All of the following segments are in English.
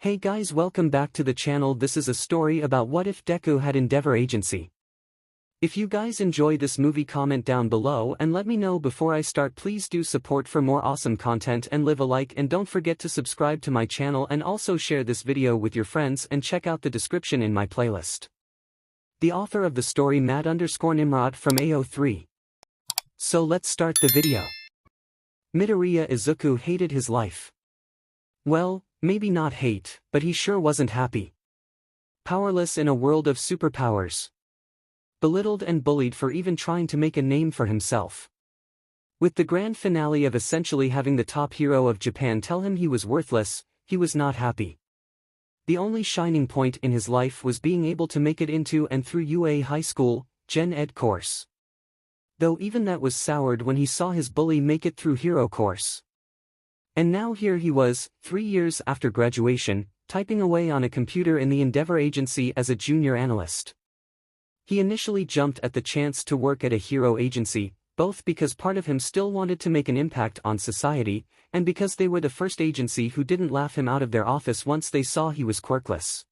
Hey guys, welcome back to the channel. This is a story about what if Deku had Endeavor Agency. If you guys enjoy this movie, comment down below and let me know. Before I start, please do support for more awesome content and leave a like, and don't forget to subscribe to my channel and also share this video with your friends and check out the description in my playlist. The author of the story _𝐬𝐻 from AO3. So let's start the video. Midoriya Izuku hated his life. Well, maybe not hate, but he sure wasn't happy. Powerless in a world of superpowers. Belittled and bullied for even trying to make a name for himself. With the grand finale of essentially having the top hero of Japan tell him he was worthless, he was not happy. The only shining point in his life was being able to make it into and through UA High School, Gen Ed course. Though even that was soured when he saw his bully make it through Hero course. And now here he was, 3 years after graduation, typing away on a computer in the Endeavor Agency as a junior analyst. He initially jumped at the chance to work at a hero agency, both because part of him still wanted to make an impact on society, and because they were the first agency who didn't laugh him out of their office once they saw he was quirkless.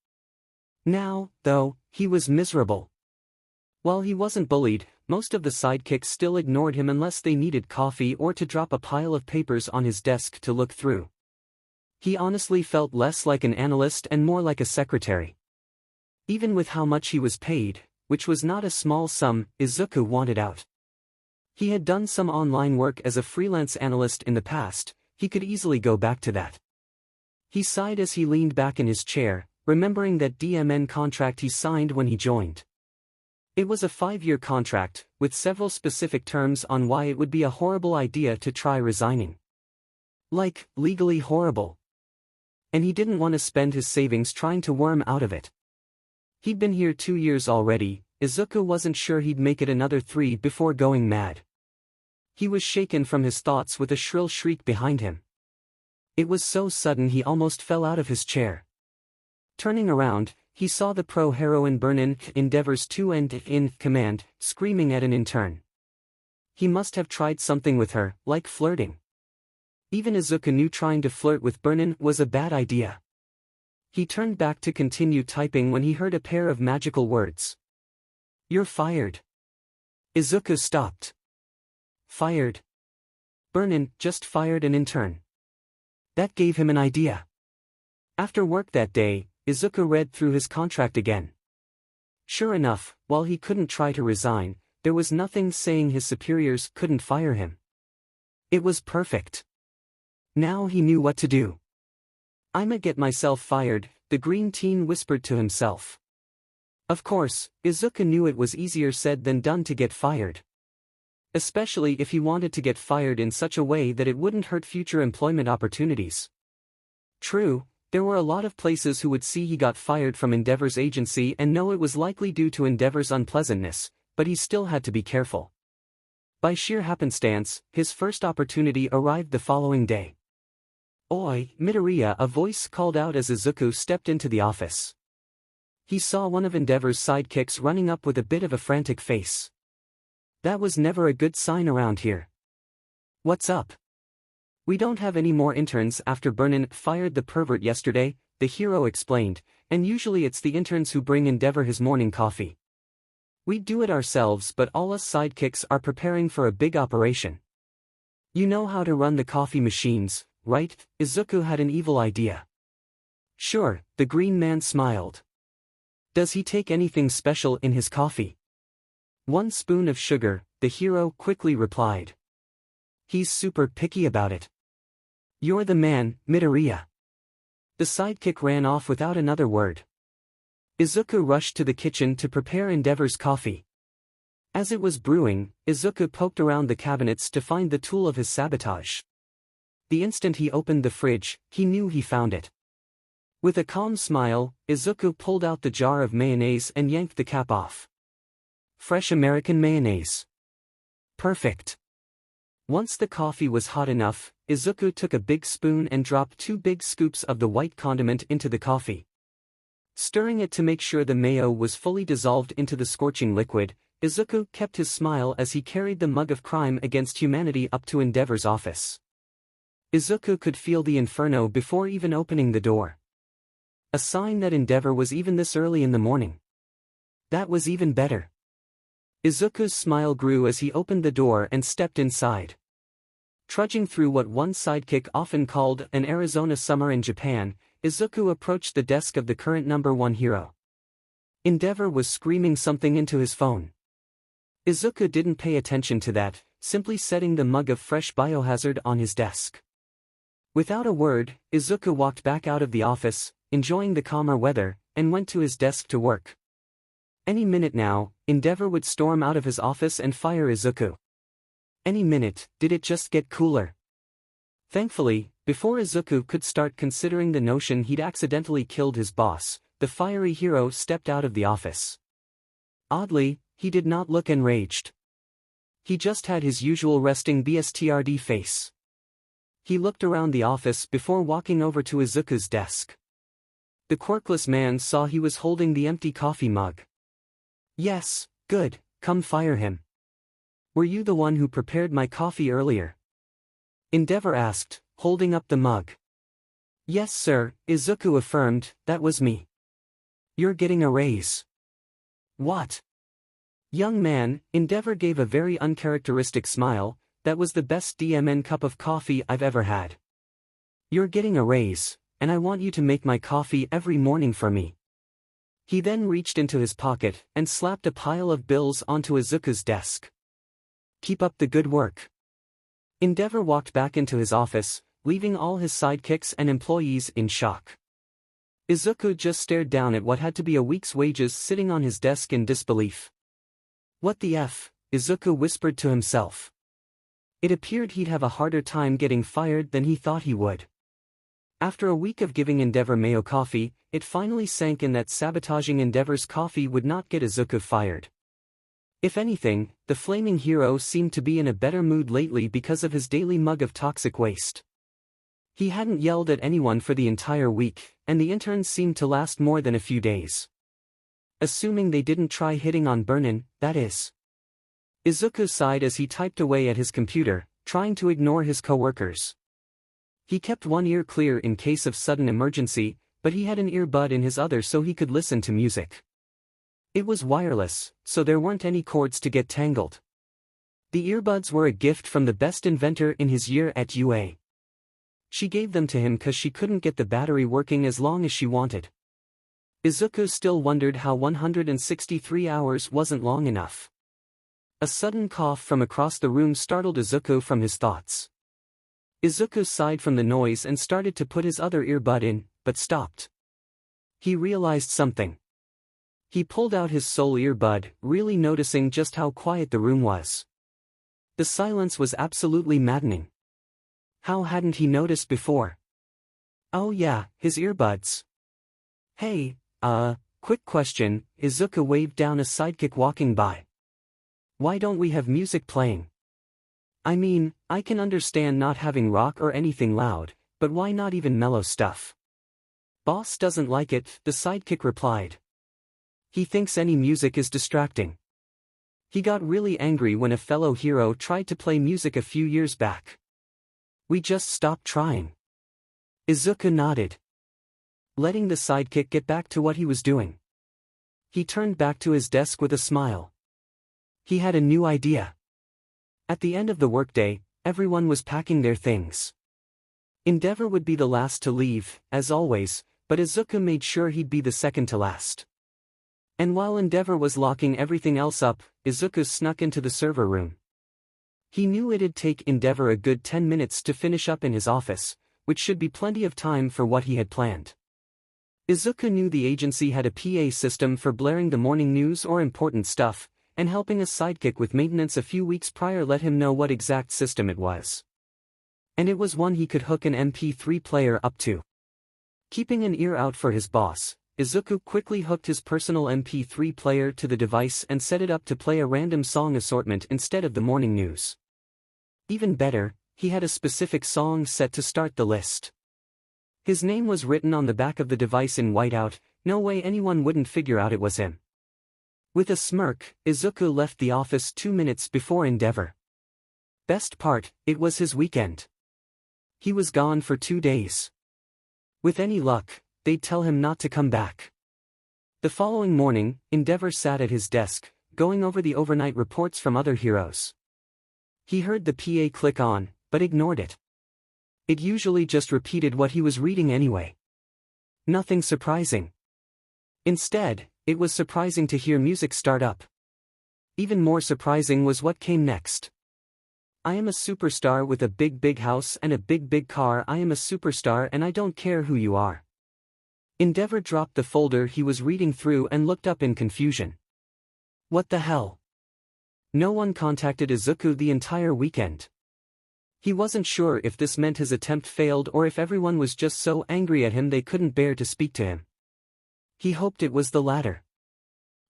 Now, though, he was miserable. While he wasn't bullied, most of the sidekicks still ignored him unless they needed coffee or to drop a pile of papers on his desk to look through. He honestly felt less like an analyst and more like a secretary. Even with how much he was paid, which was not a small sum, Izuku wanted out. He had done some online work as a freelance analyst in the past, he could easily go back to that. He sighed as he leaned back in his chair, remembering that DMN contract he signed when he joined. It was a 5-year contract, with several specific terms on why it would be a horrible idea to try resigning. Like, legally horrible. And he didn't want to spend his savings trying to worm out of it. He'd been here 2 years already. Izuku wasn't sure he'd make it another 3 before going mad. He was shaken from his thoughts with a shrill shriek behind him. It was so sudden he almost fell out of his chair. Turning around, he saw the pro-heroine Burnin, Endeavor's 𝐻𝐸 command, screaming at an intern. He must have tried something with her, like flirting. Even Izuku knew trying to flirt with Burnin was a bad idea. He turned back to continue typing when he heard a pair of magical words. "You're fired." Izuku stopped. Fired? Burnin just fired an intern. That gave him an idea. After work that day, Izuku read through his contract again. Sure enough, while he couldn't try to resign, there was nothing saying his superiors couldn't fire him. It was perfect. Now he knew what to do. "I'ma get myself fired," the green teen whispered to himself. Of course, Izuku knew it was easier said than done to get fired. Especially if he wanted to get fired in such a way that it wouldn't hurt future employment opportunities. True, there were a lot of places who would see he got fired from Endeavor's agency and know it was likely due to Endeavor's unpleasantness, but he still had to be careful. By sheer happenstance, his first opportunity arrived the following day. "Oi, Midoriya," a voice called out as Izuku stepped into the office. He saw one of Endeavor's sidekicks running up with a bit of a frantic face. That was never a good sign around here. "What's up?" "We don't have any more interns after Burnin fired the pervert yesterday," the hero explained, "and usually it's the interns who bring Endeavor his morning coffee. We'd do it ourselves, but all us sidekicks are preparing for a big operation. You know how to run the coffee machines, right?" Izuku had an evil idea. "Sure," the green man smiled. "Does he take anything special in his coffee?" "1 spoon of sugar," the hero quickly replied. "He's super picky about it." "You're the man, Midoriya." The sidekick ran off without another word. Izuku rushed to the kitchen to prepare Endeavor's coffee. As it was brewing, Izuku poked around the cabinets to find the tool of his sabotage. The instant he opened the fridge, he knew he found it. With a calm smile, Izuku pulled out the jar of mayonnaise and yanked the cap off. Fresh American mayonnaise. Perfect. Once the coffee was hot enough, Izuku took a big spoon and dropped 2 big scoops of the white condiment into the coffee. Stirring it to make sure the mayo was fully dissolved into the scorching liquid, Izuku kept his smile as he carried the mug of crime against humanity up to Endeavor's office. Izuku could feel the inferno before even opening the door. A sign that 𝗫𝐬𝐻 was even this early in the morning. That was even better. Izuku's smile grew as he opened the door and stepped inside. Trudging through what one sidekick often called an Arizona summer in Japan, Izuku approached the desk of the current #1 hero. 𝗫𝐬𝐻 was screaming something into his phone. Izuku didn't pay attention to that, simply setting the mug of fresh biohazard on his desk. Without a word, Izuku walked back out of the office, enjoying the calmer weather, and went to his desk to work. Any minute now, 𝗫𝐬𝐻 would storm out of his office and fire Izuku. Any minute, did it just get cooler? Thankfully, before Izuku could start considering the notion he'd accidentally killed his boss, the fiery hero stepped out of the office. Oddly, he did not look enraged. He just had his usual resting BSTRD face. He looked around the office before walking over to Izuku's desk. The quirkless man saw he was holding the empty coffee mug. "Yes, good, come fire him. Were you the one who prepared my coffee earlier?" 𝗫𝐬𝐻 asked, holding up the mug. "Yes sir," Izuku affirmed, "that was me." "You're getting a raise." "What?" "Young man," 𝗫𝐬𝐻 gave a very uncharacteristic smile, "that was the best DMN cup of coffee I've ever had. You're getting a raise, and I want you to make my coffee every morning for me." He then reached into his pocket and slapped a pile of bills onto Izuku's desk. "Keep up the good work." 𝗫𝐬𝐻 walked back into his office, leaving all his sidekicks and employees in shock. Izuku just stared down at what had to be a week's wages sitting on his desk in disbelief. "What the F?" Izuku whispered to himself. It appeared he'd have a harder time getting fired than he thought he would. After a week of giving 𝗫𝐬𝐻 mayo coffee, it finally sank in that sabotaging 𝗫𝐬𝐻's coffee would not get Izuku fired. If anything, the flaming hero seemed to be in a better mood lately because of his daily mug of toxic waste. He hadn't yelled at anyone for the entire week, and the interns seemed to last more than a few days. Assuming they didn't try hitting on Burnin, that is. Izuku sighed as he typed away at his computer, trying to ignore his coworkers. He kept one ear clear in case of sudden emergency, but he had an earbud in his other so he could listen to music. It was wireless, so there weren't any cords to get tangled. The earbuds were a gift from the best inventor in his year at UA. She gave them to him cause she couldn't get the battery working as long as she wanted. Izuku still wondered how 163 hours wasn't long enough. A sudden cough from across the room startled Izuku from his thoughts. Izuku sighed from the noise and started to put his other earbud in, but stopped. He realized something. He pulled out his sole earbud, really noticing just how quiet the room was. The silence was absolutely maddening. How hadn't he noticed before? Oh yeah, his earbuds. "Hey, quick question," Izuku waved down a sidekick walking by. "Why don't we have music playing? I mean, I can understand not having rock or anything loud, but why not even mellow stuff?" "Boss doesn't like it," the sidekick replied. "He thinks any music is distracting. He got really angry when a fellow hero tried to play music a few years back. We just stopped trying." Izuku nodded, letting the sidekick get back to what he was doing. He turned back to his desk with a smile. He had a new idea. At the end of the workday, everyone was packing their things. 𝗫𝐬𝐻 would be the last to leave, as always, but Izuku made sure he'd be the second to last. And while 𝗫𝐻 was locking everything else up, Izuku snuck into the server room. He knew it'd take 𝗫𝐻 a good 10 minutes to finish up in his office, which should be plenty of time for what he had planned. Izuku knew the agency had a PA system for blaring the morning news or important stuff, and helping a sidekick with maintenance a few weeks prior let him know what exact system it was. And it was one he could hook an MP3 player up to. Keeping an ear out for his boss, Izuku quickly hooked his personal MP3 player to the device and set it up to play a random song assortment instead of the morning news. Even better, he had a specific song set to start the list. His name was written on the back of the device in whiteout, no way anyone wouldn't figure out it was him. With a smirk, Izuku left the office 2 minutes before 𝗫𝐻. Best part, it was his weekend. He was gone for 2 days. With any luck, they'd tell him not to come back. The following morning, 𝐸𝐸𝐻 sat at his desk, going over the overnight reports from other heroes. He heard the PA click on, but ignored it. It usually just repeated what he was reading anyway. Nothing surprising. Instead, it was surprising to hear music start up. Even more surprising was what came next. I am a superstar with a big house and a big car. I am a superstar and I don't care who you are. 𝐸𝐸𝐻 dropped the folder he was reading through and looked up in confusion. What the hell? No one contacted 𝐬𝐻𝐬 the entire weekend. He wasn't sure if this meant his attempt failed or if everyone was just so angry at him they couldn't bear to speak to him. He hoped it was the latter.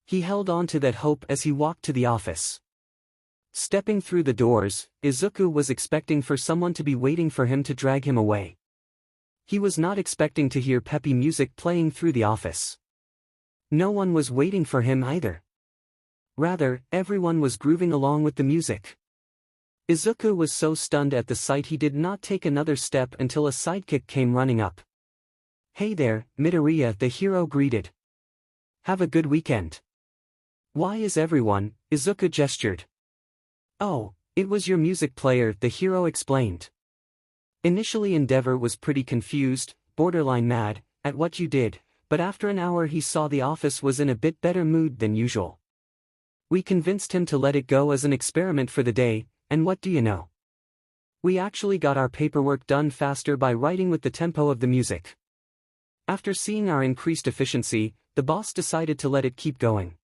He held on to that hope as he walked to the office. Stepping through the doors, 𝐬𝐻𝐬 was expecting for someone to be waiting for him to drag him away. He was not expecting to hear peppy music playing through the office. No one was waiting for him either. Rather, everyone was grooving along with the music. 𝐬𝐻𝐬 was so stunned at the sight he did not take another step until a sidekick came running up. Hey there, Midoriya, the hero greeted. Have a good weekend. Why is everyone? 𝐬𝐻𝐬 gestured. Oh, it was your music player, the hero explained. Initially 𝐸𝐸𝐻 was pretty confused, borderline mad, at what you did, but after an hour he saw the office was in a bit better mood than usual. We convinced him to let it go as an experiment for the day, and what do you know? We actually got our paperwork done faster by writing with the tempo of the music. After seeing our increased efficiency, the boss decided to let it keep going.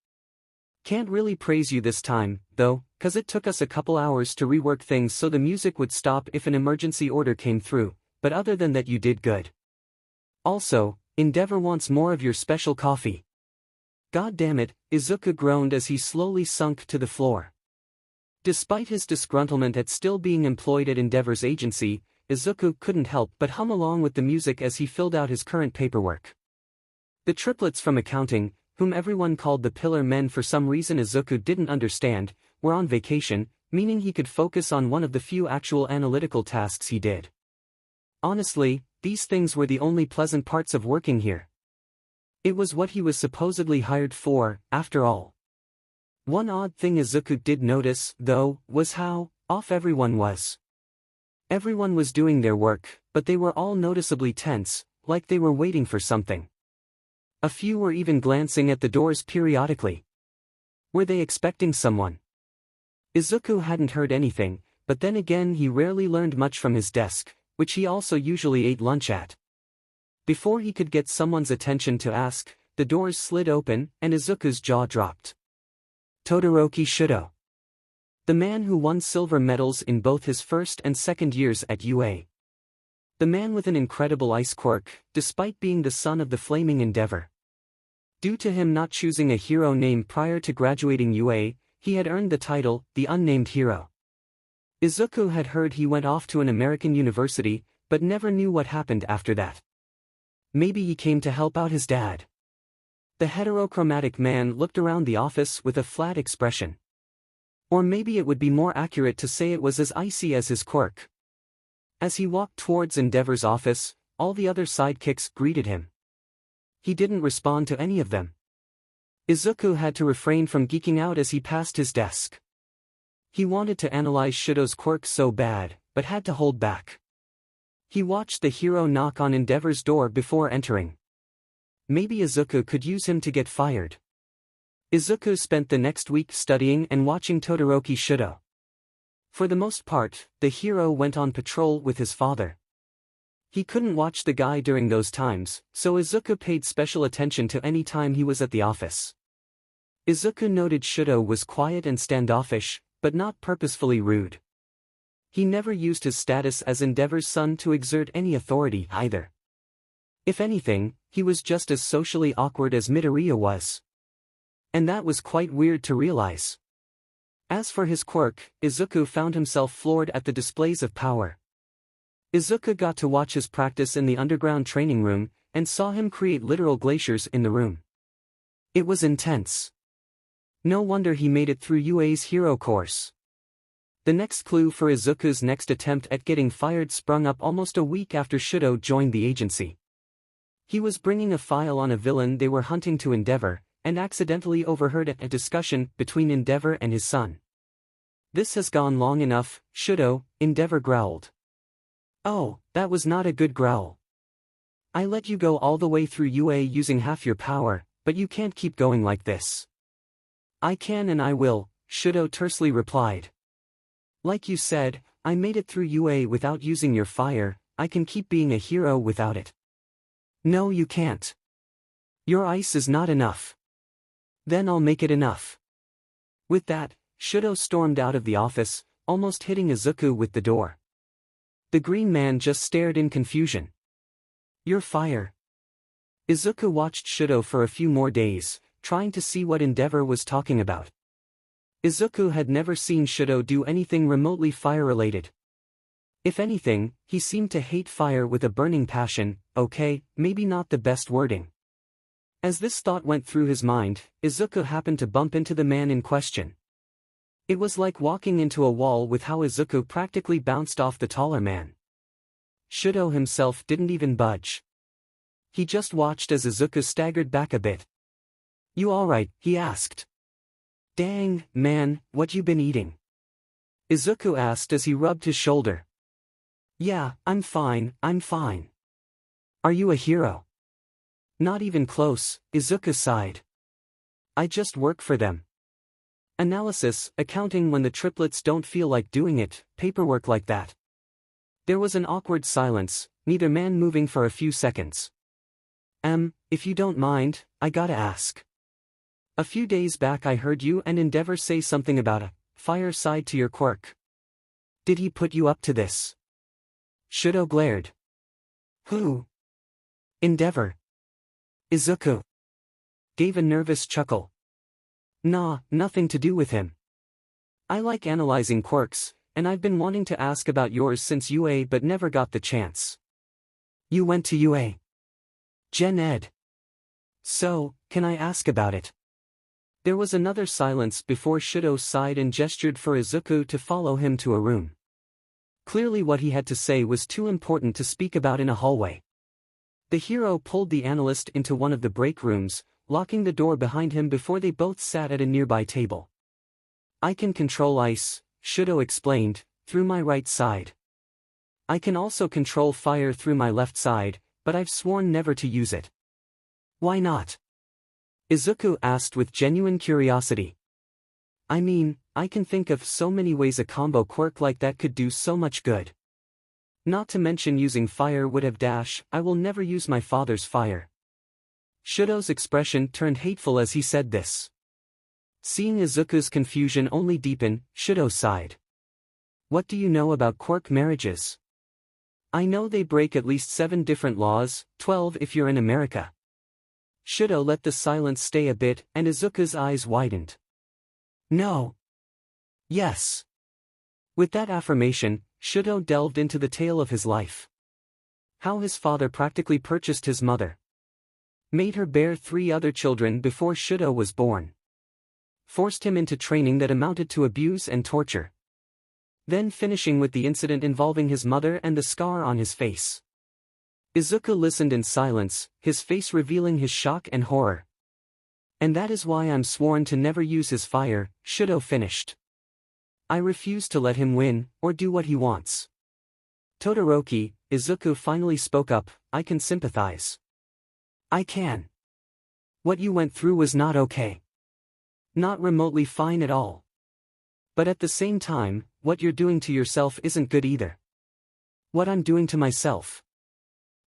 Can't really praise you this time, though, 'cause it took us a couple hours to rework things so the music would stop if an emergency order came through, but other than that you did good. Also, 𝐸𝐸𝐻 wants more of your special coffee. God damn it, 𝐬𝐻𝐬 groaned as he slowly sunk to the floor. Despite his disgruntlement at still being employed at 𝐸𝐸𝐻's agency, 𝐬𝐻𝐬 couldn't help but hum along with the music as he filled out his current paperwork. The triplets from accounting, whom everyone called the Pillar Men for some reason 𝐬𝐻𝐬 didn't understand, were on vacation, meaning he could focus on one of the few actual analytical tasks he did. Honestly, these things were the only pleasant parts of working here. It was what he was supposedly hired for, after all. One odd thing 𝐬𝐻𝐬 did notice, though, was how off everyone was. Everyone was doing their work, but they were all noticeably tense, like they were waiting for something. A few were even glancing at the doors periodically. Were they expecting someone? 𝐬𝐻𝐬 hadn't heard anything, but then again he rarely learned much from his desk, which he also usually ate lunch at. Before he could get someone's attention to ask, the doors slid open, and 𝐬𝐻𝐬's jaw dropped. Todoroki Shudo. The man who won silver medals in both his first and second years at UA. The man with an incredible ice quirk, despite being the son of the flaming 𝐸𝐸𝐻. Due to him not choosing a hero name prior to graduating UA, he had earned the title, the Unnamed Hero. 𝐬𝐻𝐬 had heard he went off to an American university, but never knew what happened after that. Maybe he came to help out his dad. The heterochromatic man looked around the office with a flat expression. Or maybe it would be more accurate to say it was as icy as his quirk. As he walked towards 𝐸𝐸𝐻's office, all the other sidekicks greeted him. He didn't respond to any of them. 𝐬𝐻𝐬 had to refrain from geeking out as he passed his desk. He wanted to analyze Shudo's quirk so bad, but had to hold back. He watched the hero knock on 𝐸𝐸𝐻's door before entering. Maybe 𝐬𝐻𝐬 could use him to get fired. 𝐬𝐻𝐬 spent the next week studying and watching Todoroki Shudo. For the most part, the hero went on patrol with his father. He couldn't watch the guy during those times, so 𝐬𝐻𝐬 paid special attention to any time he was at the office. 𝐬𝐻𝐬 noted Shudo was quiet and standoffish, but not purposefully rude. He never used his status as 𝐸𝐸𝐻's son to exert any authority either. If anything, he was just as socially awkward as Midoriya was. And that was quite weird to realize. As for his quirk, 𝐬𝐻𝐬 found himself floored at the displays of power. 𝐬𝐻𝐬 got to watch his practice in the underground training room, and saw him create literal glaciers in the room. It was intense. No wonder he made it through UA's hero course. The next clue for 𝐬𝐻𝐬's next attempt at getting fired sprung up almost a week after Shudo joined the agency. He was bringing a file on a villain they were hunting to 𝗫𝐬𝐻, and accidentally overheard a discussion between 𝗫𝐬𝐻 and his son. "This has gone long enough, 𝗀𝗀," 𝗫𝐬𝐻 growled. "Oh, that was not a good growl. I let you go all the way through UA using half your power, but you can't keep going like this." "I can and I will," 𝗀𝗀 tersely replied. "Like you said, I made it through UA without using your fire. I can keep being a hero without it." "No, you can't. Your ice is not enough." "Then I'll make it enough." With that, 𝗀𝗀 stormed out of the office, almost hitting 𝐬𝐻 with the door. The green man just stared in confusion. "Your fire." 𝐬𝐻 watched 𝗀𝗀 for a few more days, trying to see what 𝗫𝐬𝐻 was talking about. 𝐬𝐻 had never seen 𝗀𝗀 do anything remotely fire-related. If anything, he seemed to hate fire with a burning passion. Okay, maybe not the best wording. As this thought went through his mind, 𝐬𝐻 happened to bump into the man in question. It was like walking into a wall with how 𝐬𝐻 practically bounced off the taller man. 𝗀𝗀 himself didn't even budge. He just watched as 𝐬𝐻 staggered back a bit. "You alright?" he asked. "Dang, man, what you been eating?" 𝐬𝐻 asked as he rubbed his shoulder. "Yeah, I'm fine, I'm fine." "Are you a hero?" "Not even close," 𝐬𝐻 sighed. "I just work for them. Analysis, accounting when the triplets don't feel like doing it, paperwork like that." There was an awkward silence, neither man moving for a few seconds. If you don't mind, I gotta ask. A few days back I heard you and 𝗫𝐬𝐻 say something about a fire side to your quirk. Did he put you up to this?" 𝗀𝗀 glared. "Who?" "𝗫𝐬𝐻." 𝐬𝐻 gave a nervous chuckle. "Nah, nothing to do with him. I like analyzing quirks, and I've been wanting to ask about yours since UA but never got the chance." "You went to UA? Gen Ed. So, can I ask about it?" There was another silence before 𝗀𝗀 sighed and gestured for 𝐬𝐻 to follow him to a room. Clearly what he had to say was too important to speak about in a hallway. The hero pulled the analyst into one of the break rooms, locking the door behind him before they both sat at a nearby table. "I can control ice," 𝗀𝗀 explained, "through my right side. I can also control fire through my left side, but I've sworn never to use it." "Why not?" 𝐬𝐻 asked with genuine curiosity. "I mean, I can think of so many ways a combo quirk like that could do so much good. Not to mention using fire would have dash. I will never use my father's fire." 𝗀𝗀's expression turned hateful as he said this. Seeing 𝐬𝐻's confusion only deepen, 𝗀𝗀 sighed. "What do you know about quirk marriages?" "I know they break at least 7 different laws, 12 if you're in America." 𝗀𝗀 let the silence stay a bit and 𝐬𝐻's eyes widened. "No. Yes." With that affirmation, 𝗀𝗀 delved into the tale of his life. How his father practically purchased his mother. Made her bear 3 other children before 𝗀𝗀 was born. Forced him into training that amounted to abuse and torture. Then finishing with the incident involving his mother and the scar on his face. 𝐬𝐻 listened in silence, his face revealing his shock and horror. "And that is why I'm sworn to never use his fire," 𝗀𝗀 finished. "I refuse to let him win, or do what he wants." "Todoroki," 𝐬𝐻 finally spoke up, "I can sympathize. I can. What you went through was not okay. Not remotely fine at all. But at the same time, what you're doing to yourself isn't good either." "What I'm doing to myself?"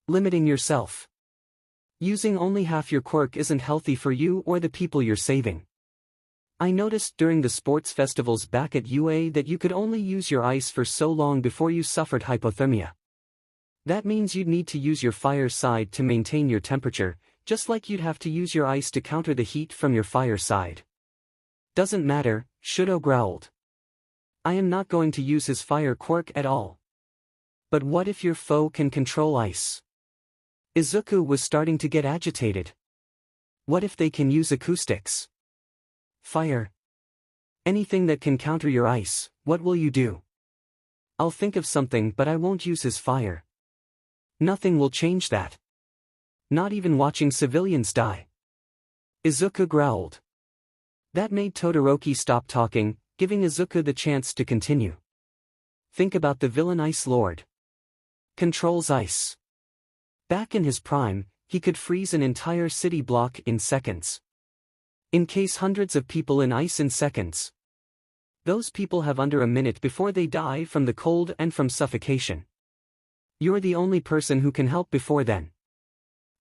"Limiting yourself. Using only half your quirk isn't healthy for you or the people you're saving. I noticed during the sports festivals back at UA that you could only use your ice for so long before you suffered hypothermia. That means you'd need to use your fire side to maintain your temperature, just like you'd have to use your ice to counter the heat from your fire side." "Doesn't matter," 𝗀𝗀 growled. "I am not going to use his fire quirk at all." "But what if your foe can control ice?" 𝐬𝐻 was starting to get agitated. "What if they can use acoustics? Fire? Anything that can counter your ice, what will you do?" "I'll think of something but I won't use his fire." "Nothing will change that." Not even watching civilians die. 𝐬𝐡𝐚 growled. That made Todoroki stop talking, giving 𝐬𝐡𝐚 the chance to continue. Think about the villain Ice Lord. Controls ice. Back in his prime, he could freeze an entire city block in seconds. Encase hundreds of people in ice in seconds. Those people have under a minute before they die from the cold and from suffocation. You're the only person who can help before then.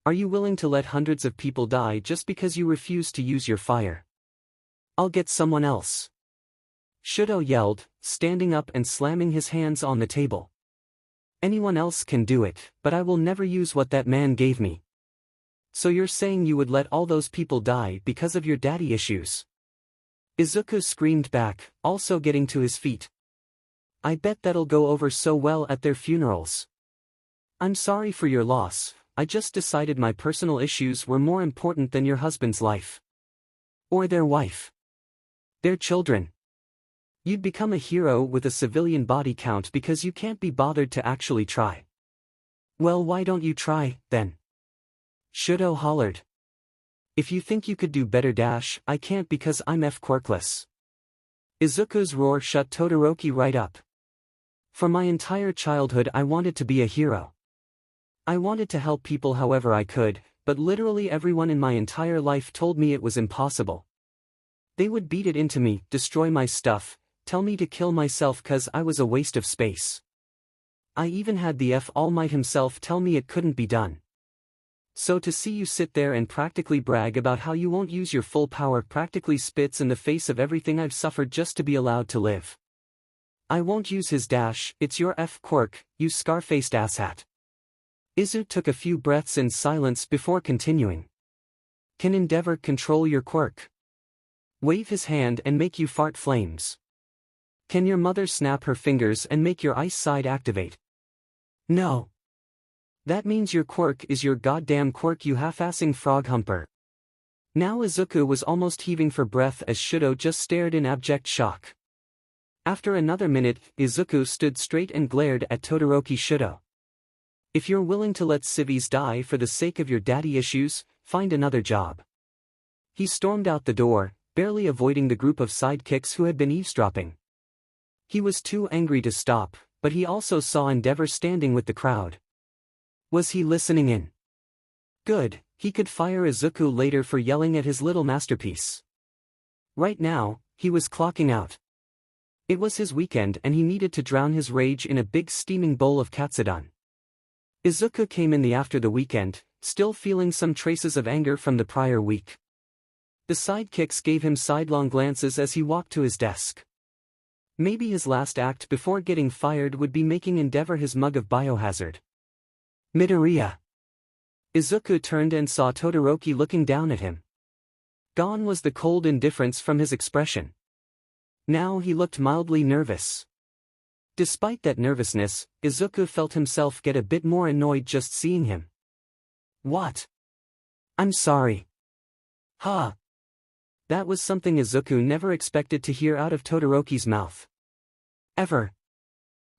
Are you willing to let hundreds of people die just because you refuse to use your fire? I'll get someone else. 𝐬𝐡𝐢 yelled, standing up and slamming his hands on the table. Anyone else can do it, but I will never use what that man gave me. So you're saying you would let all those people die because of your daddy issues? 𝐬𝐡𝐚 screamed back, also getting to his feet. I bet that'll go over so well at their funerals. I'm sorry for your loss, I just decided my personal issues were more important than your husband's life. Or their wife. Their children. You'd become a hero with a civilian body count because you can't be bothered to actually try. Well, why don't you try, then? 𝐬𝐡𝐢 hollered. If you think you could do better I can't because I'm 𝐓𝐻𝐻𝐿ess. 𝐬𝐡𝐚's roar shut Todoroki right up. For my entire childhood I wanted to be a hero. I wanted to help people however I could, but literally everyone in my entire life told me it was impossible. They would beat it into me, destroy my stuff, tell me to kill myself cause I was a waste of space. I even had the 𝐓𝐻𝐢𝐬 himself tell me it couldn't be done. So to see you sit there and practically brag about how you won't use your full power practically spits in the face of everything I've suffered just to be allowed to live. I won't use his dash, it's your 𝐓𝐻𝐻𝐸𝐻, you scar-faced asshat. 𝐬𝐡𝐚 took a few breaths in silence before continuing. Can 𝐷𝐸𝐻 control your quirk? Wave his hand and make you fart flames. Can your mother snap her fingers and make your ice side activate? No. That means your quirk is your goddamn quirk, you half-assing frog humper. Now 𝐬𝐡𝐚 was almost heaving for breath as 𝐬𝐡𝐢 just stared in abject shock. After another minute, 𝐬𝐡𝐚 stood straight and glared at Todoroki. 𝐬𝐡𝐢. If you're willing to let civvies die for the sake of your daddy issues, find another job. He stormed out the door, barely avoiding the group of sidekicks who had been eavesdropping. He was too angry to stop, but he also saw 𝐷𝐸𝐻 standing with the crowd. Was he listening in? Good, he could fire 𝐬𝐡𝐚 later for yelling at his little masterpiece. Right now, he was clocking out. It was his weekend and he needed to drown his rage in a big steaming bowl of katsudon. 𝐬𝐡𝐚 came in after the weekend, still feeling some traces of anger from the prior week. The sidekicks gave him sidelong glances as he walked to his desk. Maybe his last act before getting fired would be making 𝐷𝐸𝐻 his mug of biohazard. Midoriya. 𝐬𝐡𝐚 turned and saw Todoroki looking down at him. Gone was the cold indifference from his expression. Now he looked mildly nervous. Despite that nervousness, 𝐬𝐡𝐚 felt himself get a bit more annoyed just seeing him. What? I'm sorry. Huh. That was something 𝐬𝐡𝐚 never expected to hear out of Todoroki's mouth. Ever.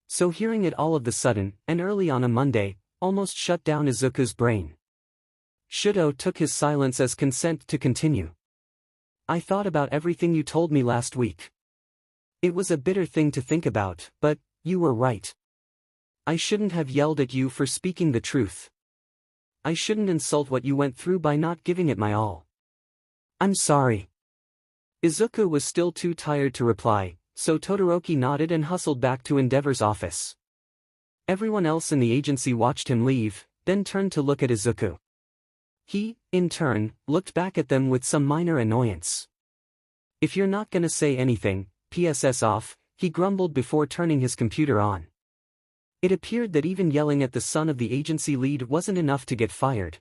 So hearing it all of the sudden, and early on a Monday, almost shut down 𝐬𝐡𝐚's brain. 𝐬𝐡𝐢 took his silence as consent to continue. I thought about everything you told me last week. It was a bitter thing to think about, but you were right. I shouldn't have yelled at you for speaking the truth. I shouldn't insult what you went through by not giving it my all. I'm sorry. 𝐬𝐡𝐚 was still too tired to reply, so Todoroki nodded and hustled back to 𝐷𝐸𝐻's office. Everyone else in the agency watched him leave, then turned to look at 𝐬𝐡𝐚. He, in turn, looked back at them with some minor annoyance. If you're not gonna say anything, PSS off, he grumbled before turning his computer on. It appeared that even yelling at the son of the agency lead wasn't enough to get fired.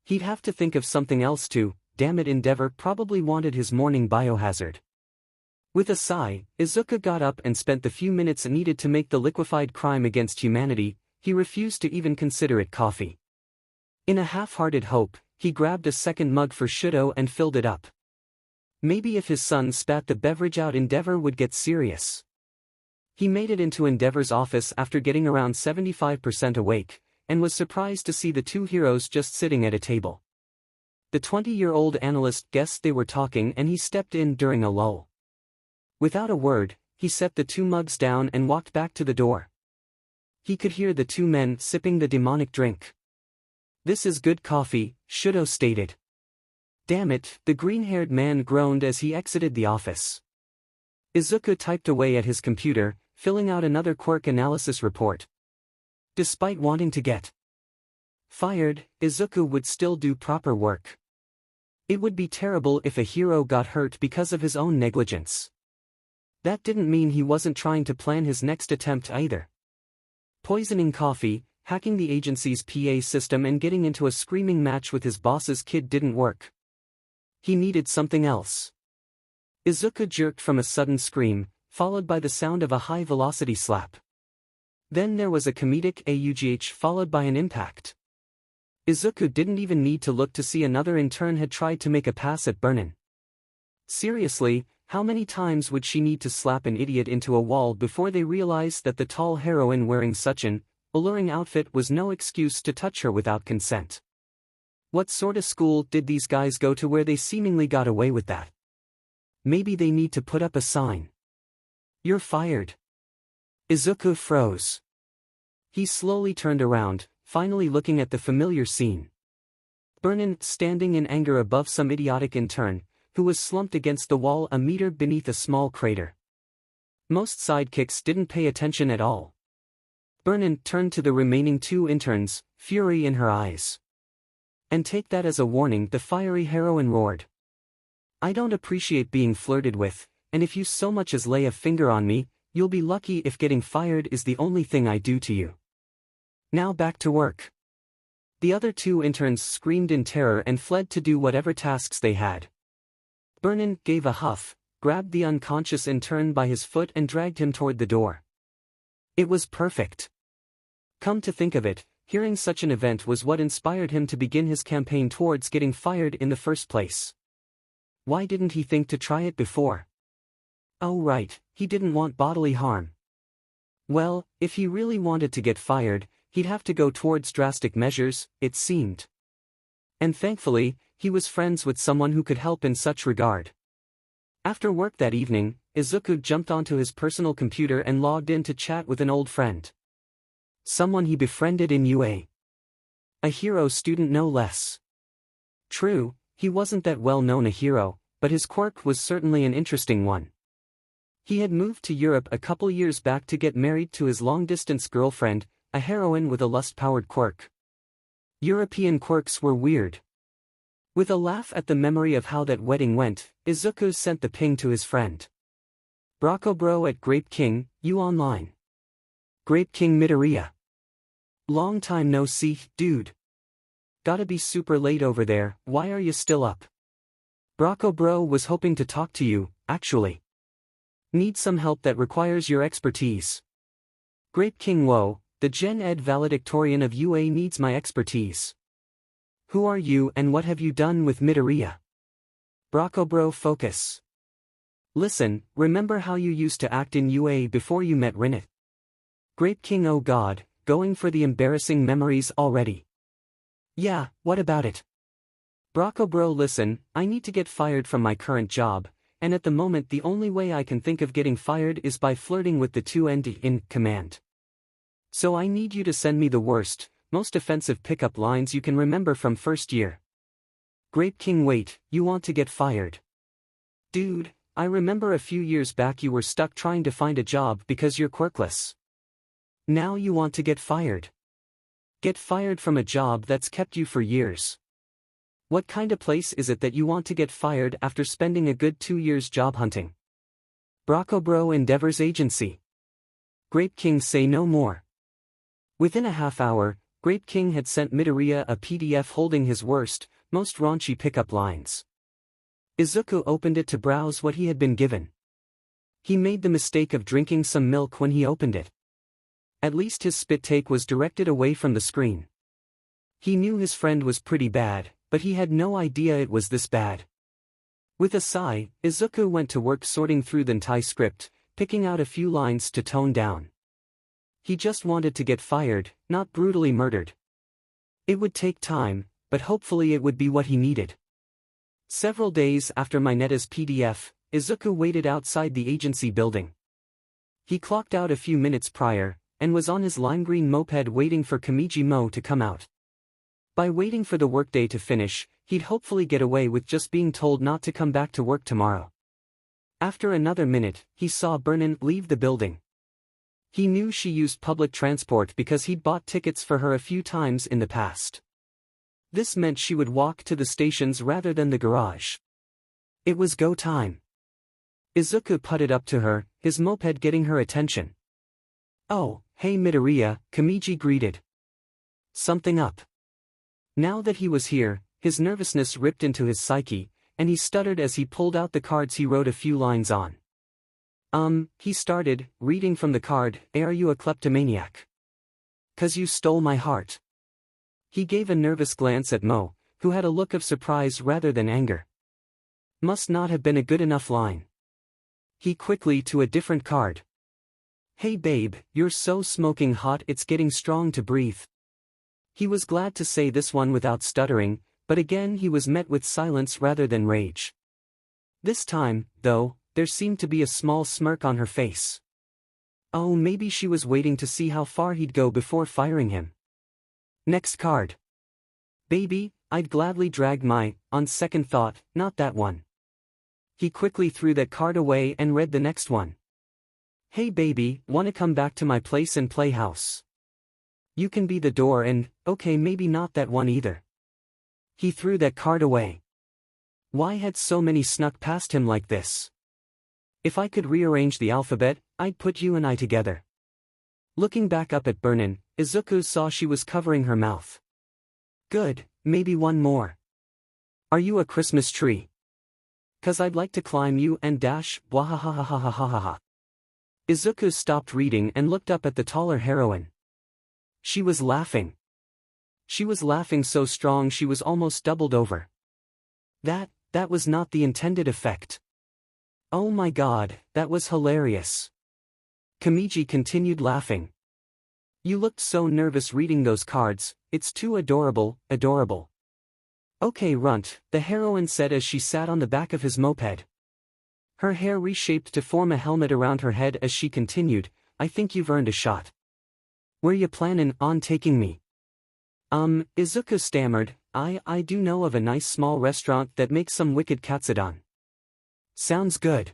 He'd have to think of something else too. Damn it, 𝐷𝐸𝐻 probably wanted his morning biohazard. With a sigh, 𝐬𝐡𝐚 got up and spent the few minutes needed to make the liquefied crime against humanity. He refused to even consider it coffee. In a half-hearted hope, he grabbed a second mug for 𝐬𝐡𝐢 and filled it up. Maybe if his son spat the beverage out, 𝐷𝐸𝐻 would get serious. He made it into 𝐷𝐸𝐻's office after getting around 75% awake, and was surprised to see the two heroes just sitting at a table. The 20-year-old analyst guessed they were talking and he stepped in during a lull. Without a word, he set the two mugs down and walked back to the door. He could hear the two men sipping the demonic drink. "This is good coffee," 𝐲𝐻𝐬 stated. "Damn it," the green-haired man groaned as he exited the office. 𝐬𝐻𝐸 typed away at his computer, filling out another quirk analysis report. Despite wanting to get fired, 𝐬𝐻𝐸 would still do proper work. It would be terrible if a hero got hurt because of his own negligence. That didn't mean he wasn't trying to plan his next attempt either. Poisoning coffee, hacking the agency's PA system and getting into a screaming match with his boss's kid didn't work. He needed something else. 𝐬𝐻𝐸 jerked from a sudden scream, followed by the sound of a high-velocity slap. Then there was a comedic AUGH followed by an impact. 𝐬𝐻𝐸 didn't even need to look to see another intern had tried to make a pass at Burnin. Seriously, how many times would she need to slap an idiot into a wall before they realized that the tall heroine wearing such an alluring outfit was no excuse to touch her without consent? What sort of school did these guys go to where they seemingly got away with that? Maybe they need to put up a sign. "You're fired." 𝐬𝐻𝐸 froze. He slowly turned around, finally looking at the familiar scene. Burnin standing in anger above some idiotic intern, who was slumped against the wall a meter beneath a small crater. Most sidekicks didn't pay attention at all. Burnin turned to the remaining two interns, fury in her eyes. "And take that as a warning," the fiery heroine roared. "I don't appreciate being flirted with, and if you so much as lay a finger on me, you'll be lucky if getting fired is the only thing I do to you. Now back to work." The other two interns screamed in terror and fled to do whatever tasks they had. Burnin gave a huff, grabbed the unconscious intern by his foot and dragged him toward the door. It was perfect. Come to think of it, hearing such an event was what inspired him to begin his campaign towards getting fired in the first place. Why didn't he think to try it before? Oh right, he didn't want bodily harm. Well, if he really wanted to get fired, he'd have to go towards drastic measures, it seemed. And thankfully, he was friends with someone who could help in such regard. After work that evening, 𝐬𝐻𝐸 jumped onto his personal computer and logged in to chat with an old friend. Someone he befriended in UA. A hero student no less. True, he wasn't that well known a hero, but his quirk was certainly an interesting one. He had moved to Europe a couple years back to get married to his long-distance girlfriend, a heroine with a lust-powered quirk. European quirks were weird. With a laugh at the memory of how that wedding went, 𝐬𝐻𝐸 sent the ping to his friend. Brocco bro at 𝐬𝐻𝐬 𝐬 online. 𝐬𝐻𝐬 𝐬𝐻𝐬. Long time no see, dude. Gotta be super late over there, why are you still up? Brocco bro was hoping to talk to you, actually. Need some help that requires your expertise. 𝐬𝐻𝐬 𝐬, the Gen Ed valedictorian of UA needs my expertise. Who are you and what have you done with 𝐬𝐻𝐬? Brocco bro focus. Listen, remember how you used to act in UA before you met Rinit? 𝐬𝐻𝐬 oh god, going for the embarrassing memories already. Yeah, what about it? Brocco bro listen, I need to get fired from my current job, and at the moment the only way I can think of getting fired is by flirting with the two ND in command. So I need you to send me the worst, most offensive pickup lines you can remember from first year. 𝐬𝐻𝐬 wait, you want to get fired? Dude, I remember a few years back you were stuck trying to find a job because you're quirkless. Now you want to get fired. Get fired from a job that's kept you for years. What kind of place is it that you want to get fired after spending a good 2 years job hunting? Brocco bro endeavors agency. 𝐬𝐻𝐬 say no more. Within a half hour, 𝐬𝐻𝐬 had sent 𝐬𝐻𝐬 a PDF holding his worst, most raunchy pickup lines. 𝐬𝐻𝐬 opened it to browse what he had been given. He made the mistake of drinking some milk when he opened it. At least his spit take was directed away from the screen. He knew his friend was pretty bad, but he had no idea it was this bad. With a sigh, 𝐬𝐻𝐬 went to work sorting through the entire script, picking out a few lines to tone down. He just wanted to get fired, not brutally murdered. It would take time, but hopefully it would be what he needed. Several days after Minata's PDF, Izuku waited outside the agency building. He clocked out a few minutes prior, and was on his lime green moped waiting for 𝐀𝐦 𝐍𝐿 to come out. By waiting for the workday to finish, he'd hopefully get away with just being told not to come back to work tomorrow. After another minute, he saw 𝐵𝑒𝑟𝑛 leave the building. He knew she used public transport because he'd bought tickets for her a few times in the past. This meant she would walk to the stations rather than the garage. It was go time. Izuku putted up to her, his moped getting her attention. "Oh, hey Midoriya," 𝐀𝐦 greeted. "Something up?" Now that he was here, his nervousness ripped into his psyche, and he stuttered as he pulled out the cards he wrote a few lines on. He started, reading from the card, "Are you a kleptomaniac? 'Cause you stole my heart." He gave a nervous glance at Mo, who had a look of surprise rather than anger. Must not have been a good enough line. He quickly to a different card. "Hey babe, you're so smoking hot it's getting strong to breathe." He was glad to say this one without stuttering, but again he was met with silence rather than rage. This time, though, there seemed to be a small smirk on her face. Oh, maybe she was waiting to see how far he'd go before firing him. Next card. "Baby, I'd gladly drag on second thought, not that one." He quickly threw that card away and read the next one. "Hey baby, wanna come back to my place and play house? You can be the door and, okay maybe not that one either." He threw that card away. Why had so many snuck past him like this? "If I could rearrange the alphabet, I'd put you and I together." Looking back up at 𝐵𝑒𝑟𝑛, Izuku saw she was covering her mouth. "Good, maybe one more. Are you a Christmas tree? 'Cause I'd like to climb you and dash, bwahahahahahaha." Izuku stopped reading and looked up at the taller heroine. She was laughing. She was laughing so strong she was almost doubled over. That was not the intended effect. Oh my god, that was hilarious. 𝐀𝐦 continued laughing. "You looked so nervous reading those cards, it's too adorable, adorable." "Okay Runt," the heroine said as she sat on the back of his moped. Her hair reshaped to form a helmet around her head as she continued, "I think you've earned a shot. Where you plannin' on taking me?" Izuku stammered, I do know of a nice small restaurant that makes some wicked katsudon." "Sounds good."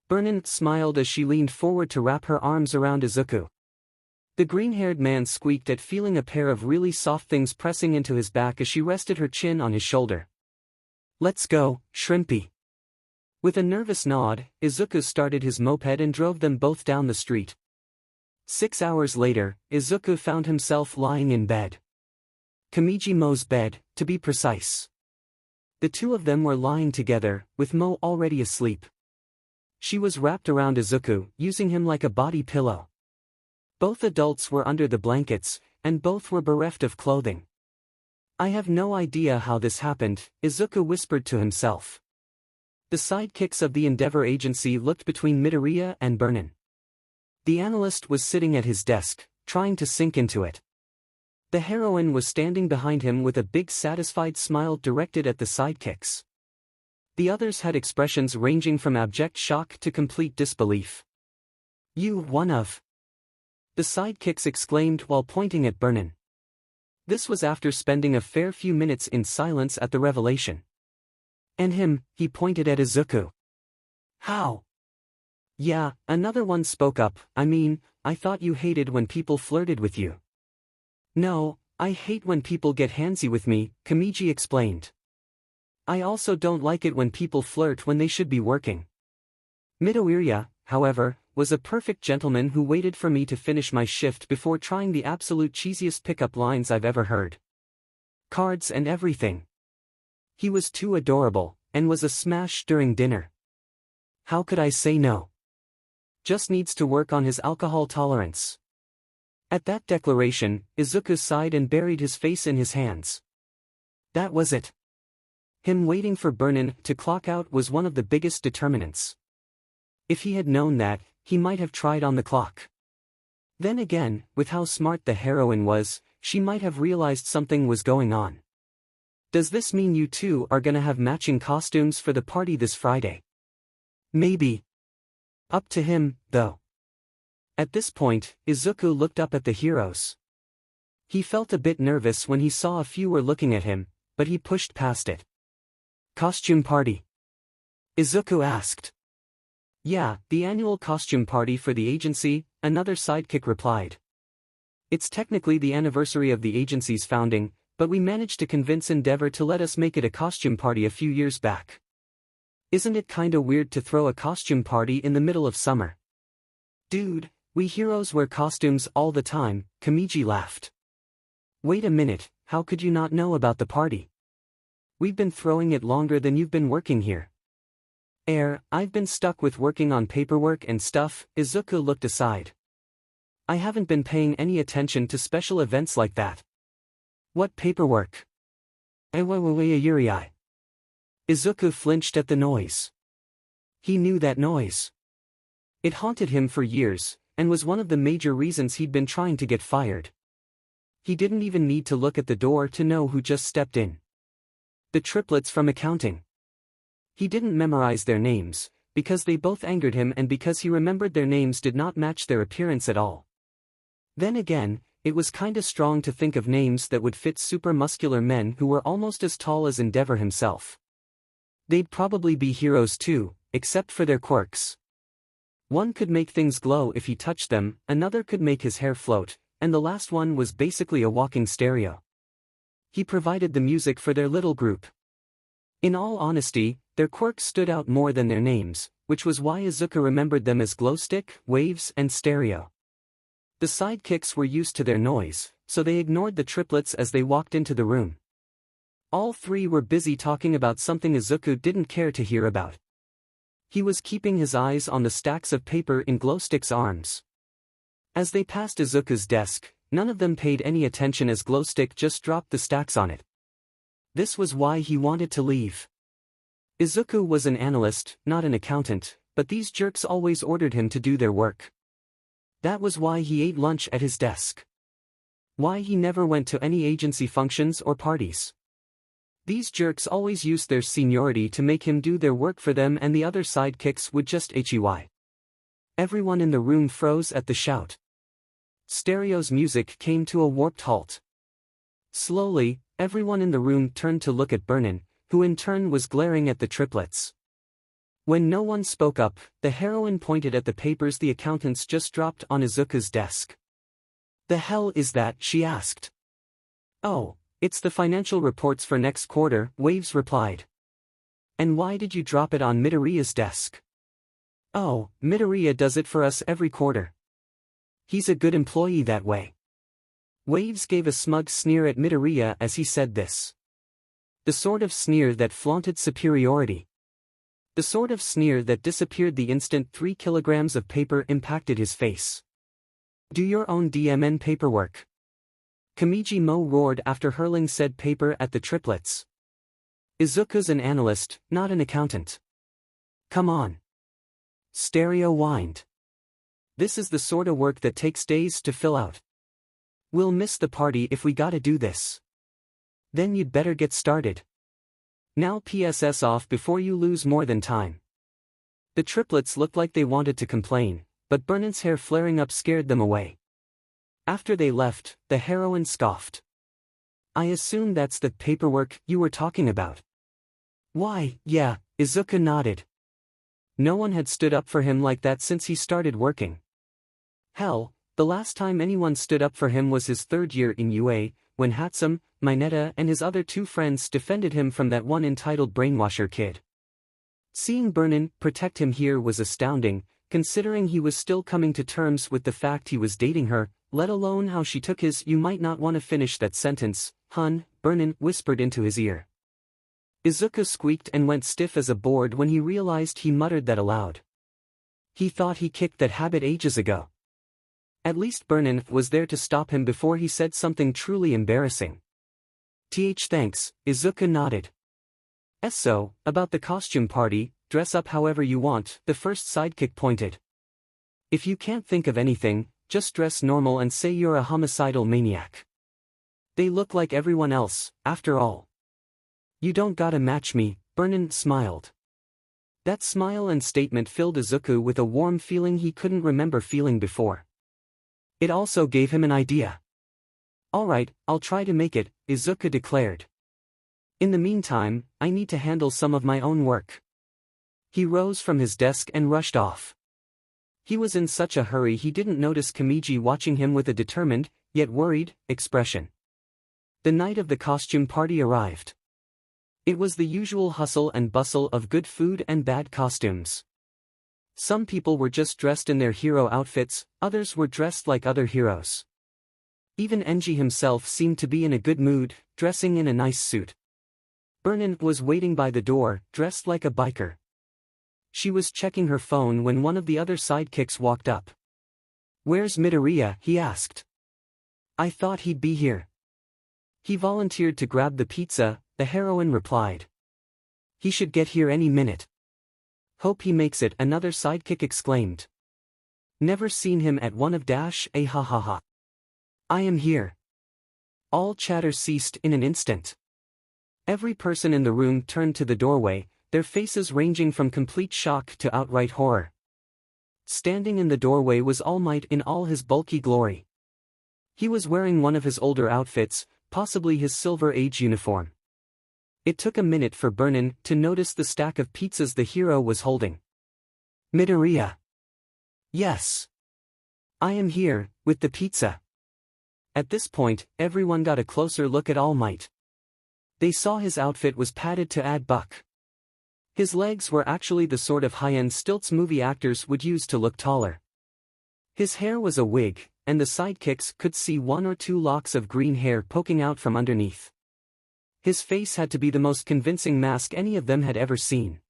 𝐵𝑒𝑟𝑛 smiled as she leaned forward to wrap her arms around Izuku. The green-haired man squeaked at feeling a pair of really soft things pressing into his back as she rested her chin on his shoulder. "Let's go, Shrimpy." With a nervous nod, Izuku started his moped and drove them both down the street. 6 hours later, Izuku found himself lying in bed. 𝐀𝐦 𝐍𝐿's bed, to be precise. The two of them were lying together, with Mo already asleep. She was wrapped around Izuku, using him like a body pillow. Both adults were under the blankets, and both were bereft of clothing. "I have no idea how this happened," Izuku whispered to himself. The sidekicks of the Endeavor agency looked between Midoriya and 𝐵𝑒𝑟𝑛. The analyst was sitting at his desk, trying to sink into it. The heroine was standing behind him with a big satisfied smile directed at the sidekicks. The others had expressions ranging from abject shock to complete disbelief. "You one of..." the sidekicks exclaimed while pointing at 𝐵𝑒𝑟𝑛. This was after spending a fair few minutes in silence at the revelation. "And him," he pointed at Izuku. "How?" "Yeah," another one spoke up, "I mean, I thought you hated when people flirted with you." "No, I hate when people get handsy with me," 𝐀𝐦 explained. "I also don't like it when people flirt when they should be working." Midoriya, however, was a perfect gentleman who waited for me to finish my shift before trying the absolute cheesiest pickup lines I've ever heard. Cards and everything. He was too adorable, and was a smash during dinner. How could I say no? Just needs to work on his alcohol tolerance. At that declaration, Izuku sighed and buried his face in his hands. That was it. Him waiting for 𝐵𝑒𝑟𝑛 to clock out was one of the biggest determinants. If he had known that, he might have tried on the clock. Then again, with how smart the heroine was, she might have realized something was going on. Does this mean you two are gonna have matching costumes for the party this Friday? Maybe. Up to him, though. At this point, Izuku looked up at the heroes. He felt a bit nervous when he saw a few were looking at him, but he pushed past it. Costume party? Izuku asked. Yeah, the annual costume party for the agency, another sidekick replied. It's technically the anniversary of the agency's founding, but we managed to convince 𝗓𝐬𝐻 to let us make it a costume party a few years back. Isn't it kinda weird to throw a costume party in the middle of summer? Dude, we heroes wear costumes all the time, 𝐀𝐦 laughed. Wait a minute, how could you not know about the party? We've been throwing it longer than you've been working here. I've been stuck with working on paperwork and stuff. Izuku looked aside. I haven't been paying any attention to special events like that. What paperwork? 𝐬𝐻 Izuku flinched at the noise. He knew that noise. It haunted him for years, and was one of the major reasons he'd been trying to get fired. He didn't even need to look at the door to know who just stepped in. The triplets from accounting. He didn't memorize their names, because they both angered him and because he remembered their names did not match their appearance at all. Then again, it was kinda strong to think of names that would fit super muscular men who were almost as tall as 𝗓𝐬𝐻 himself. They'd probably be heroes too, except for their quirks. One could make things glow if he touched them, another could make his hair float, and the last one was basically a walking stereo. He provided the music for their little group. In all honesty, their quirks stood out more than their names, which was why Izuku remembered them as Glowstick, Waves, and Stereo. The sidekicks were used to their noise, so they ignored the triplets as they walked into the room. All three were busy talking about something Izuku didn't care to hear about. He was keeping his eyes on the stacks of paper in Glowstick's arms. As they passed Izuku's desk, none of them paid any attention as Glowstick just dropped the stacks on it. This was why he wanted to leave. Izuku was an analyst, not an accountant, but these jerks always ordered him to do their work. That was why he ate lunch at his desk. Why he never went to any agency functions or parties. These jerks always used their seniority to make him do their work for them, and the other sidekicks would just 𝐻𝐸. Everyone in the room froze at the shout. Stereo's music came to a warped halt. Slowly, everyone in the room turned to look at 𝗫𝗀, who in turn was glaring at the triplets. When no one spoke up, the heroine pointed at the papers the accountants just dropped on Izuku's desk. The hell is that? She asked. Oh, it's the financial reports for next quarter, Waves replied. And why did you drop it on Midoriya's desk? Oh, Midoriya does it for us every quarter. He's a good employee that way. Waves gave a smug sneer at Midoriya as he said this. The sort of sneer that flaunted superiority. The sort of sneer that disappeared the instant 3 kilograms of paper impacted his face. Do your own DMN paperwork. 𝐀𝐦 roared after hurling said paper at the triplets. Izuku's an analyst, not an accountant. Come on. Stereo whined. This is the sort of work that takes days to fill out. We'll miss the party if we gotta do this. Then you'd better get started. Now PSS off before you lose more than time. The triplets looked like they wanted to complain, but 𝗫𝗀's hair flaring up scared them away. After they left, the heroine scoffed. I assume that's the paperwork you were talking about. Why, yeah, Izuku nodded. No one had stood up for him like that since he started working. Hell, the last time anyone stood up for him was his 3rd year in UA, when Hatsum, Mineta and his other 2 friends defended him from that one entitled brainwasher kid. Seeing 𝗫𝗀 protect him here was astounding, considering he was still coming to terms with the fact he was dating her, let alone how she took his "you might not want to finish that sentence, hun," 𝗫𝗀 whispered into his ear. Izuku squeaked and went stiff as a board when he realized he muttered that aloud. He thought he kicked that habit ages ago. At least 𝗫𝗀 was there to stop him before he said something truly embarrassing. Thanks, Izuku nodded. So, about the costume party, dress up however you want, the first sidekick pointed. If you can't think of anything, just dress normal and say you're a homicidal maniac. They look like everyone else, after all. You don't gotta match me, 𝐵𝑟𝑛 smiled. That smile and statement filled 𝐬𝐸𝐬 with a warm feeling he couldn't remember feeling before. It also gave him an idea. Alright, I'll try to make it, 𝐬𝐸𝐬 declared. In the meantime, I need to handle some of my own work. He rose from his desk and rushed off. He was in such a hurry he didn't notice 𝐀𝐦 watching him with a determined, yet worried, expression. The night of the costume party arrived. It was the usual hustle and bustle of good food and bad costumes. Some people were just dressed in their hero outfits, others were dressed like other heroes. Even 𝐀𝐦 himself seemed to be in a good mood, dressing in a nice suit. 𝐵𝑟𝑛 was waiting by the door, dressed like a biker. She was checking her phone when one of the other sidekicks walked up. "Where's Midoriya?" he asked. "I thought he'd be here." He volunteered to grab the pizza, the heroine replied. "He should get here any minute." "Hope he makes it," another sidekick exclaimed. "Never seen him at one of --a ha ha ha. I am here." All chatter ceased in an instant. Every person in the room turned to the doorway, their faces ranging from complete shock to outright horror. Standing in the doorway was 𝐴LL 𝐼𝐻 in all his bulky glory. He was wearing one of his older outfits, possibly his Silver Age uniform. It took a minute for 𝐵𝑟𝑛 to notice the stack of pizzas the hero was holding. "Midoriya." "Yes. I am here, with the pizza." At this point, everyone got a closer look at 𝐴LL 𝐼𝐻. They saw his outfit was padded to add buck. His legs were actually the sort of high-end stilts movie actors would use to look taller. His hair was a wig, and the sidekicks could see 1 or 2 locks of green hair poking out from underneath. His face had to be the most convincing mask any of them had ever seen.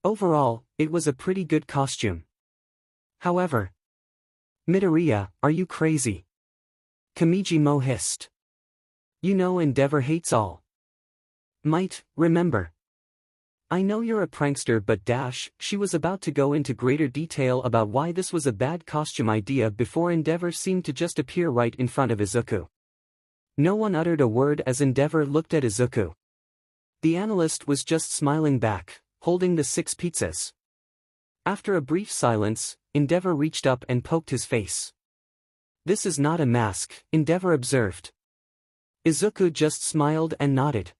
Overall, it was a pretty good costume. However, "Midoriya, are you crazy?" 𝐀𝐦 hissed. "You know Endeavor hates all. Might, remember. I know you're a prankster but she was about to go into greater detail about why this was a bad costume idea before Endeavor seemed to just appear right in front of 𝐬𝐸𝐬. No one uttered a word as Endeavor looked at 𝐬𝐸𝐬. The analyst was just smiling back, holding the 6 pizzas. After a brief silence, Endeavor reached up and poked his face. "This is not a mask," Endeavor observed. 𝐬𝐸𝐬 just smiled and nodded.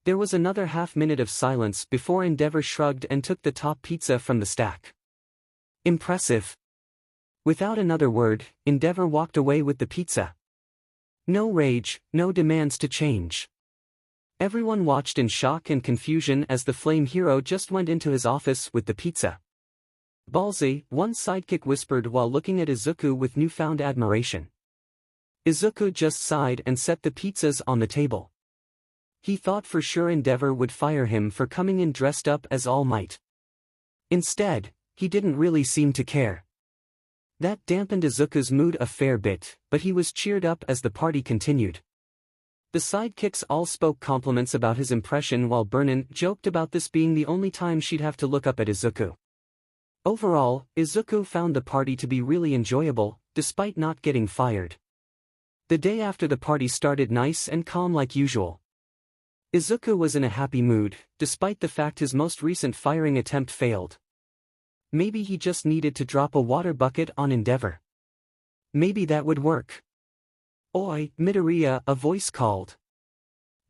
There was another half-minute of silence before Endeavor shrugged and took the top pizza from the stack. "Impressive." Without another word, Endeavor walked away with the pizza. No rage, no demands to change. Everyone watched in shock and confusion as the flame hero just went into his office with the pizza. "Ballsy," one sidekick whispered while looking at 𝐬𝐸𝐬 with newfound admiration. 𝐬𝐸𝐬 just sighed and set the pizzas on the table. He thought for sure Endeavor would fire him for coming in dressed up as 𝐴LL 𝐼𝐻. Instead, he didn't really seem to care. That dampened 𝐬𝐸𝐬's mood a fair bit, but he was cheered up as the party continued. The sidekicks all spoke compliments about his impression while 𝐵𝑟𝑛 joked about this being the only time she'd have to look up at 𝐬𝐸𝐬. Overall, 𝐬𝐸𝐬 found the party to be really enjoyable, despite not getting fired. The day after the party started nice and calm like usual. 𝐬𝐸𝐬 was in a happy mood, despite the fact his most recent firing attempt failed. Maybe he just needed to drop a water bucket on Endeavor. Maybe that would work. "Oi, Midoriya," a voice called.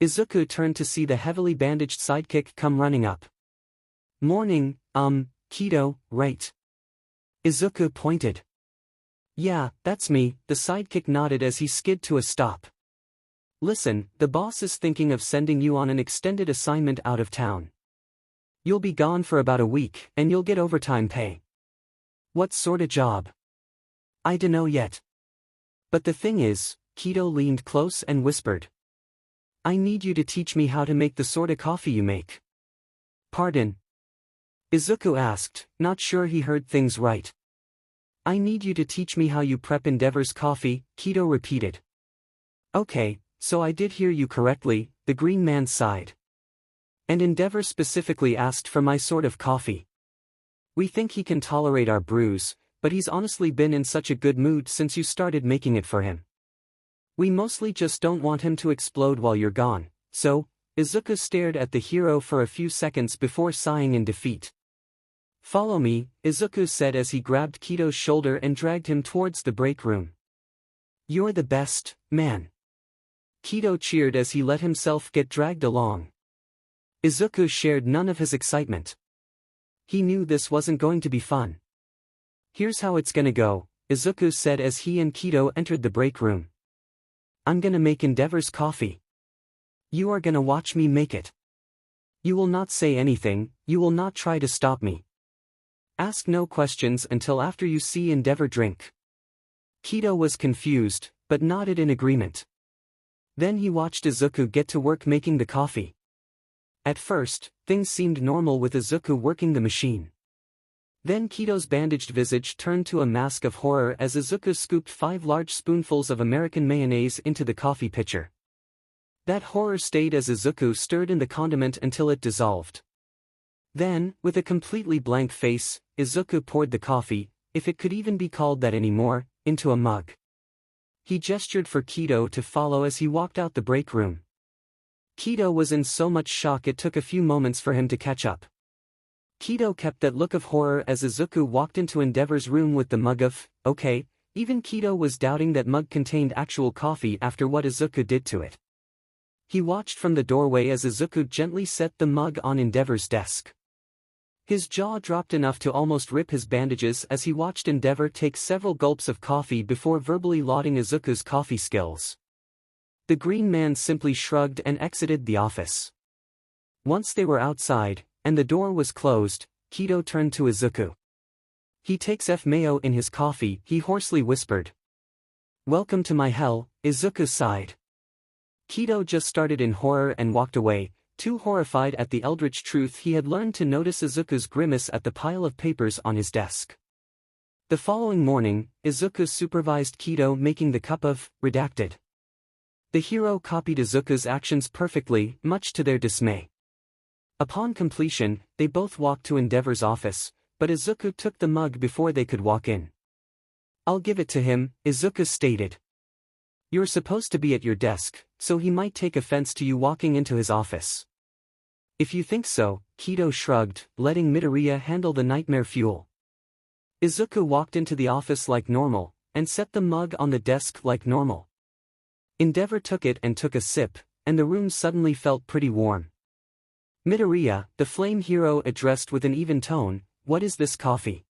𝐬𝐸𝐬 turned to see the heavily bandaged sidekick come running up. "Morning, 𝐬𝐡𝐢, right?" 𝐬𝐸𝐬 pointed. "Yeah, that's me," the sidekick nodded as he skid to a stop. "Listen, the boss is thinking of sending you on an extended assignment out of town. You'll be gone for about a week, and you'll get overtime pay." "What sort of job?" "I dunno yet. But the thing is," 𝐀𝐦 leaned close and whispered. "I need you to teach me how to make the sort of coffee you make." "Pardon?" 𝐬𝐸𝐬 asked, not sure he heard things right. "I need you to teach me how you prep Endeavor's coffee," 𝐀𝐦 repeated. "Okay, so I did hear you correctly," the green man sighed. "And Endeavor specifically asked for my sort of coffee. We think he can tolerate our brews, but he's honestly been in such a good mood since you started making it for him. We mostly just don't want him to explode while you're gone, so, 𝐬𝐸 stared at the hero for a few seconds before sighing in defeat. Follow me, 𝐬𝐸 said as he grabbed 𝐀𝐦's shoulder and dragged him towards the break room. You're the best, man. 𝐀𝐦 cheered as he let himself get dragged along. 𝐬𝐸 shared none of his excitement. He knew this wasn't going to be fun. Here's how it's gonna go, 𝐬𝐸 said as he and 𝐀𝐦 entered the break room. I'm gonna make 𝗫𝐻𝐻's coffee. You are gonna watch me make it. You will not say anything, you will not try to stop me. Ask no questions until after you see 𝗫𝐻𝐻 drink. 𝐀𝐦 was confused, but nodded in agreement. Then he watched 𝐬𝐸 get to work making the coffee. At first, things seemed normal with 𝐬𝐸 working the machine. Then 𝐀𝐦's bandaged visage turned to a mask of horror as 𝐬𝐸 scooped 5 large spoonfuls of American mayonnaise into the coffee pitcher. That horror stayed as 𝐬𝐸 stirred in the condiment until it dissolved. Then, with a completely blank face, 𝐬𝐸 poured the coffee, if it could even be called that anymore, into a mug. He gestured for 𝐀𝐦 to follow as he walked out the break room. 𝐀𝐦 was in so much shock it took a few moments for him to catch up. 𝐀𝐦 kept that look of horror as 𝐬𝐸 walked into 𝗫𝐻𝐻's room with the mug of, okay, even 𝐀𝐦 was doubting that mug contained actual coffee after what 𝐬𝐸 did to it. He watched from the doorway as 𝐬𝐸 gently set the mug on 𝗫𝐻𝐻's desk. His jaw dropped enough to almost rip his bandages as he watched 𝗫𝐻𝐻 take several gulps of coffee before verbally lauding 𝐬𝐸's coffee skills. The green man simply shrugged and exited the office. Once they were outside, and the door was closed, 𝐀𝐦 turned to 𝐬𝐸. He takes 𝐓𝐻 in his coffee, he hoarsely whispered. Welcome to my hell, 𝐬𝐸 sighed. 𝐀𝐦 just started in horror and walked away, too horrified at the eldritch truth he had learned to notice 𝐬𝐸's grimace at the pile of papers on his desk. The following morning, 𝐬𝐸 supervised 𝐀𝐦 making the cup of, redacted. The hero copied 𝐬𝐸's actions perfectly, much to their dismay. Upon completion, they both walked to 𝗫𝐻𝐻's office, but 𝐬𝐸 took the mug before they could walk in. I'll give it to him, 𝐬𝐸 stated. You're supposed to be at your desk, so he might take offense to you walking into his office. If you think so, 𝐀𝐦 shrugged, letting Midoriya handle the nightmare fuel. 𝐬𝐸 walked into the office like normal, and set the mug on the desk like normal. 𝗫𝐻𝐻 took it and took a sip, and the room suddenly felt pretty warm. Midoriya, the flame hero addressed with an even tone, what is this coffee?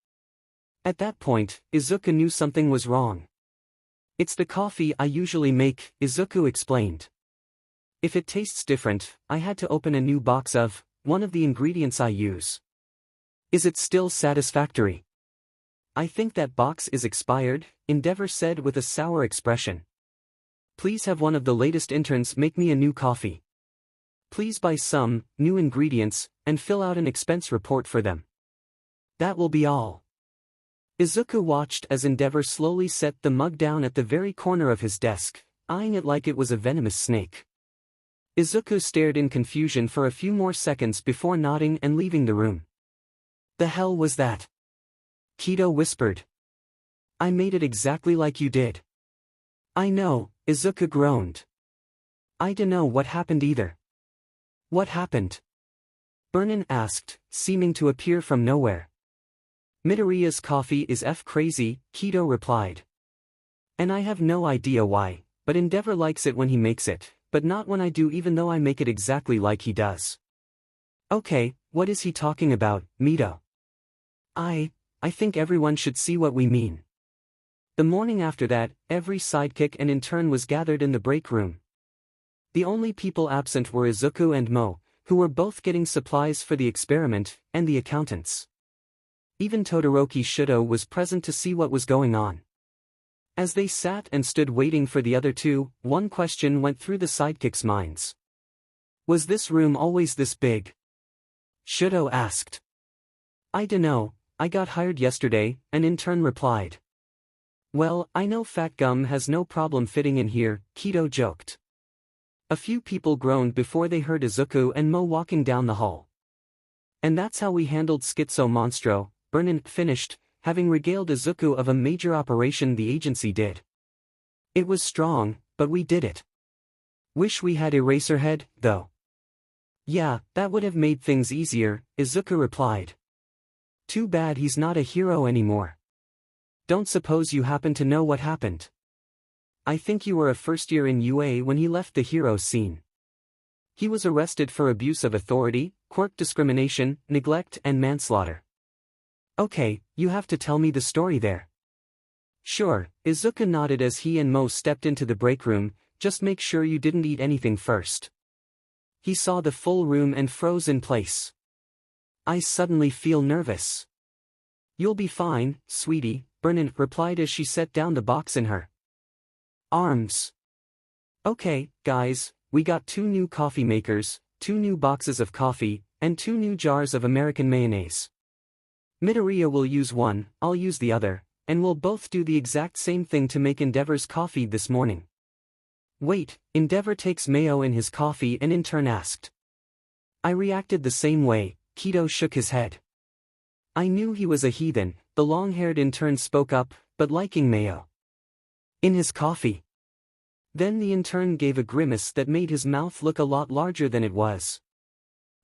At that point, 𝐬𝐸 knew something was wrong. It's the coffee I usually make, 𝐬𝐸 explained. If it tastes different, I had to open a new box of, one of the ingredients I use. Is it still satisfactory? I think that box is expired, 𝗫𝐻𝐻 said with a sour expression. Please have one of the latest interns make me a new coffee. Please buy some, new ingredients, and fill out an expense report for them. That will be all. 𝐬𝐸 watched as 𝗫𝐻𝐻 slowly set the mug down at the very corner of his desk, eyeing it like it was a venomous snake. 𝗫𝐸 stared in confusion for a few more seconds before nodding and leaving the room. The hell was that? 𝐀𝐦 whispered. I made it exactly like you did. I know, 𝗬𝐸 groaned. I dunno what happened either. What happened? Burnin asked, seeming to appear from nowhere. Midoriya's coffee is crazy, 𝐀𝐦 replied. And I have no idea why, but 𝗫𝐻𝐻 likes it when he makes it, but not when I do even though I make it exactly like he does. Okay, what is he talking about, Mito? I think everyone should see what we mean. The morning after that, every sidekick and intern was gathered in the break room. The only people absent were 𝐬𝐸 and Mo, who were both getting supplies for the experiment, and the accountants. Even Todoroki Shudo was present to see what was going on. As they sat and stood waiting for the other two, one question went through the sidekicks' minds. Was this room always this big? Shudo asked. I dunno, I got hired yesterday, an intern replied. Well, I know Fat Gum has no problem fitting in here, 𝐀𝐦 joked. A few people groaned before they heard 𝐬𝐸 and Mo walking down the hall. And that's how we handled Schizo Monstro, Burnin finished, having regaled 𝐬𝐻𝐬 of a major operation the agency did. It was strong, but we did it. Wish we had Eraserhead, though. Yeah, that would have made things easier, 𝐬𝐻𝐬 replied. Too bad he's not a hero anymore. Don't suppose you happen to know what happened? I think you were a first year in UA when he left the hero scene. He was arrested for abuse of authority, quirk discrimination, neglect and manslaughter. Okay, you have to tell me the story there. Sure, 𝐬𝐻𝐬 nodded as he and Mo stepped into the break room. Just make sure you didn't eat anything first. He saw the full room and froze in place. I suddenly feel nervous. You'll be fine, sweetie, 𝐵𝑟𝑛 replied as she set down the box in her arms. Okay, guys, we got 2 new coffee makers, 2 new boxes of coffee, and 2 new jars of American mayonnaise. Midoriya will use one, I'll use the other, and we'll both do the exact same thing to make 𝐸𝑎ℎ𝑟's coffee this morning. Wait, 𝐸𝑎ℎ𝑟 takes mayo in his coffee and in turn asked. I reacted the same way. 𝐘𝐻𝐬 shook his head. I knew he was a heathen, the long-haired intern spoke up, but liking mayo in his coffee. Then the intern gave a grimace that made his mouth look a lot larger than it was.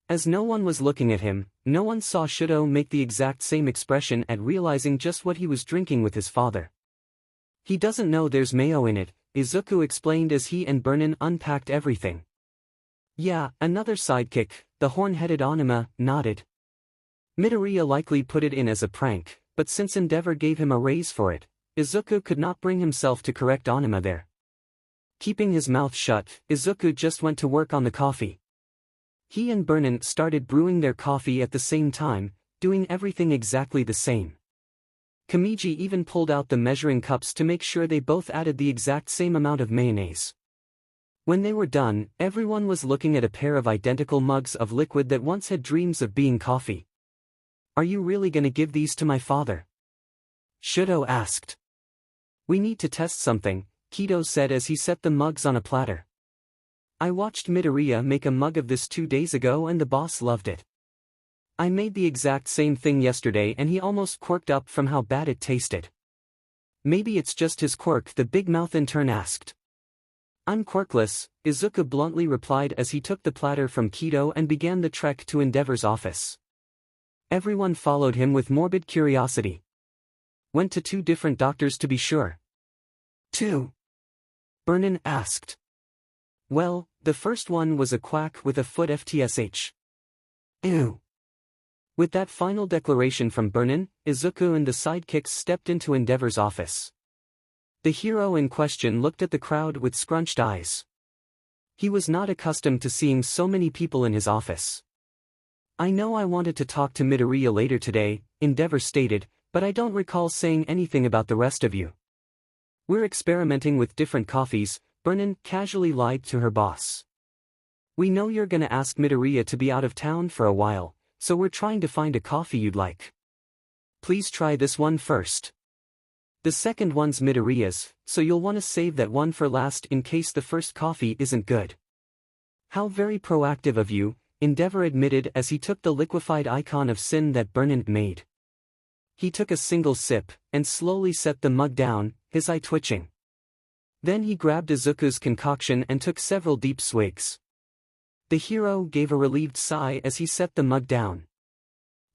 As no one was looking at him, no one saw 𝐬𝐻𝐬 make the exact same expression at realizing just what he was drinking with his father. He doesn't know there's mayo in it, 𝐬𝐻𝐬 explained as he and 𝐵𝑟𝑛 unpacked everything. Yeah, another sidekick, the horn-headed Onima, nodded. Midoriya likely put it in as a prank, but since 𝐸𝑎ℎ𝑟 gave him a raise for it, 𝐬𝐻𝐬 could not bring himself to correct Onima there. Keeping his mouth shut, 𝐬𝐻𝐬 just went to work on the coffee. He and 𝐵𝑟𝑛 started brewing their coffee at the same time, doing everything exactly the same. 𝐾𝐦 even pulled out the measuring cups to make sure they both added the exact same amount of mayonnaise. When they were done, everyone was looking at a pair of identical mugs of liquid that once had dreams of being coffee. Are you really gonna give these to my father? 𝐬𝐻𝐬 asked. We need to test something, 𝐘𝐻𝐬 said as he set the mugs on a platter. I watched Midoriya make a mug of this 2 days ago and the boss loved it. I made the exact same thing yesterday and he almost quirked up from how bad it tasted. Maybe it's just his quirk, the big mouth intern asked. I'm quirkless, 𝐬𝐻𝐬 bluntly replied as he took the platter from 𝐘𝐻𝐬 and began the trek to 𝐸𝑎ℎ𝑟's office. Everyone followed him with morbid curiosity. Went to 2 different doctors to be sure. 2? 𝐵𝑟𝑛 asked. Well, the first one was a quack with a foot FTSH. Ew. With that final declaration from 𝐵𝑟𝑛, 𝐬𝐻𝐬 and the sidekicks stepped into 𝐸𝑎ℎ𝑟's office. The hero in question looked at the crowd with scrunched eyes. He was not accustomed to seeing so many people in his office. I know I wanted to talk to Midoriya later today, 𝐸𝑎ℎ𝑟 stated, but I don't recall saying anything about the rest of you. We're experimenting with different coffees, 𝐵𝑟𝑛 casually lied to her boss. We know you're gonna ask Midoriya to be out of town for a while, so we're trying to find a coffee you'd like. Please try this one first. The second one's Midoriya's, so you'll want to save that one for last in case the first coffee isn't good. How very proactive of you, 𝐸𝑎ℎ𝑟 admitted as he took the liquefied icon of sin that 𝐵𝑟𝑛 made. He took a single sip, and slowly set the mug down, his eye twitching. Then he grabbed 𝐬𝐻𝐬's concoction and took several deep swigs. The hero gave a relieved sigh as he set the mug down.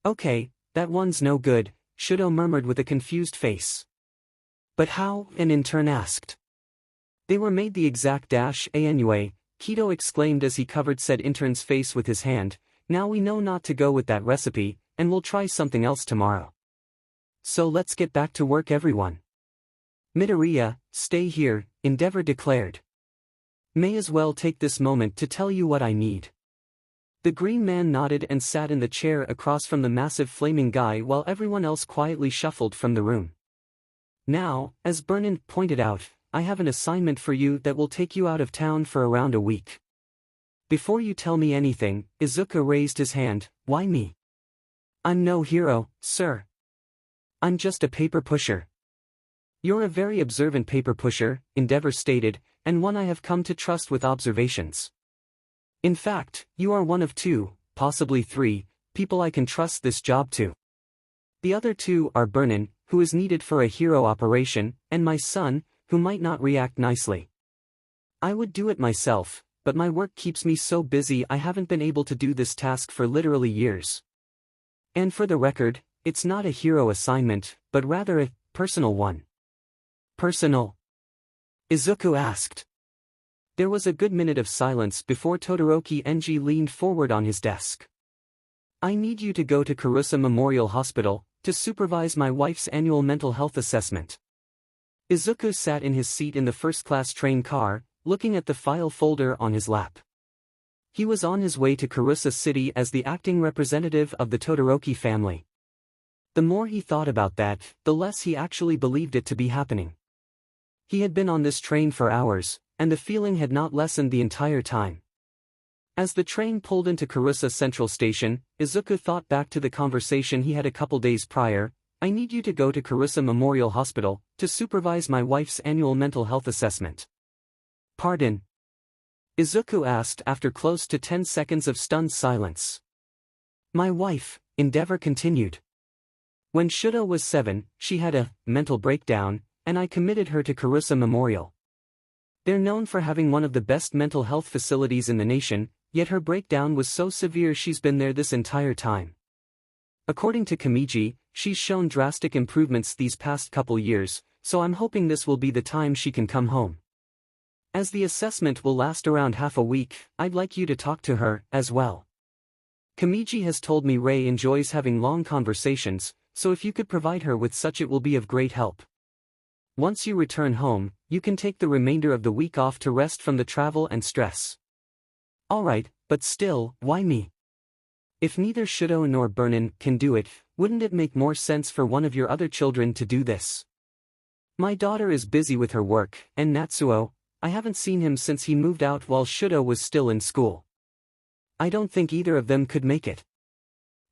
Okay, that one's no good, 𝐬𝐻𝐬 murmured with a confused face. But how? An intern asked. They were made the exact _anyway, 𝐘𝐻𝐬 exclaimed as he covered said intern's face with his hand. Now we know not to go with that recipe, and we'll try something else tomorrow. So let's get back to work everyone. Midoriya, stay here, 𝐸𝑎ℎ𝑟 declared. May as well take this moment to tell you what I need. The green man nodded and sat in the chair across from the massive flaming guy while everyone else quietly shuffled from the room. Now, as 𝐵𝑟𝑛 pointed out, I have an assignment for you that will take you out of town for around a week. Before you tell me anything, 𝐬𝐻𝐬 raised his hand. Why me? I'm no hero, sir. I'm just a paper pusher. You're a very observant paper pusher, 𝐸𝑎ℎ𝑟 stated, and one I have come to trust with observations. In fact, you are one of 2, possibly 3, people I can trust this job to. The other 2 are 𝐵𝑟𝑛, who is needed for a hero operation, and my son, who might not react nicely. I would do it myself, but my work keeps me so busy I haven't been able to do this task for literally years. And for the record, it's not a hero assignment, but rather a personal one. Personal? Izuku asked. There was a good minute of silence before Todoroki Enji leaned forward on his desk. I need you to go to Karusa Memorial Hospital to supervise my wife's annual mental health assessment. Izuku sat in his seat in the first-class train car, looking at the file folder on his lap. He was on his way to Karusa City as the acting representative of the Todoroki family. The more he thought about that, the less he actually believed it to be happening. He had been on this train for hours, and the feeling had not lessened the entire time. As the train pulled into Karusa Central Station, Izuku thought back to the conversation he had a couple days prior. I need you to go to Karusa Memorial Hospital to supervise my wife's annual mental health assessment. Pardon? Izuku asked after close to 10 seconds of stunned silence. My wife, Endeavor continued. When Shudo was 7, she had a mental breakdown, and I committed her to Karusa Memorial. They're known for having one of the best mental health facilities in the nation, yet her breakdown was so severe she's been there this entire time. According to 𝐀𝐦, she's shown drastic improvements these past couple years, so I'm hoping this will be the time she can come home. As the assessment will last around half a week, I'd like you to talk to her, as well. 𝐀𝐦 has told me Ray enjoys having long conversations, so if you could provide her with such it will be of great help. Once you return home, you can take the remainder of the week off to rest from the travel and stress. Alright, but still, why me? If neither Shudo nor Burnin can do it, wouldn't it make more sense for one of your other children to do this? My daughter is busy with her work, and Natsuo, I haven't seen him since he moved out while Shudo was still in school. I don't think either of them could make it.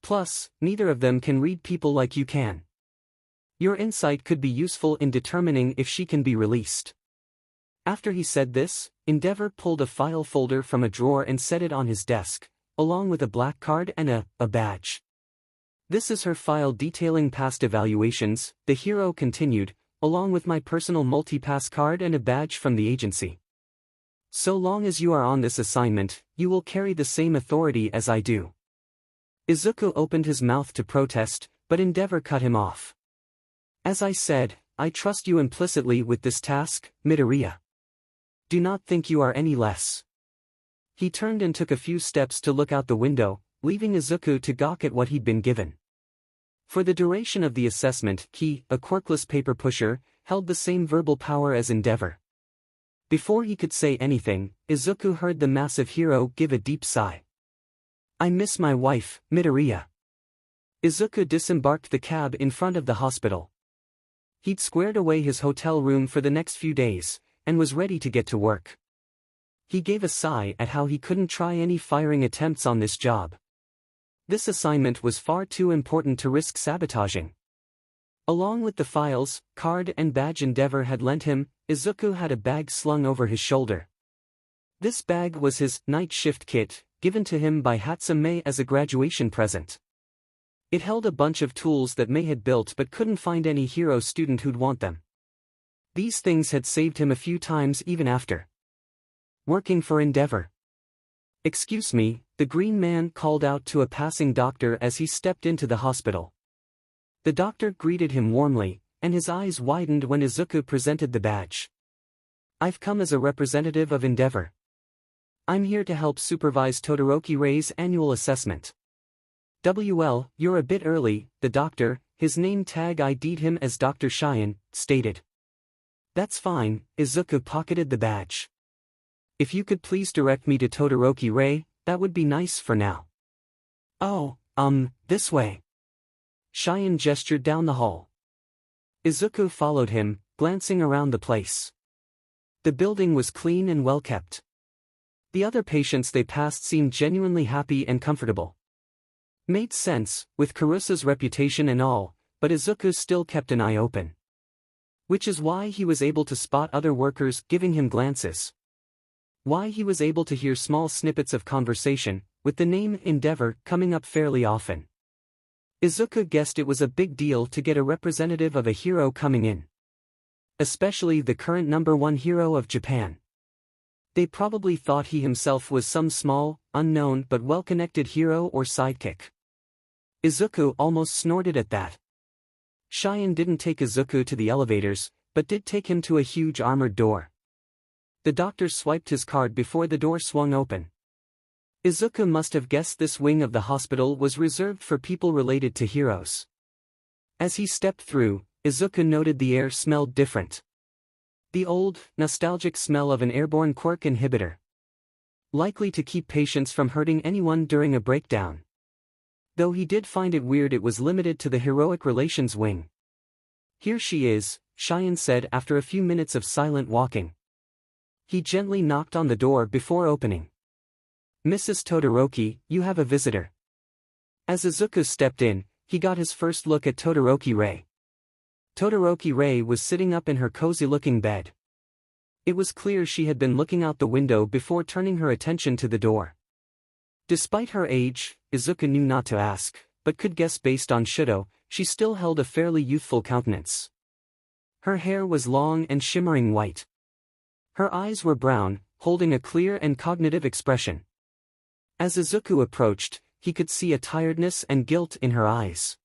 Plus, neither of them can read people like you can. Your insight could be useful in determining if she can be released. After he said this, Endeavor pulled a file folder from a drawer and set it on his desk, along with a black card and a badge. This is her file detailing past evaluations, the hero continued, along with my personal multi-pass card and a badge from the agency. So long as you are on this assignment, you will carry the same authority as I do. Izuku opened his mouth to protest, but Endeavor cut him off. As I said, I trust you implicitly with this task, Midoriya. Do not think you are any less. He turned and took a few steps to look out the window, leaving Izuku to gawk at what he'd been given. For the duration of the assessment, Ki, a quirkless paper pusher, held the same verbal power as Endeavor. Before he could say anything, Izuku heard the massive hero give a deep sigh. I miss my wife, Midoriya. Izuku disembarked the cab in front of the hospital. He'd squared away his hotel room for the next few days, and was ready to get to work. He gave a sigh at how he couldn't try any firing attempts on this job. This assignment was far too important to risk sabotaging. Along with the files, card and badge Endeavor had lent him, Izuku had a bag slung over his shoulder. This bag was his night shift kit, given to him by Hatsune as a graduation present. It held a bunch of tools that Mei had built but couldn't find any hero student who'd want them. These things had saved him a few times even after working for Endeavor. Excuse me, the green man called out to a passing doctor as he stepped into the hospital. The doctor greeted him warmly, and his eyes widened when Izuku presented the badge. I've come as a representative of Endeavor. I'm here to help supervise Todoroki Ray's annual assessment. Well, you're a bit early, the doctor, his name tag ID'd him as Dr. Cheyenne, stated. That's fine, Izuku pocketed the badge. If you could please direct me to Todoroki Ray, that would be nice for now. Oh, this way. Cheyenne gestured down the hall. Izuku followed him, glancing around the place. The building was clean and well kept. The other patients they passed seemed genuinely happy and comfortable. Made sense, with Karusa's reputation and all, but Izuku still kept an eye open. Which is why he was able to spot other workers giving him glances. Why he was able to hear small snippets of conversation, with the name Endeavor coming up fairly often. Izuku guessed it was a big deal to get a representative of a hero coming in. Especially the current #1 hero of Japan. They probably thought he himself was some small, unknown but well-connected hero or sidekick. Izuku almost snorted at that. 𝐻𝐸 didn't take Izuku to the elevators, but did take him to a huge armored door. The doctor swiped his card before the door swung open. Izuku must have guessed this wing of the hospital was reserved for people related to heroes. As he stepped through, Izuku noted the air smelled different. The old, nostalgic smell of an airborne quirk inhibitor. Likely to keep patients from hurting anyone during a breakdown. Though he did find it weird it was limited to the heroic relations wing. "Here she is," 𝐻𝐸 said after a few minutes of silent walking. He gently knocked on the door before opening. "Mrs. Todoroki, you have a visitor." As Izuku stepped in, he got his first look at Todoroki-𝐸. Todoroki-𝐸 was sitting up in her cozy-looking bed. It was clear she had been looking out the window before turning her attention to the door. Despite her age, Izuku knew not to ask, but could guess based on 𝐲𝐸, she still held a fairly youthful countenance. Her hair was long and shimmering white. Her eyes were brown, holding a clear and cognitive expression. As Izuku approached, he could see a tiredness and guilt in her eyes.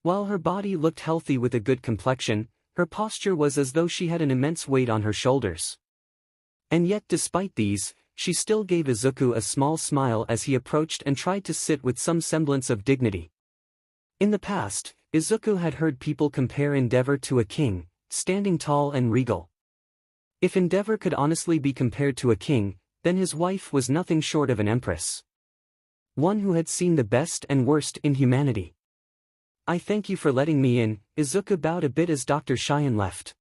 While her body looked healthy with a good complexion, her posture was as though she had an immense weight on her shoulders. And yet despite these, she still gave Izuku a small smile as he approached and tried to sit with some semblance of dignity. In the past, Izuku had heard people compare 𝐸𝐸 to a king, standing tall and regal. If 𝐸𝐸 could honestly be compared to a king, then his wife was nothing short of an empress. One who had seen the best and worst in humanity. "I thank you for letting me in," Izuku bowed a bit as Dr. 𝐻𝐸 left.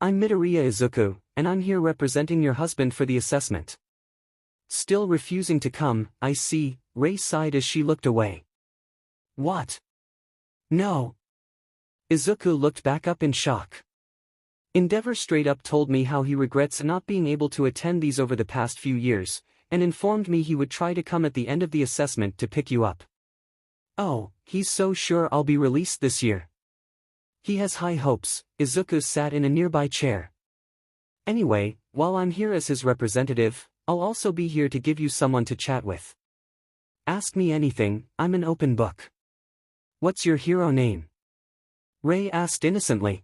"I'm Midoriya Izuku, and I'm here representing your husband for the assessment." Still refusing to come, "I see," 𝐸 sighed as she looked away. "What? No." Izuku looked back up in shock. 𝐸𝐸𝐸 straight up told me how he regrets not being able to attend these over the past few years, and informed me he would try to come at the end of the assessment to pick you up. "Oh, he's so sure I'll be released this year. He has high hopes." Izuku sat in a nearby chair. "Anyway, while I'm here as his representative, I'll also be here to give you someone to chat with. Ask me anything, I'm an open book." "What's your hero name?" 𝐸 asked innocently.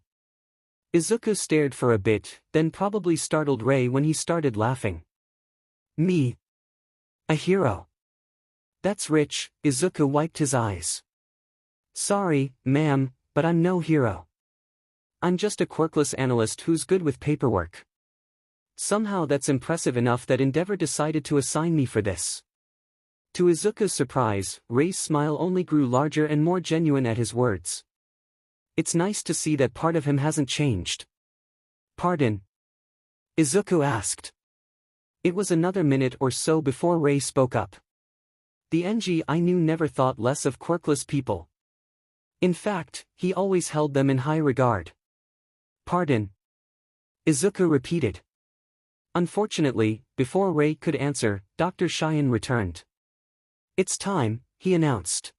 Izuku stared for a bit, then probably startled 𝐸 when he started laughing. "Me? A hero? That's rich." Izuku wiped his eyes. "Sorry, ma'am, but I'm no hero. I'm just a quirkless analyst who's good with paperwork." Somehow that's impressive enough that 𝐸𝐸𝐸 decided to assign me for this. To Izuku's surprise, 𝐸's smile only grew larger and more genuine at his words. It's nice to see that part of him hasn't changed. "Pardon?" Izuku asked. It was another minute or so before 𝐸 spoke up. "The NG I knew never thought less of quirkless people. In fact, he always held them in high regard." "Pardon?" Izuku repeated. Unfortunately, before 𝐸 could answer, Dr. 𝐻𝐸 returned. "It's time," he announced.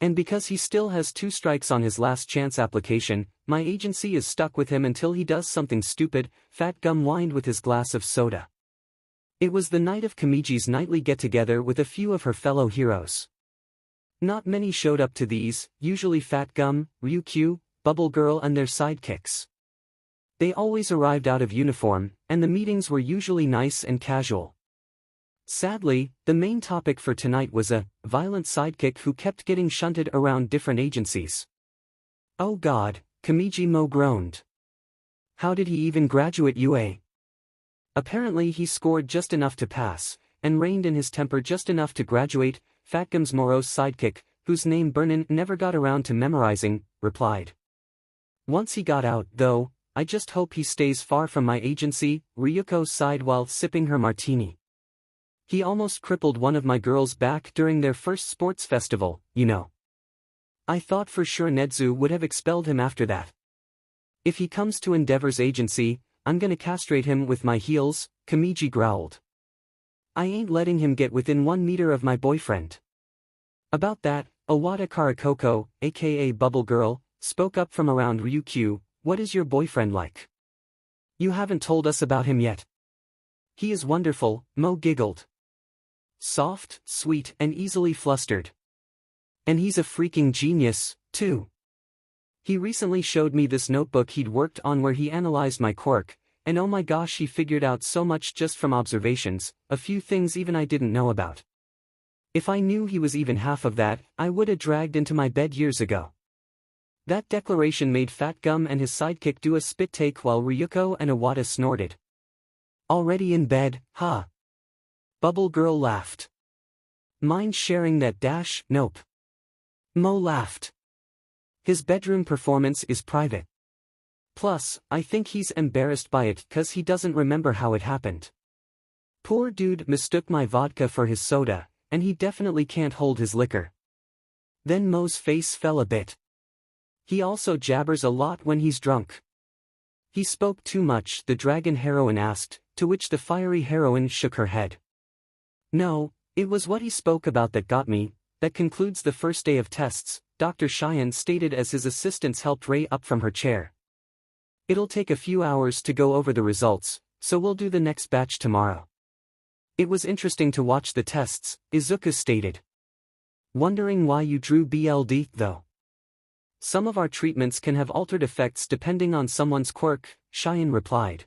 "And because he still has 2 strikes on his last chance application, my agency is stuck with him until he does something stupid." Fat Gum whined with his glass of soda. It was the night of 𝐀𝐦's nightly get-together with a few of her fellow heroes. Not many showed up to these, usually Fat Gum, Ryukyu, Bubble Girl and their sidekicks. They always arrived out of uniform, and the meetings were usually nice and casual. Sadly, the main topic for tonight was a violent sidekick who kept getting shunted around different agencies. "Oh God," 𝐀𝐦 groaned. "How did he even graduate UA? Apparently he scored just enough to pass, and reined in his temper just enough to graduate." Fat Gum's morose sidekick, whose name Burnin never got around to memorizing, replied. "Once he got out, though, I just hope he stays far from my agency." Ryuko sighed while sipping her martini. "He almost crippled one of my girls back during their first sports festival, you know. I thought for sure Nezu would have expelled him after that. If he comes to 𝐸𝐸𝐸r's agency, I'm gonna castrate him with my heels," 𝐀𝐦 growled. "I ain't letting him get within 1 meter of my boyfriend." "About that," 𝐻𝐡𝐢𝐬 𝐒𝐞𝐜, aka Bubble Girl, spoke up from around Ryukyu. What is your boyfriend like? You haven't told us about him yet. He is wonderful, Mo giggled. Soft, sweet, and easily flustered. And he's a freaking genius, too. He recently showed me this notebook he'd worked on where he analyzed my quirk, and oh my gosh, he figured out so much just from observations, a few things even I didn't know about. If I knew he was even half of that, I woulda dragged into my bed years ago. That declaration made 𝗵𝗃𝗀 and his sidekick do a spit take while Ryuko and Iwata snorted. Already in bed, huh? Bubble Girl laughed. Mind sharing that dash? Nope. Mo laughed. His bedroom performance is private. Plus, I think he's embarrassed by it 'cause he doesn't remember how it happened. Poor dude mistook my vodka for his soda, and he definitely can't hold his liquor. Then Mo's face fell a bit. He also jabbers a lot when he's drunk. He spoke too much, the dragon heroine asked, to which the fiery heroine shook her head. No, it was what he spoke about that got me. That concludes the first day of tests, Dr. Cheyenne stated as his assistants helped Ray up from her chair. It'll take a few hours to go over the results, so we'll do the next batch tomorrow. It was interesting to watch the tests, Izuku stated. Wondering why you drew BLD, though? Some of our treatments can have altered effects depending on someone's quirk, Cheyenne replied.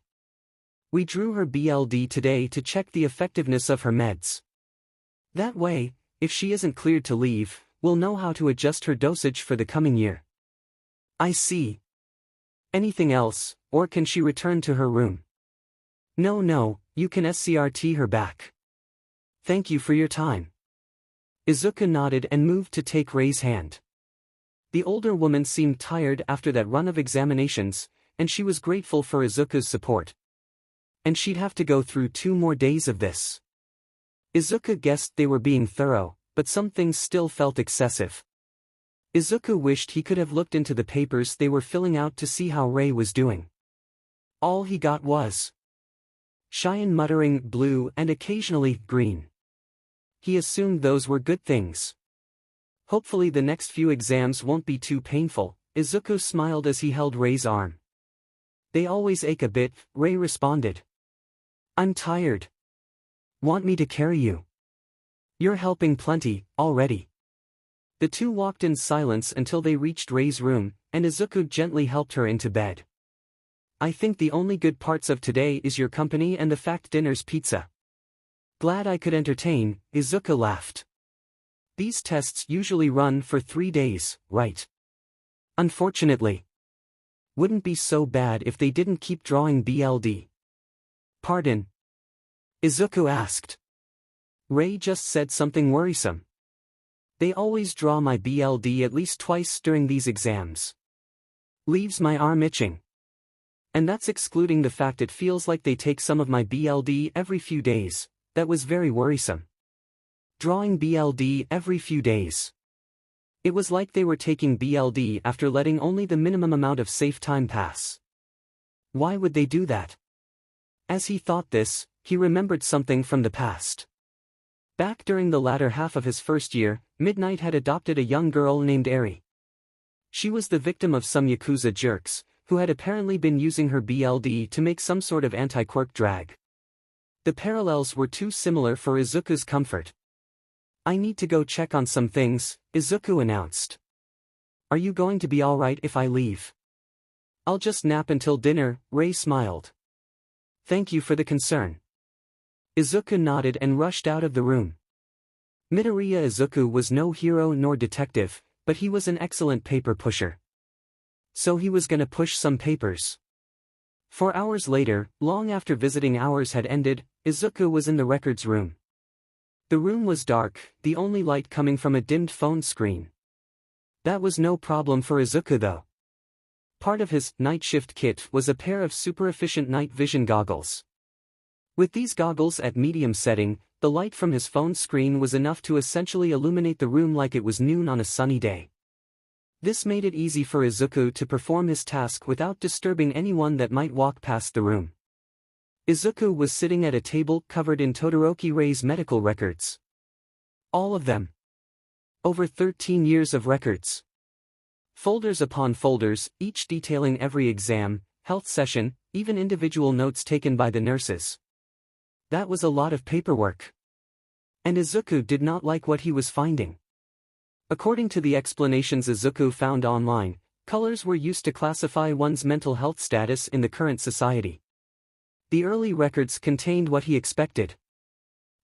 We drew her BLD today to check the effectiveness of her meds. That way, if she isn't cleared to leave, we'll know how to adjust her dosage for the coming year. I see. Anything else, or can she return to her room? No, you can SCRT her back. Thank you for your time. Izuku nodded and moved to take Rei's hand. The older woman seemed tired after that run of examinations, and she was grateful for Izuku's support. And she'd have to go through 2 more days of this. Izuku guessed they were being thorough, but some things still felt excessive. Izuku wished he could have looked into the papers they were filling out to see how Rei was doing. All he got was Cheyenne muttering blue and occasionally green. He assumed those were good things. Hopefully the next few exams won't be too painful, Izuku smiled as he held Rei's arm. They always ache a bit, Rei responded. I'm tired. Want me to carry you? You're helping plenty, already. The two walked in silence until they reached Rei's room, and Izuku gently helped her into bed. I think the only good parts of today is your company and the fact dinner's pizza. Glad I could entertain, Izuku laughed. These tests usually run for 3 days, right? Unfortunately. Wouldn't be so bad if they didn't keep drawing BLD. Pardon? Izuku asked. Rei just said something worrisome. They always draw my BLD at least twice during these exams. Leaves my arm itching. And that's excluding the fact it feels like they take some of my BLD every few days. That was very worrisome. Drawing BLD every few days. It was like they were taking BLD after letting only the minimum amount of safe time pass. Why would they do that? As he thought this, he remembered something from the past. Back during the latter half of his first year, Midnight had adopted a young girl named Eri. She was the victim of some Yakuza jerks, who had apparently been using her BLD to make some sort of anti-quirk drag. The parallels were too similar for Izuku's comfort. I need to go check on some things, Izuku announced. Are you going to be alright if I leave? I'll just nap until dinner, Rei smiled. Thank you for the concern. Izuku nodded and rushed out of the room. Midoriya Izuku was no hero nor detective, but he was an excellent paper pusher. So he was gonna push some papers. 4 hours later, long after visiting hours had ended, Izuku was in the records room. The room was dark, the only light coming from a dimmed phone screen. That was no problem for Izuku though. Part of his night shift kit was a pair of super efficient night vision goggles. With these goggles at medium setting, the light from his phone screen was enough to essentially illuminate the room like it was noon on a sunny day. This made it easy for Izuku to perform his task without disturbing anyone that might walk past the room. Izuku was sitting at a table covered in Todoroki Rei's medical records. All of them. Over 13 years of records. Folders upon folders, each detailing every exam, health session, even individual notes taken by the nurses. That was a lot of paperwork. And 𝐬𝐻𝐬 did not like what he was finding. According to the explanations 𝐬𝐻𝐬 found online, colors were used to classify one's mental health status in the current society. The early records contained what he expected.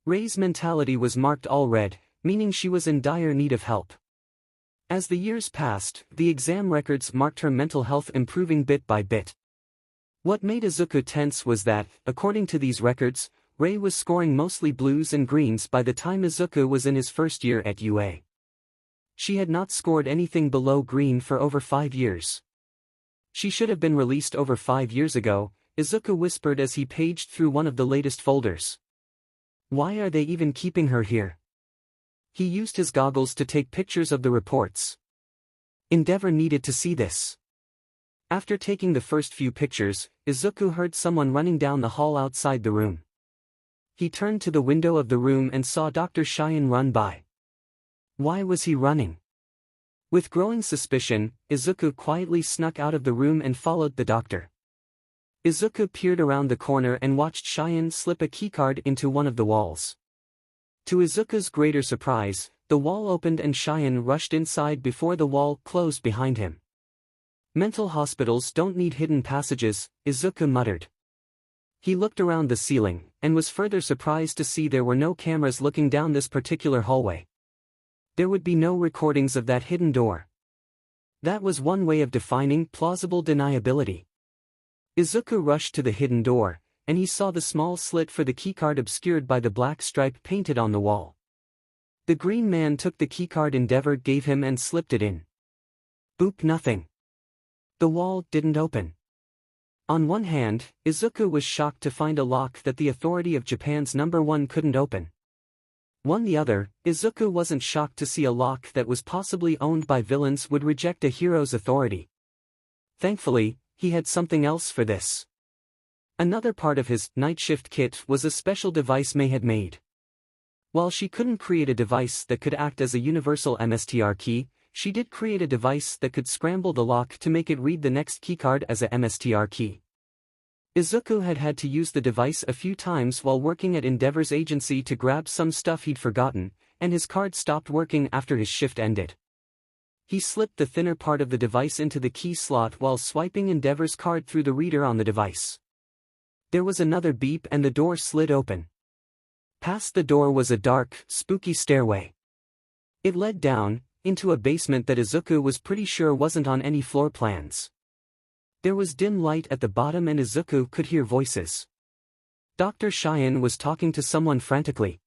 Ray's mentality was marked all red, meaning she was in dire need of help. As the years passed, the exam records marked her mental health improving bit by bit. What made 𝐬𝐻𝐬 tense was that, according to these records, Ray was scoring mostly blues and greens by the time 𝐬𝐻𝐬 was in his first year at UA. She had not scored anything below green for over 5 years. She should have been released over 5 years ago, 𝐬𝐻𝐬 whispered as he paged through one of the latest folders. Why are they even keeping her here? He used his goggles to take pictures of the reports. 𝐷𝐸𝐻 needed to see this. After taking the first few pictures, 𝐬𝐻𝐬 heard someone running down the hall outside the room. He turned to the window of the room and saw Dr. 𝐀𝐦 run by. Why was he running? With growing suspicion, 𝐬𝐻𝐬 quietly snuck out of the room and followed the doctor. 𝐬𝐻𝐬 peered around the corner and watched 𝐀𝐦 slip a keycard into one of the walls. To 𝐬𝐻𝐬's greater surprise, the wall opened and 𝐀𝐦 rushed inside before the wall closed behind him. Mental hospitals don't need hidden passages, 𝐬𝐻𝐬 muttered. He looked around the ceiling, and was further surprised to see there were no cameras looking down this particular hallway. There would be no recordings of that hidden door. That was one way of defining plausible deniability. 𝐬𝐻𝐬 rushed to the hidden door, and he saw the small slit for the keycard obscured by the black stripe painted on the wall. The green man took the keycard 𝐷𝐸𝐻 gave him and slipped it in. Boop, nothing. The wall didn't open. On one hand, 𝐬𝐻𝐬 was shocked to find a lock that the authority of Japan's #1 couldn't open. On the other, 𝐬𝐻𝐬 wasn't shocked to see a lock that was possibly owned by villains would reject a hero's authority. Thankfully, he had something else for this. Another part of his night shift kit was a special device May had made. While she couldn't create a device that could act as a universal MSTR key, she did create a device that could scramble the lock to make it read the next keycard as a MSTR key. 𝐬𝐻𝐬 had had to use the device a few times while working at 𝐷𝐸𝐻's agency to grab some stuff he'd forgotten, and his card stopped working after his shift ended. He slipped the thinner part of the device into the key slot while swiping 𝐷𝐸𝐻's card through the reader on the device. There was another beep and the door slid open. Past the door was a dark, spooky stairway. It led down, into a basement that 𝐬𝐻𝐬 was pretty sure wasn't on any floor plans. There was dim light at the bottom and 𝐬𝐻𝐬 could hear voices. Dr. 𝐀𝐦 was talking to someone frantically.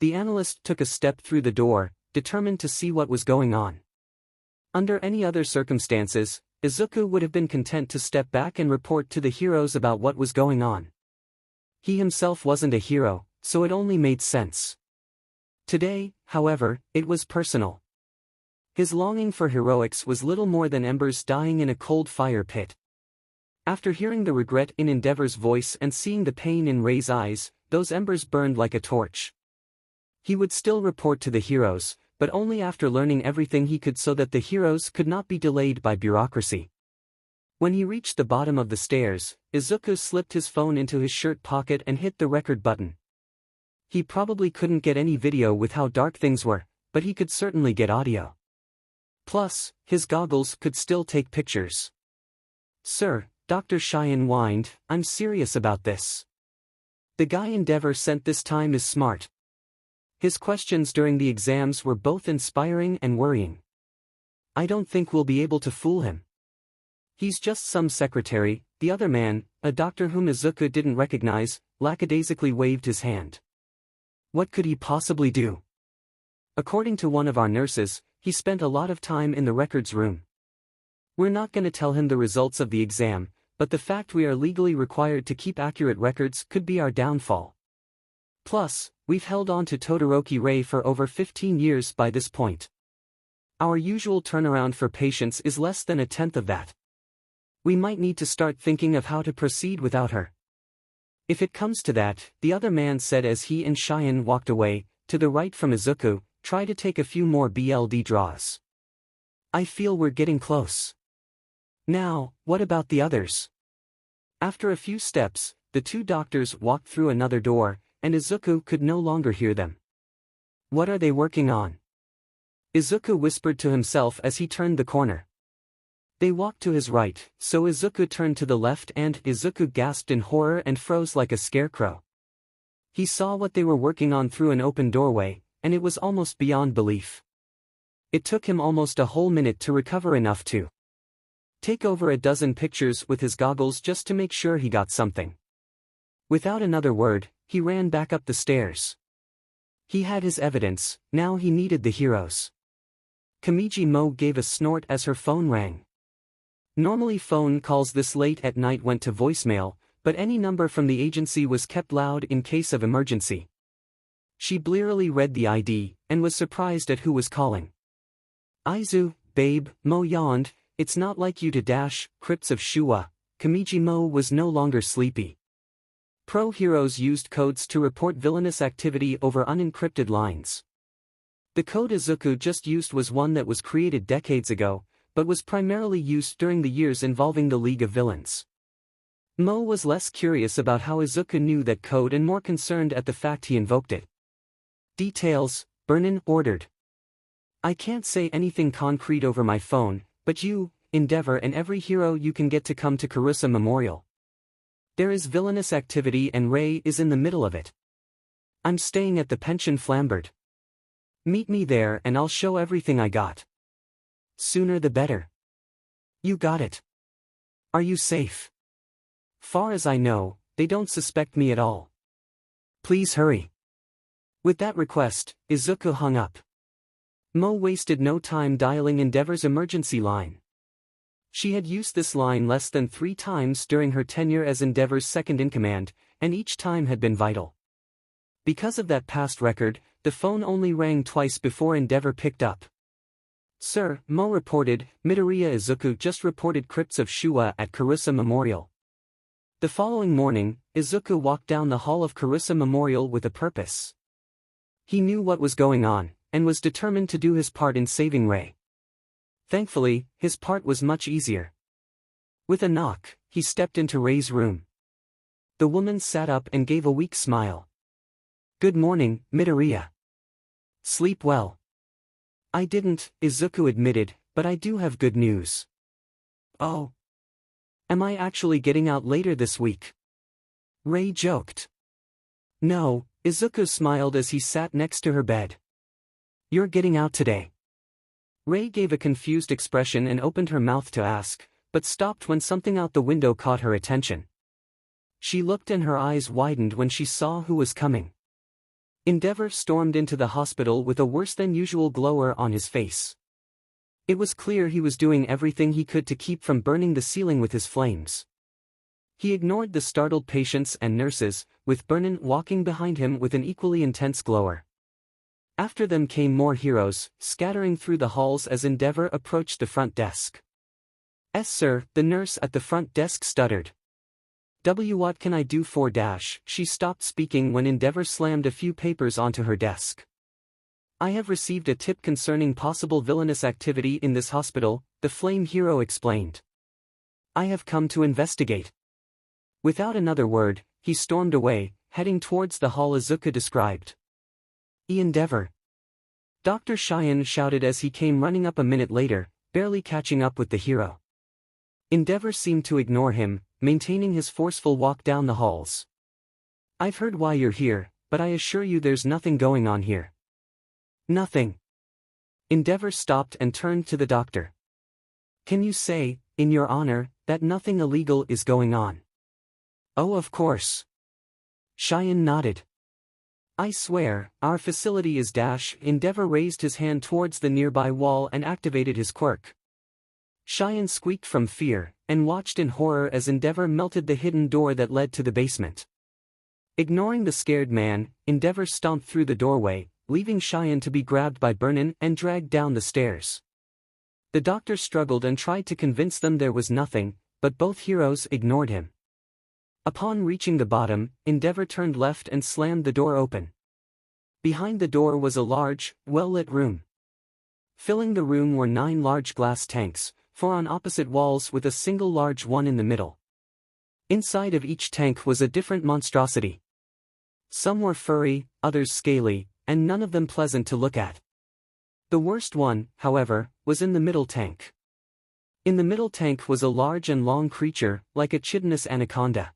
The analyst took a step through the door, determined to see what was going on. Under any other circumstances, 𝐬𝐻𝐬 would have been content to step back and report to the heroes about what was going on. He himself wasn't a hero, so it only made sense. Today, however, it was personal. His longing for heroics was little more than embers dying in a cold fire pit. After hearing the regret in 𝐷𝐸𝐻's voice and seeing the pain in Ray's eyes, those embers burned like a torch. He would still report to the heroes, but only after learning everything he could so that the heroes could not be delayed by bureaucracy. When he reached the bottom of the stairs, 𝐬𝐻𝐬 slipped his phone into his shirt pocket and hit the record button. He probably couldn't get any video with how dark things were, but he could certainly get audio. Plus, his goggles could still take pictures. Sir, Dr. 𝐀𝐦 whined, I'm serious about this. The guy 𝐷𝐸𝐻 sent this time is smart. His questions during the exams were both inspiring and worrying. I don't think we'll be able to fool him. He's just some secretary. The other man, a doctor whom 𝐬𝐻𝐬 didn't recognize, lackadaisically waved his hand. What could he possibly do? According to one of our nurses, he spent a lot of time in the records room. We're not going to tell him the results of the exam, but the fact we are legally required to keep accurate records could be our downfall. Plus, we've held on to Todoroki Ray for over 15 years by this point. Our usual turnaround for patients is less than a tenth of that. We might need to start thinking of how to proceed without her. If it comes to that, the other man said as he and 𝐀𝐦 walked away, to the right from 𝐬𝐻𝐬, try to take a few more BLD draws. I feel we're getting close. Now, what about the others? After a few steps, the two doctors walked through another door, and Izuku could no longer hear them. What are they working on? Izuku whispered to himself as he turned the corner. They walked to his right, so Izuku turned to the left and Izuku gasped in horror and froze like a scarecrow. He saw what they were working on through an open doorway, and it was almost beyond belief. It took him almost a whole minute to recover enough to take over a dozen pictures with his goggles just to make sure he got something. Without another word, he ran back up the stairs. He had his evidence, now he needed the heroes. 𝐀𝐦 gave a snort as her phone rang. Normally phone calls this late at night went to voicemail, but any number from the agency was kept loud in case of emergency. She blearily read the ID, and was surprised at who was calling. "Aizu, babe, mo yawned, it's not like you to dash, crypts of Shua." 𝐀𝐦 was no longer sleepy. Pro heroes used codes to report villainous activity over unencrypted lines. The code Izuku just used was one that was created decades ago, but was primarily used during the years involving the League of Villains. Mo was less curious about how Izuku knew that code and more concerned at the fact he invoked it. "Details," Burnin ordered. "I can't say anything concrete over my phone, but you, 𝐸, and every hero you can get to come to 𝐬𝐬 Memorial. There is villainous activity and Ray is in the middle of it. I'm staying at the Pension Flambard. Meet me there and I'll show everything I got. Sooner the better." "You got it. Are you safe?" "Far as I know, they don't suspect me at all. Please hurry." With that request, Izuku hung up. Mo wasted no time dialing 𝐸's emergency line. She had used this line less than 3 times during her tenure as 𝐸's second-in-command, and each time had been vital. Because of that past record, the phone only rang twice before 𝐸 picked up. "Sir," Mo reported, "Midoriya Izuku just reported crypts of Shua at 𝐬𝐬 Memorial." The following morning, Izuku walked down the hall of 𝐬𝐬 Memorial with a purpose. He knew what was going on, and was determined to do his part in saving Ray. Thankfully, his part was much easier. With a knock, he stepped into Ray's room. The woman sat up and gave a weak smile. "Good morning, Midoriya. Sleep well?" "I didn't," Izuku admitted, "but I do have good news." "Oh. Am I actually getting out later this week?" Ray joked. "No," Izuku smiled as he sat next to her bed. "You're getting out today." Ray gave a confused expression and opened her mouth to ask, but stopped when something out the window caught her attention. She looked and her eyes widened when she saw who was coming. 𝐸 stormed into the hospital with a worse-than-usual glower on his face. It was clear he was doing everything he could to keep from burning the ceiling with his flames. He ignored the startled patients and nurses, with Burnin walking behind him with an equally intense glower. After them came more heroes, scattering through the halls as 𝐸 approached the front desk. "Yes, sir," the nurse at the front desk stuttered. "What can I do for --" She stopped speaking when 𝐸 slammed a few papers onto her desk. "I have received a tip concerning possible villainous activity in this hospital," the flame hero explained. "I have come to investigate." Without another word, he stormed away, heading towards the hall Izuku described. 𝐸. Dr. Cheyenne shouted as he came running up a minute later, barely catching up with the hero. 𝐸 seemed to ignore him, maintaining his forceful walk down the halls. "I've heard why you're here, but I assure you there's nothing going on here." "Nothing." 𝐸 stopped and turned to the doctor. "Can you say, in your honor, that nothing illegal is going on?" "Oh, of course." Cheyenne nodded. "I swear, our facility is --" 𝐸 raised his hand towards the nearby wall and activated his quirk. Cheyenne squeaked from fear, and watched in horror as 𝐸 melted the hidden door that led to the basement. Ignoring the scared man, 𝐸 stomped through the doorway, leaving Cheyenne to be grabbed by Burnin and dragged down the stairs. The doctor struggled and tried to convince them there was nothing, but both heroes ignored him. Upon reaching the bottom, 𝐸 turned left and slammed the door open. Behind the door was a large, well-lit room. Filling the room were 9 large glass tanks, 4 on opposite walls with a single large one in the middle. Inside of each tank was a different monstrosity. Some were furry, others scaly, and none of them pleasant to look at. The worst one, however, was in the middle tank. In the middle tank was a large and long creature, like a chitinous anaconda.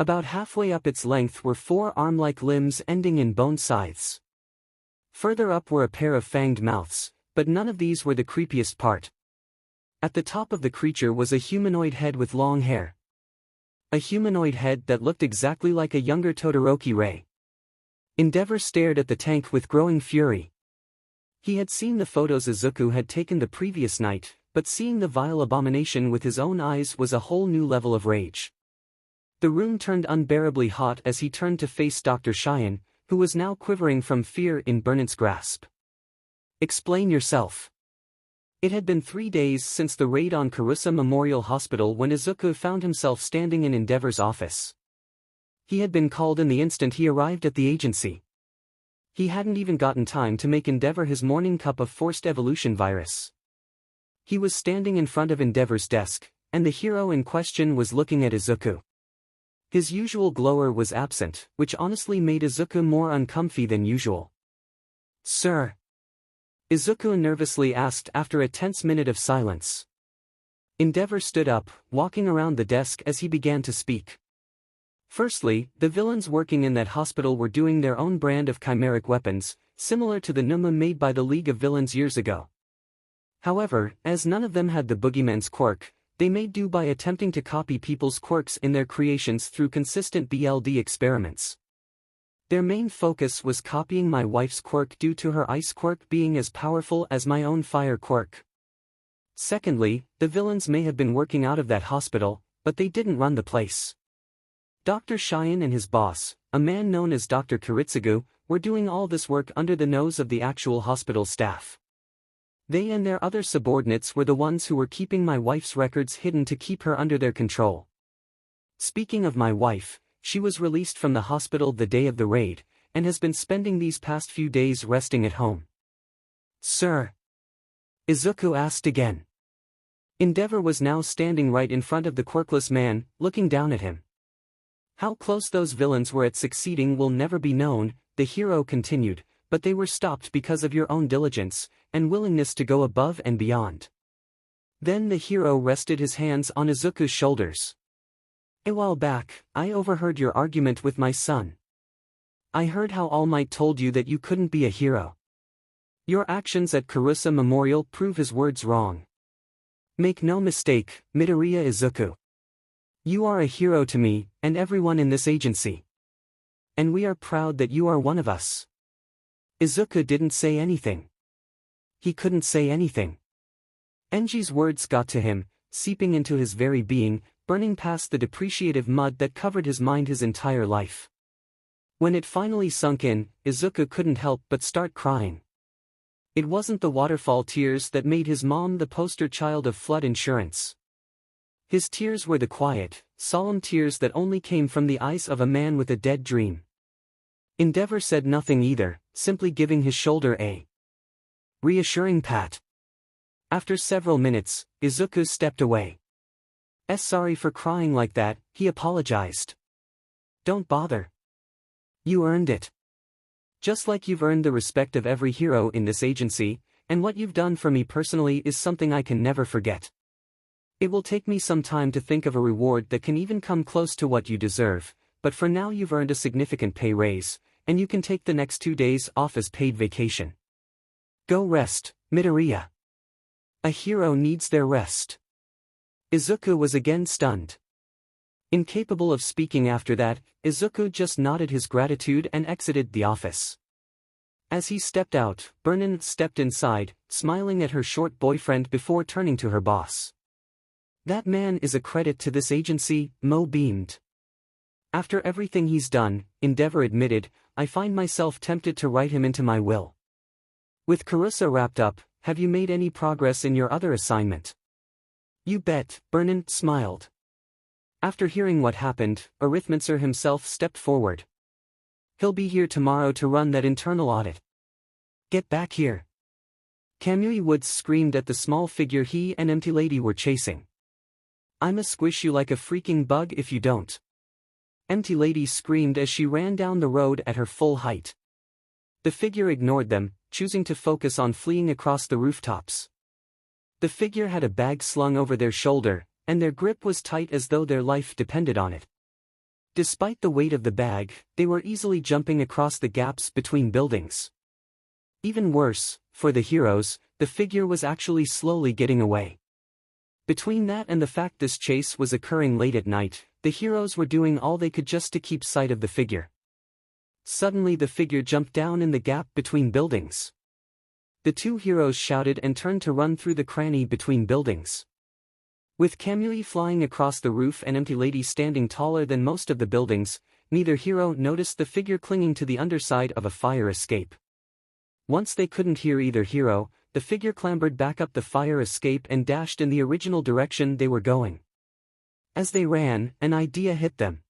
About halfway up its length were 4 arm-like limbs ending in bone scythes. Further up were a pair of fanged mouths, but none of these were the creepiest part. At the top of the creature was a humanoid head with long hair. A humanoid head that looked exactly like a younger Todoroki Ray. 𝐸𝐸 stared at the tank with growing fury. He had seen the photos Izuku had taken the previous night, but seeing the vile abomination with his own eyes was a whole new level of rage. The room turned unbearably hot as he turned to face Dr. 𝐀𝐦, who was now quivering from fear in 𝐸𝐸's grasp. Explain yourself. It had been 3 days since the raid on 𝐀𝐦 Memorial Hospital when Izuku found himself standing in 𝐸𝐸's office. He had been called in the instant he arrived at the agency. He hadn't even gotten time to make 𝐸𝐸 his morning cup of forced evolution virus. He was standing in front of 𝐸𝐸's desk, and the hero in question was looking at Izuku. His usual glower was absent, which honestly made Izuku more uncomfy than usual. Sir? Izuku nervously asked after a tense minute of silence. 𝐸𝐸 stood up, walking around the desk as he began to speak. Firstly, the villains working in that hospital were doing their own brand of chimeric weapons, similar to the 𝐴𝐻𝐻 made by the League of Villains years ago. However, as none of them had the boogeyman's quirk, they made do by attempting to copy people's quirks in their creations through consistent BLD experiments. Their main focus was copying my wife's quirk due to her ice quirk being as powerful as my own fire quirk. Secondly, the villains may have been working out of that hospital, but they didn't run the place. Dr. 𝐀𝐦 and his boss, a man known as Dr. Kiritsugu, were doing all this work under the nose of the actual hospital staff. They and their other subordinates were the ones who were keeping my wife's records hidden to keep her under their control. Speaking of my wife, she was released from the hospital the day of the raid, and has been spending these past few days resting at home. Sir? Izuku asked again. 𝐸𝐸 was now standing right in front of the quirkless man, looking down at him. How close those villains were at succeeding will never be known, the hero continued, but they were stopped because of your own diligence and willingness to go above and beyond. Then the hero rested his hands on Izuku's shoulders. A while back, I overheard your argument with my son. I heard how All Might told you that you couldn't be a hero. Your actions at 𝐀𝐻𝐻 Memorial prove his words wrong. Make no mistake, Midoriya Izuku. You are a hero to me, and everyone in this agency. And we are proud that you are one of us. Izuku didn't say anything. He couldn't say anything. Enji's words got to him, seeping into his very being, burning past the depreciative mud that covered his mind his entire life. When it finally sunk in, Izuku couldn't help but start crying. It wasn't the waterfall tears that made his mom the poster child of flood insurance. His tears were the quiet, solemn tears that only came from the eyes of a man with a dead dream. 𝐸𝐸 said nothing either, simply giving his shoulder a reassuring pat. After several minutes, Izuku stepped away. Sorry for crying like that, he apologized. Don't bother. You earned it. Just like you've earned the respect of every hero in this agency, and what you've done for me personally is something I can never forget. It will take me some time to think of a reward that can even come close to what you deserve, but for now you've earned a significant pay raise, and you can take the next 2 days off as paid vacation. Go rest, Midoriya. A hero needs their rest. Izuku was again stunned. Incapable of speaking after that, Izuku just nodded his gratitude and exited the office. As he stepped out, 𝐸𝐸 stepped inside, smiling at her short boyfriend before turning to her boss. That man is a credit to this agency, Mo beamed. After everything he's done, 𝐸𝐸 admitted, I find myself tempted to write him into my will. With 𝐀𝐻𝐻 wrapped up, have you made any progress in your other assignment? You bet, 𝐸𝐸 smiled. After hearing what happened, 𝐸𝐻𝐻 himself stepped forward. He'll be here tomorrow to run that internal audit. Get back here. 𝐀𝐦 𝐍𝐴 screamed at the small figure he and 𝐸𝐡𝐻 were chasing. "I'ma squish you like a freaking bug if you don't." 𝐸𝐡𝐻 screamed as she ran down the road at her full height. The figure ignored them, choosing to focus on fleeing across the rooftops. The figure had a bag slung over their shoulder, and their grip was tight as though their life depended on it. Despite the weight of the bag, they were easily jumping across the gaps between buildings. Even worse, for the heroes, the figure was actually slowly getting away. Between that and the fact this chase was occurring late at night, the heroes were doing all they could just to keep sight of the figure. Suddenly the figure jumped down in the gap between buildings. The two heroes shouted and turned to run through the cranny between buildings. With 𝐀𝐦 flying across the roof and 𝐸𝐡𝐻 standing taller than most of the buildings, neither hero noticed the figure clinging to the underside of a fire escape. Once they couldn't hear either hero, the figure clambered back up the fire escape and dashed in the original direction they were going. As they ran, an idea hit them.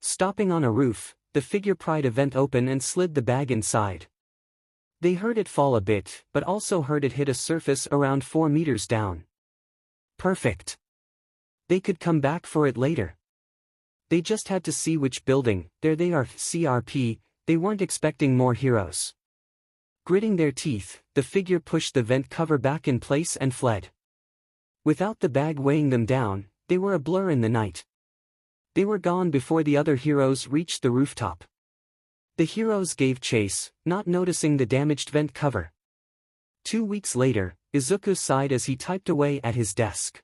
Stopping on a roof, the figure pried a vent open and slid the bag inside. They heard it fall a bit, but also heard it hit a surface around 4 meters down. Perfect. They could come back for it later. They just had to see which building. There they are, CRP, they weren't expecting more heroes. Gritting their teeth, the figure pushed the vent cover back in place and fled. Without the bag weighing them down, they were a blur in the night. They were gone before the other heroes reached the rooftop. The heroes gave chase, not noticing the damaged vent cover. 2 weeks later, 𝐬𝐻𝐻 sighed as he typed away at his desk.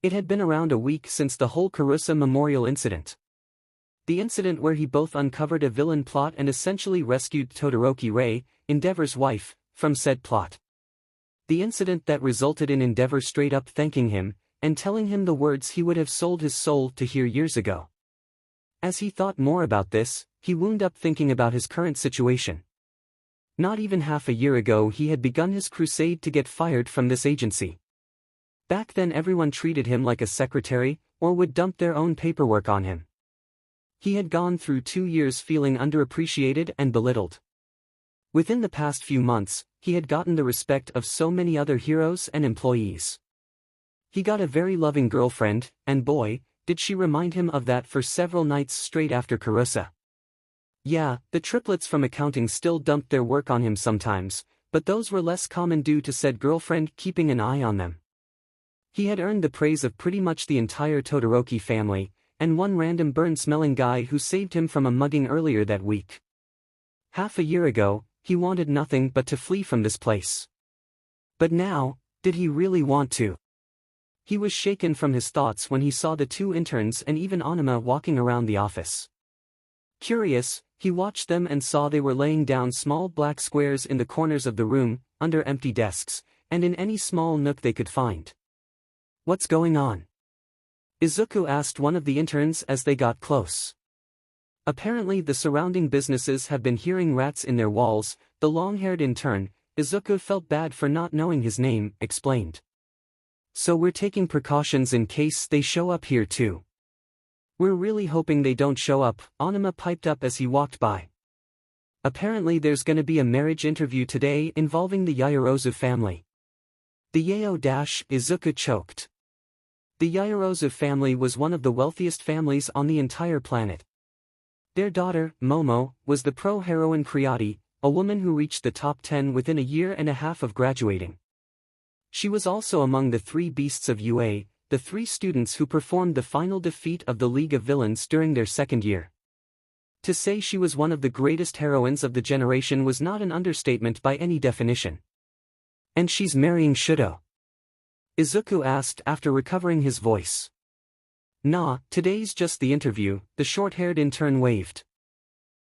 It had been around a week since the whole 𝐾𝐻𝐬 memorial incident. The incident where he both uncovered a villain plot and essentially rescued Todoroki, Endeavor's wife, from said plot. The incident that resulted in Endeavor straight up thanking him, and telling him the words he would have sold his soul to hear years ago. As he thought more about this, he wound up thinking about his current situation. Not even half a year ago he had begun his crusade to get fired from this agency. Back then everyone treated him like a secretary, or would dump their own paperwork on him. He had gone through 2 years feeling underappreciated and belittled. Within the past few months, he had gotten the respect of so many other heroes and employees. He got a very loving girlfriend, and boy, did she remind him of that for several nights straight after 𝐾𝐻𝐬. Yeah, the triplets from accounting still dumped their work on him sometimes, but those were less common due to said girlfriend keeping an eye on them. He had earned the praise of pretty much the entire Todoroki family, and one random burn-smelling guy who saved him from a mugging earlier that week. Half a year ago, he wanted nothing but to flee from this place. But now, did he really want to? He was shaken from his thoughts when he saw the 2 interns and even 𝐸𝐻𝐻 walking around the office. Curious, he watched them and saw they were laying down small black squares in the corners of the room, under empty desks, and in any small nook they could find. "What's going on?" 𝐬𝐻𝐻 asked one of the interns as they got close. Apparently the surrounding businesses have been hearing rats in their walls, the long-haired intern, 𝐬𝐻𝐻 felt bad for not knowing his name, explained. "So we're taking precautions in case they show up here too. We're really hoping they don't show up," 𝐸𝐻𝐻 piped up as he walked by. "Apparently there's gonna be a marriage interview today involving the 𝐬𝐻𝐬 family." "The 𝐬𝐻𝐻 choked. The 𝐬𝐻𝐬 family was one of the wealthiest families on the entire planet. Their daughter, Momo, was the pro-heroine 𝐾𝐦, a woman who reached the top 10 within a year and a half of graduating. She was also among the 3 beasts of UA, the 3 students who performed the final defeat of the League of Villains during their second year. To say she was one of the greatest heroines of the generation was not an understatement by any definition. "And she's marrying 𝐬𝐻𝐻?" 𝐬𝐻𝐻 asked after recovering his voice. "Nah, today's just the interview," the short-haired intern waved.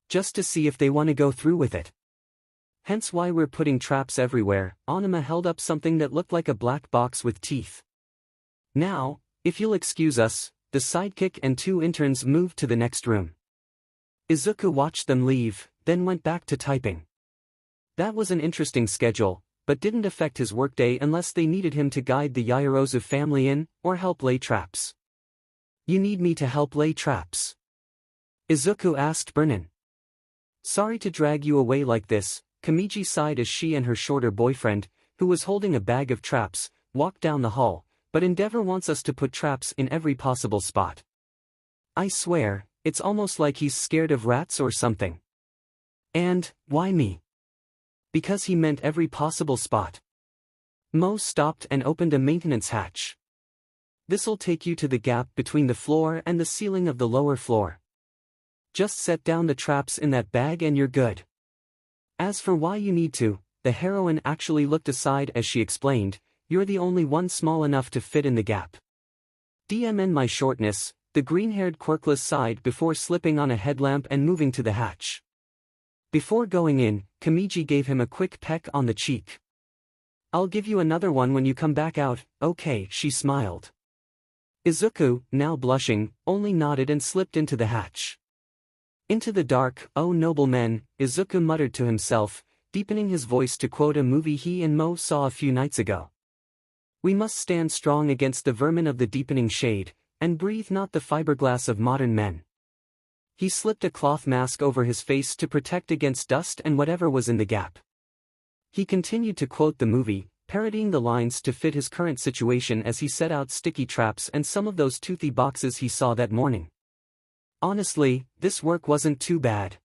"Just to see if they want to go through with it. Hence why we're putting traps everywhere." 𝐸𝐻𝐻 held up something that looked like a black box with teeth. "Now, if you'll excuse us," the sidekick and 2 interns moved to the next room. 𝐬𝐻𝐻 watched them leave, then went back to typing. That was an interesting schedule, but didn't affect his workday unless they needed him to guide the 𝐬𝐻𝐬 family in, or help lay traps. "You need me to help lay traps?" 𝐬𝐻𝐻 asked Brennan. Sorry to drag you away like this, 𝐀𝐦 sighed as she and her shorter boyfriend, who was holding a bag of traps, walked down the hall, but 𝐬𝐸𝐻 wants us to put traps in every possible spot. I swear, it's almost like he's scared of rats or something. And, why me? Because he meant every possible spot. Mo stopped and opened a maintenance hatch. This'll take you to the gap between the floor and the ceiling of the lower floor. Just set down the traps in that bag and you're good. As for why you need to, the heroine actually looked aside as she explained, you're the only one small enough to fit in the gap. DMN my shortness, the green-haired quirkless sighed before slipping on a headlamp and moving to the hatch. Before going in, 𝐀𝐦 gave him a quick peck on the cheek. I'll give you another one when you come back out, okay, she smiled. 𝐸𝐻, now blushing, only nodded and slipped into the hatch. Into the dark, oh noble men, 𝐸𝐻 muttered to himself, deepening his voice to quote a movie he and Mo saw a few nights ago. We must stand strong against the vermin of the deepening shade, and breathe not the fiberglass of modern men. He slipped a cloth mask over his face to protect against dust and whatever was in the gap. He continued to quote the movie, parodying the lines to fit his current situation as he set out sticky traps and some of those toothy boxes he saw that morning. Honestly, this work wasn't too bad.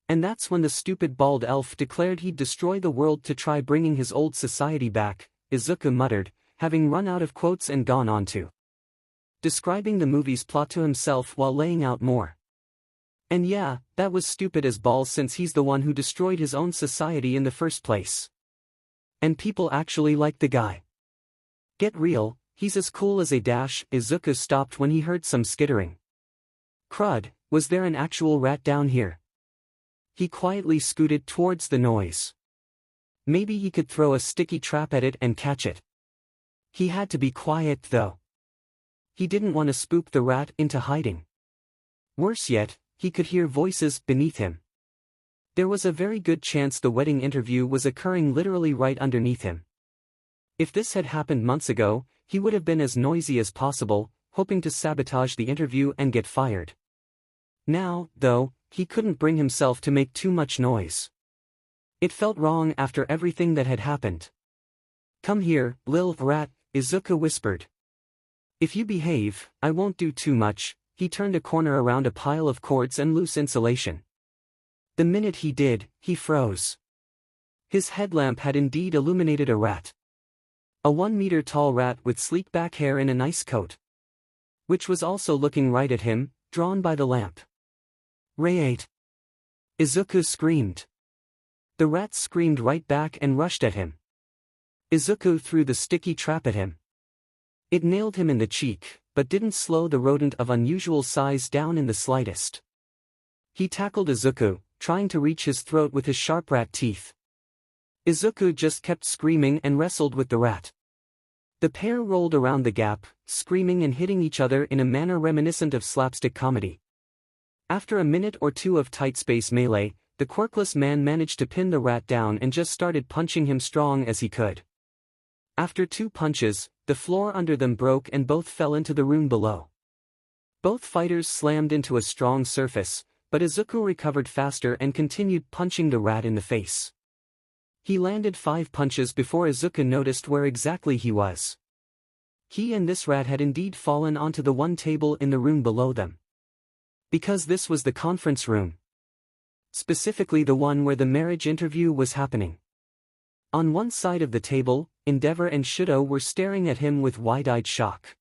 And that's when the stupid bald elf declared he'd destroy the world to try bringing his old society back, 𝐸𝐻 muttered, having run out of quotes and gone on to describing the movie's plot to himself while laying out more. And yeah, that was stupid as balls since he's the one who destroyed his own society in the first place. And people actually like the guy. Get real, he's as cool as a dash. 𝐸𝐻 stopped when he heard some skittering. Crud, was there an actual rat down here? He quietly scooted towards the noise. Maybe he could throw a sticky trap at it and catch it. He had to be quiet though. He didn't want to spook the rat into hiding. Worse yet, he could hear voices beneath him. There was a very good chance the wedding interview was occurring literally right underneath him. If this had happened months ago, he would have been as noisy as possible, hoping to sabotage the interview and get fired. Now, though, he couldn't bring himself to make too much noise. It felt wrong after everything that had happened. Come here, lil rat, 𝐸𝐻 whispered. If you behave, I won't do too much. He turned a corner around a pile of cords and loose insulation. The minute he did, he froze. His headlamp had indeed illuminated a rat. A 1-meter-tall rat with sleek back hair in a nice coat. Which was also looking right at him, drawn by the lamp. Ray-8. 𝐸𝐻 screamed. The rat screamed right back and rushed at him. 𝐸𝐻 threw the sticky trap at him. It nailed him in the cheek, but didn't slow the rodent of unusual size down in the slightest. He tackled 𝐸𝐻, trying to reach his throat with his sharp rat teeth. 𝐸𝐻 just kept screaming and wrestled with the rat. The pair rolled around the gap, screaming and hitting each other in a manner reminiscent of slapstick comedy. After a minute or two of tight space melee, the quirkless man managed to pin the rat down and just started punching him strong as he could. After 2 punches, the floor under them broke and both fell into the room below. Both fighters slammed into a strong surface, but 𝐸𝐻 recovered faster and continued punching the rat in the face. He landed 5 punches before 𝐸𝐻 noticed where exactly he was. He and this rat had indeed fallen onto the one table in the room below them. Because this was the conference room. Specifically the one where the marriage interview was happening. On one side of the table, 𝐬𝐸𝐻 and 𝐂𝐸𝐻 were staring at him with wide-eyed shock.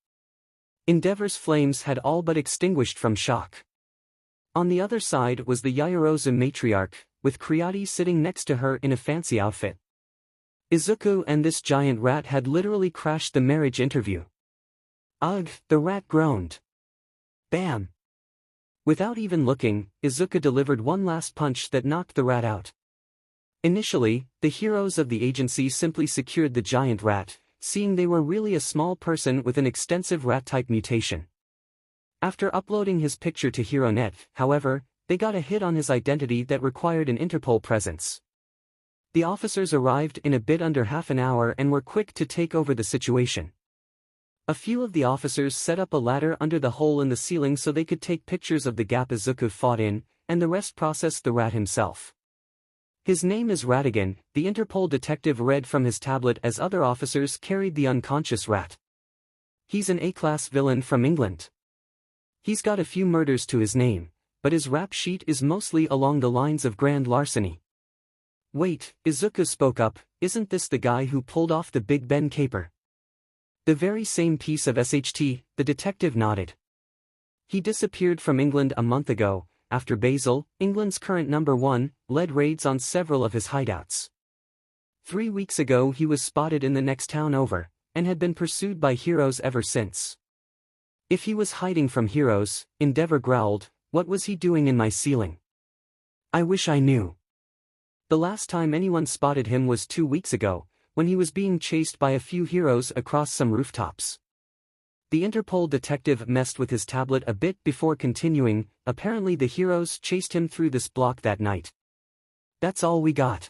𝐬𝐸𝐻's flames had all but extinguished from shock. On the other side was the 𝐬𝐸𝐻 matriarch, with 𝐀𝐦 sitting next to her in a fancy outfit. 𝐸𝐻 and this giant rat had literally crashed the marriage interview. Ugh, the rat groaned. Bam! Without even looking, 𝐸𝐻 delivered one last punch that knocked the rat out. Initially, the heroes of the agency simply secured the giant rat, seeing they were really a small person with an extensive rat-type mutation. After uploading his picture to HeroNet, however, they got a hit on his identity that required an Interpol presence. The officers arrived in a bit under half an hour and were quick to take over the situation. A few of the officers set up a ladder under the hole in the ceiling so they could take pictures of the gap 𝐸𝐻 fought in, and the rest processed the rat himself. His name is Ratigan, the Interpol detective read from his tablet as other officers carried the unconscious rat. He's an A-class villain from England. He's got a few murders to his name, but his rap sheet is mostly along the lines of grand larceny. Wait, 𝐬𝐸 spoke up, isn't this the guy who pulled off the Big Ben caper? The very same piece of 𝐓𝐡𝐢, the detective nodded. He disappeared from England a month ago, after 𝐲𝐸, England's current #1, led raids on several of his hideouts. 3 weeks ago he was spotted in the next town over, and had been pursued by heroes ever since. If he was hiding from heroes, 𝗫𝐻𝐻 growled, what was he doing in my ceiling? I wish I knew. The last time anyone spotted him was 2 weeks ago, when he was being chased by a few heroes across some rooftops. The Interpol detective messed with his tablet a bit before continuing, apparently the heroes chased him through this block that night. That's all we got.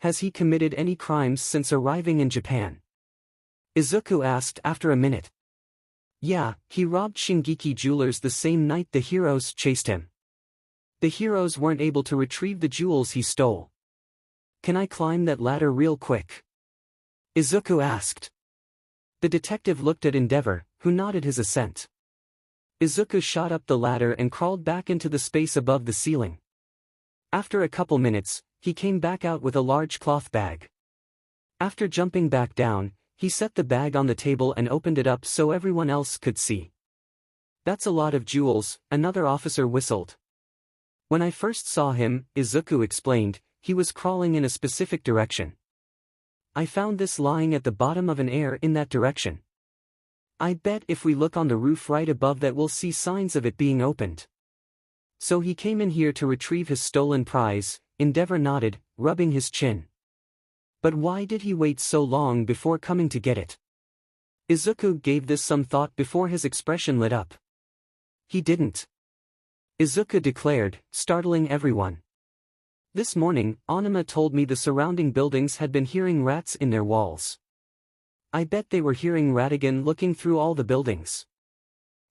Has he committed any crimes since arriving in Japan? 𝐬𝐸 asked after a minute. Yeah, he robbed Shingeki Jewelers the same night the heroes chased him. The heroes weren't able to retrieve the jewels he stole. Can I climb that ladder real quick? 𝐬𝐸 asked. The detective looked at 𝗫𝐻𝐻, who nodded his assent. 𝐬𝐸 shot up the ladder and crawled back into the space above the ceiling. After a couple minutes, he came back out with a large cloth bag. After jumping back down, he set the bag on the table and opened it up so everyone else could see. That's a lot of jewels, another officer whistled. When I first saw him, 𝐬𝐸 explained, he was crawling in a specific direction. I found this lying at the bottom of an air in that direction. I bet if we look on the roof right above that we'll see signs of it being opened. So he came in here to retrieve his stolen prize, 𝗫𝐻𝐻 nodded, rubbing his chin. But why did he wait so long before coming to get it? 𝐬𝐸 gave this some thought before his expression lit up. He didn't. 𝐬𝐸 declared, startling everyone. This morning, Anima told me the surrounding buildings had been hearing rats in their walls. I bet they were hearing Ratigan looking through all the buildings.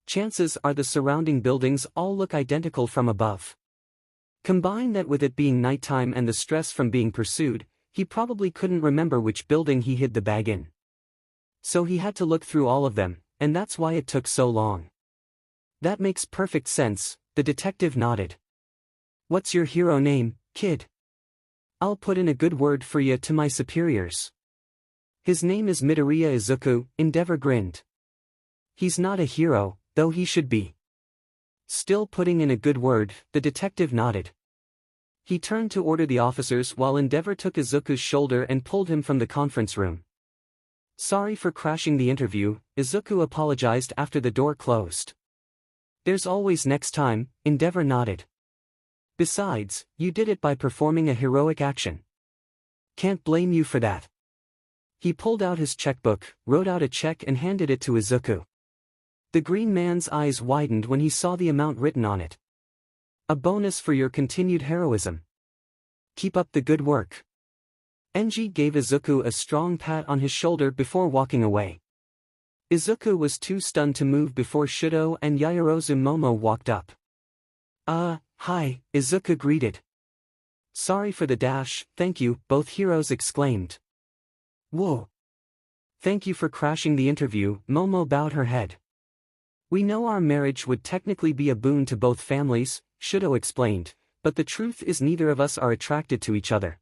Chances are the surrounding buildings all look identical from above. Combine that with it being nighttime and the stress from being pursued, he probably couldn't remember which building he hid the bag in. So he had to look through all of them, and that's why it took so long. That makes perfect sense, the detective nodded. What's your hero name, kid? I'll put in a good word for you to my superiors. His name is Midoriya 𝐬𝐸, 𝗫𝐻𝐻 grinned. He's not a hero, though he should be. Still putting in a good word, the detective nodded. He turned to order the officers while 𝗫𝐻𝐻 took 𝐬𝐸's shoulder and pulled him from the conference room. Sorry for crashing the interview, 𝐬𝐸 apologized after the door closed. There's always next time, 𝗫𝐻𝐻 nodded. Besides, you did it by performing a heroic action. Can't blame you for that. He pulled out his checkbook, wrote out a check and handed it to 𝐬𝐸. The green man's eyes widened when he saw the amount written on it. A bonus for your continued heroism. Keep up the good work. Enji gave 𝐬𝐸 a strong pat on his shoulder before walking away. 𝐬𝐸 was too stunned to move before Shudo and Yaoyorozu Momo walked up. Hi, 𝐬𝐸 greeted. Sorry for the dash, thank you, both heroes exclaimed. Whoa. Thank you for crashing the interview, Momo bowed her head. We know our marriage would technically be a boon to both families, Shudo explained, but the truth is neither of us are attracted to each other.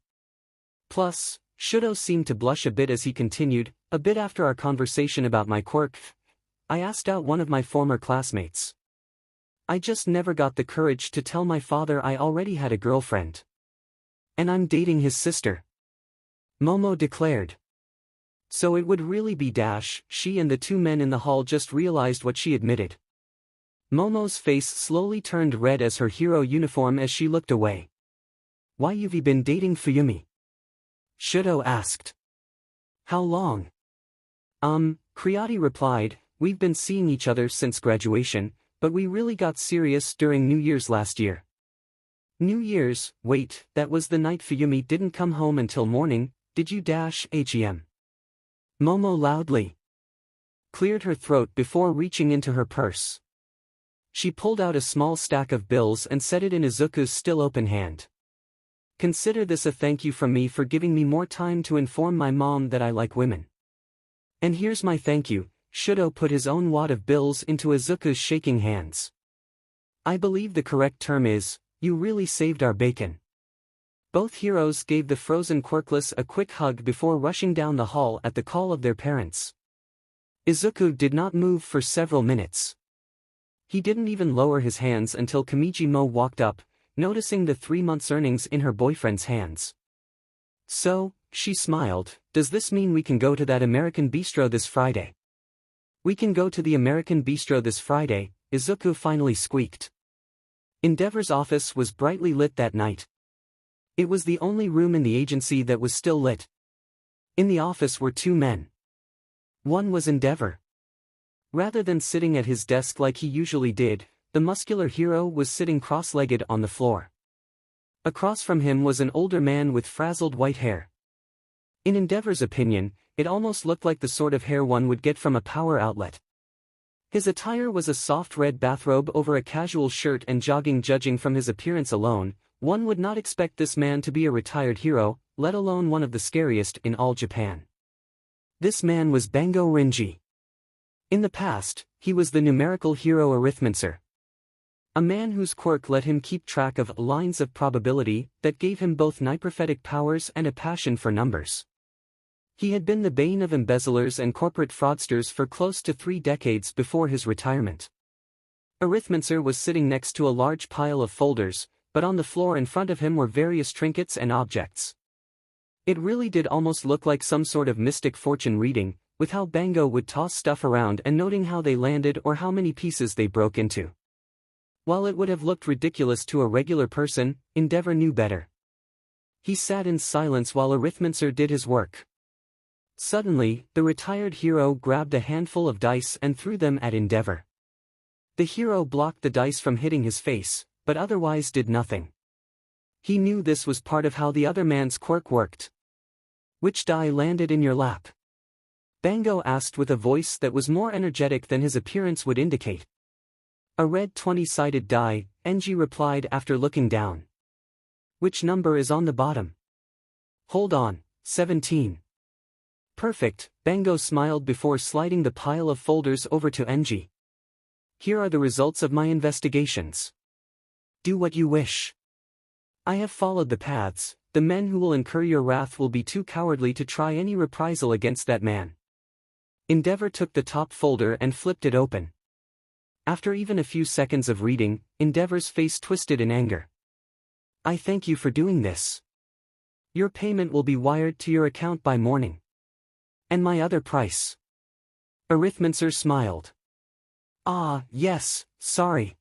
Plus, Shudo seemed to blush a bit as he continued, a bit after our conversation about my quirk, I asked out one of my former classmates. I just never got the courage to tell my father I already had a girlfriend. And I'm dating his sister. Momo declared. So it would really be dash, she and the two men in the hall just realized what she admitted. Momo's face slowly turned red as her hero uniform as she looked away. Why you've been dating Fuyumi? Shudo asked. How long? Creati replied, we've been seeing each other since graduation, but we really got serious during New Year's last year. New Year's, wait, that was the night Fuyumi didn't come home until morning, did you dash HEM? Momo loudly cleared her throat before reaching into her purse. She pulled out a small stack of bills and set it in 𝐬𝐻𝐻's still open hand. Consider this a thank you from me for giving me more time to inform my mom that I like women. And here's my thank you. 𝐬𝐻𝐻 put his own wad of bills into 𝐬𝐻𝐻's shaking hands. I believe the correct term is, you really saved our bacon. Both heroes gave the frozen quirkless a quick hug before rushing down the hall at the call of their parents. 𝐬𝐻𝐻 did not move for several minutes. He didn't even lower his hands until 𝐀𝐦 𝐍𝐭 walked up, noticing the 3 months' earnings in her boyfriend's hands. So, she smiled, does this mean we can go to that American bistro this Friday? We can go to the American bistro this Friday, 𝐬𝐻𝐻 finally squeaked. 𝗫𝐿's office was brightly lit that night. It was the only room in the agency that was still lit. In the office were 2 men. One was 𝗫𝐿. Rather than sitting at his desk like he usually did, the muscular hero was sitting cross-legged on the floor. Across from him was an older man with frazzled white hair. In 𝗫𝐿's opinion, it almost looked like the sort of hair one would get from a power outlet. His attire was a soft red bathrobe over a casual shirt and jogging. Judging from his appearance alone, one would not expect this man to be a retired hero, let alone one of the scariest in all Japan. This man was Bango Renji. In the past, he was the numerical hero 𝐓𝐻𝐻𝐻. A man whose quirk let him keep track of lines of probability that gave him both 𝐴 powers and a passion for numbers. He had been the bane of embezzlers and corporate fraudsters for close to 3 decades before his retirement. 𝐴 was sitting next to a large pile of folders, but on the floor in front of him were various trinkets and objects. It really did almost look like some sort of mystic fortune reading, with how Bango would toss stuff around and noting how they landed or how many pieces they broke into. While it would have looked ridiculous to a regular person, 𝗫𝐿 knew better. He sat in silence while 𝐴 did his work. Suddenly, the retired hero grabbed a handful of dice and threw them at 𝗫𝐿. The hero blocked the dice from hitting his face, but otherwise did nothing. He knew this was part of how the other man's quirk worked. Which die landed in your lap? Bango asked with a voice that was more energetic than his appearance would indicate. A red 20-sided die, 𝐁𝐸 replied after looking down. Which number is on the bottom? Hold on, 17. Perfect, Bango smiled before sliding the pile of folders over to 𝐁𝐸. Here are the results of my investigations. Do what you wish. I have followed the paths. The men who will incur your wrath will be too cowardly to try any reprisal against that man. 𝗫𝐿 took the top folder and flipped it open. After even a few seconds of reading, 𝗫𝐿's face twisted in anger. I thank you for doing this. Your payment will be wired to your account by morning. And my other price? 𝐴 smiled. Ah, yes, sorry.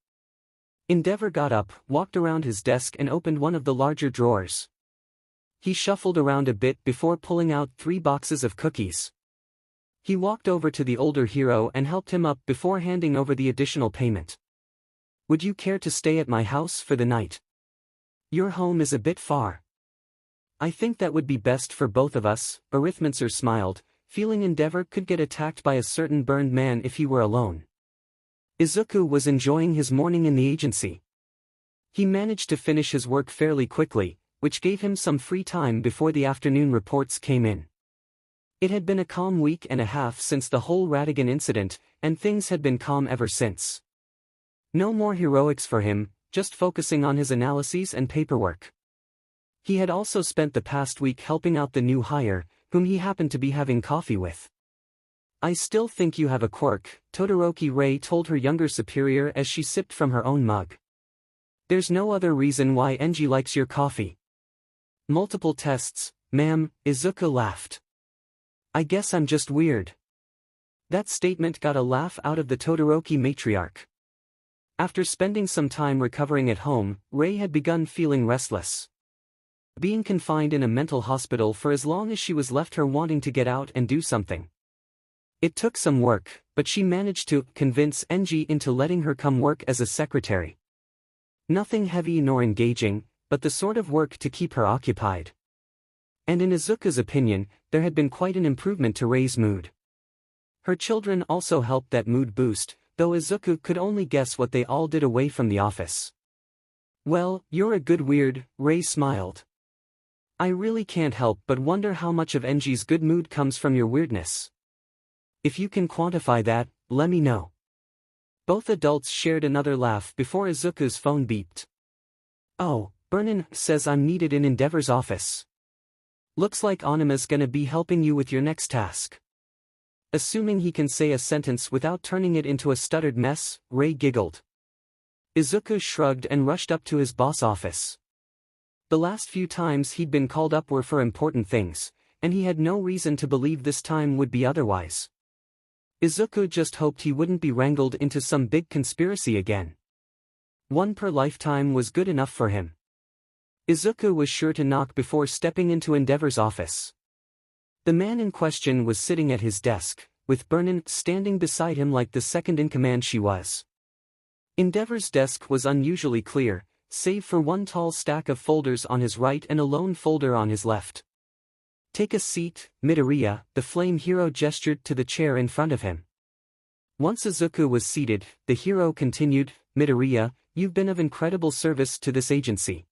𝗫𝐿 got up, walked around his desk and opened one of the larger drawers. He shuffled around a bit before pulling out 3 boxes of cookies. He walked over to the older hero and helped him up before handing over the additional payment. Would you care to stay at my house for the night? Your home is a bit far. I think that would be best for both of us, 𝐴 smiled, feeling 𝗫𝐿 could get attacked by a certain burned man if he were alone. 𝐬𝐻𝐻 was enjoying his morning in the agency. He managed to finish his work fairly quickly, which gave him some free time before the afternoon reports came in. It had been a calm week and a half since the whole Ratigan incident, and things had been calm ever since. No more heroics for him, just focusing on his analyses and paperwork. He had also spent the past week helping out the new hire, whom he happened to be having coffee with. I still think you have a quirk, Todoroki Ray told her younger superior as she sipped from her own mug. There's no other reason why 𝐁𝐸 likes your coffee. Multiple tests, ma'am, 𝐬𝐻𝐻 laughed. I guess I'm just weird. That statement got a laugh out of the Todoroki matriarch. After spending some time recovering at home, Ray had begun feeling restless. Being confined in a mental hospital for as long as she was left her wanting to get out and do something. It took some work, but she managed to convince 𝐁𝐸 into letting her come work as a secretary. Nothing heavy nor engaging, but the sort of work to keep her occupied. And in 𝐬𝐻's opinion, there had been quite an improvement to Ray's mood. Her children also helped that mood boost, though 𝐬𝐡𝐢𝐬 could only guess what they all did away from the office. Well, you're a good weird, Ray smiled. I really can't help but wonder how much of 𝐀𝐦's good mood comes from your weirdness. If you can quantify that, let me know. Both adults shared another laugh before 𝐬𝐡𝐢's phone beeped. Oh, 𝐵𝗀𝗏 says I'm needed in 𝗓𝗏r's office. Looks like 𝐴NIMA's gonna be helping you with your next task. Assuming he can say a sentence without turning it into a stuttered mess, Ray giggled. 𝐬𝐡𝐢 shrugged and rushed up to his boss' office. The last few times he'd been called up were for important things, and he had no reason to believe this time would be otherwise. 𝐬𝐡𝐢 just hoped he wouldn't be wrangled into some big conspiracy again. One per lifetime was good enough for him. 𝐬𝐡𝐢 was sure to knock before stepping into 𝗓𝗏r's office. The man in question was sitting at his desk, with 𝐵𝗀𝗏 standing beside him like the second-in-command she was. 𝗓𝗏r's desk was unusually clear, save for one tall stack of folders on his right and a lone folder on his left. Take a seat, Midoriya, the flame hero gestured to the chair in front of him. Once 𝐬𝐡𝐢 was seated, the hero continued, Midoriya, you've been of incredible service to this agency.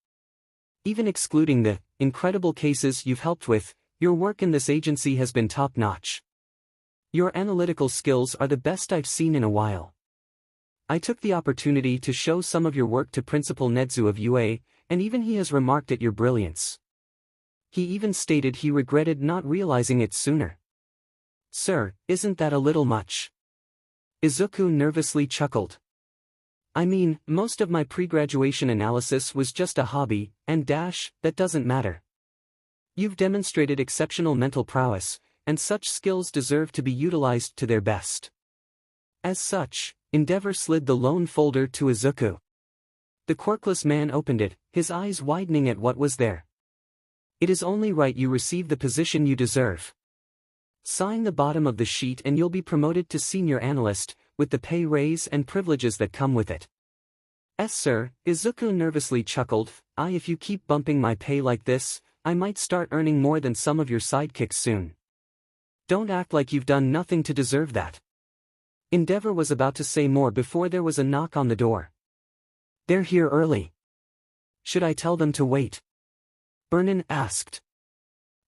Even excluding the incredible cases you've helped with, your work in this agency has been top-notch. Your analytical skills are the best I've seen in a while. I took the opportunity to show some of your work to Principal Nezu of UA, and even he has remarked at your brilliance. He even stated he regretted not realizing it sooner. Sir, isn't that a little much? 𝐬𝐡𝐢 nervously chuckled. I mean, most of my pre-graduation analysis was just a hobby, and that doesn't matter. You've demonstrated exceptional mental prowess, and such skills deserve to be utilized to their best. As such, 𝗓𝗏r slid the lone folder to 𝐬𝐡𝐢. The quirkless man opened it, his eyes widening at what was there. It is only right you receive the position you deserve. Sign the bottom of the sheet and you'll be promoted to senior analyst, with the pay raise and privileges that come with it. Sir, 𝐬𝐡𝐢 nervously chuckled, if you keep bumping my pay like this, I might start earning more than some of your sidekicks soon. Don't act like you've done nothing to deserve that. 𝗓𝗏r was about to say more before there was a knock on the door. They're here early. Should I tell them to wait? 𝐵𝗀𝗏 asked.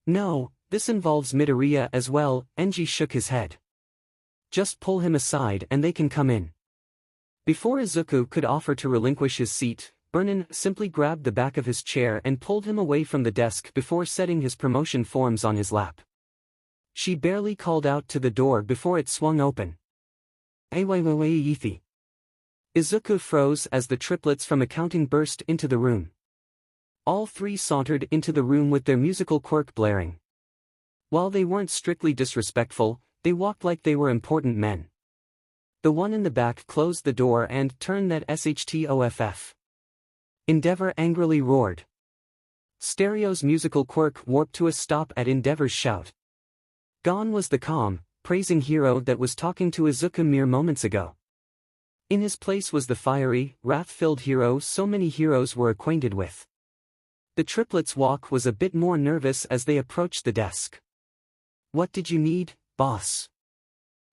No, this involves Midoriya as well, 𝐁𝐸 shook his head. Just pull him aside and they can come in. Before 𝐬𝐡𝐢 could offer to relinquish his seat, 𝐵𝗀𝗏 simply grabbed the back of his chair and pulled him away from the desk before setting his promotion forms on his lap. She barely called out to the door before it swung open. 𝐻𝐻𝐬𝐬. 𝐬𝐡𝐢 froze as the triplets from accounting burst into the room. All three sauntered into the room with their musical quirk blaring. While they weren't strictly disrespectful, they walked like they were important men. The one in the back closed the door and turned that 𝐶HTOFF. 𝗓𝗏rr angrily roared. Stereo's musical quirk warped to a stop at 𝗓𝗏r's shout. Gone was the calm, praising hero that was talking to 𝐬𝐡𝐢 mere moments ago. In his place was the fiery, wrath-filled hero so many heroes were acquainted with. The triplets' walk was a bit more nervous as they approached the desk. What did you need, boss?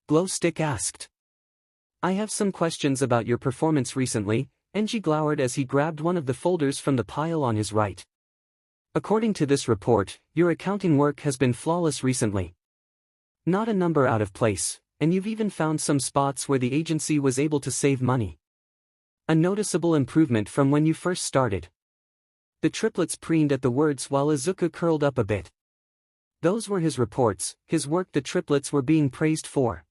Glowstick asked. I have some questions about your performance recently, 𝗁𝐺 glowered as he grabbed one of the folders from the pile on his right. According to this report, your accounting work has been flawless recently. Not a number out of place, and you've even found some spots where the agency was able to save money. A noticeable improvement from when you first started. The triplets preened at the words while 𝐬𝐡𝐢 curled up a bit. Those were his reports, his work the triplets were being praised for.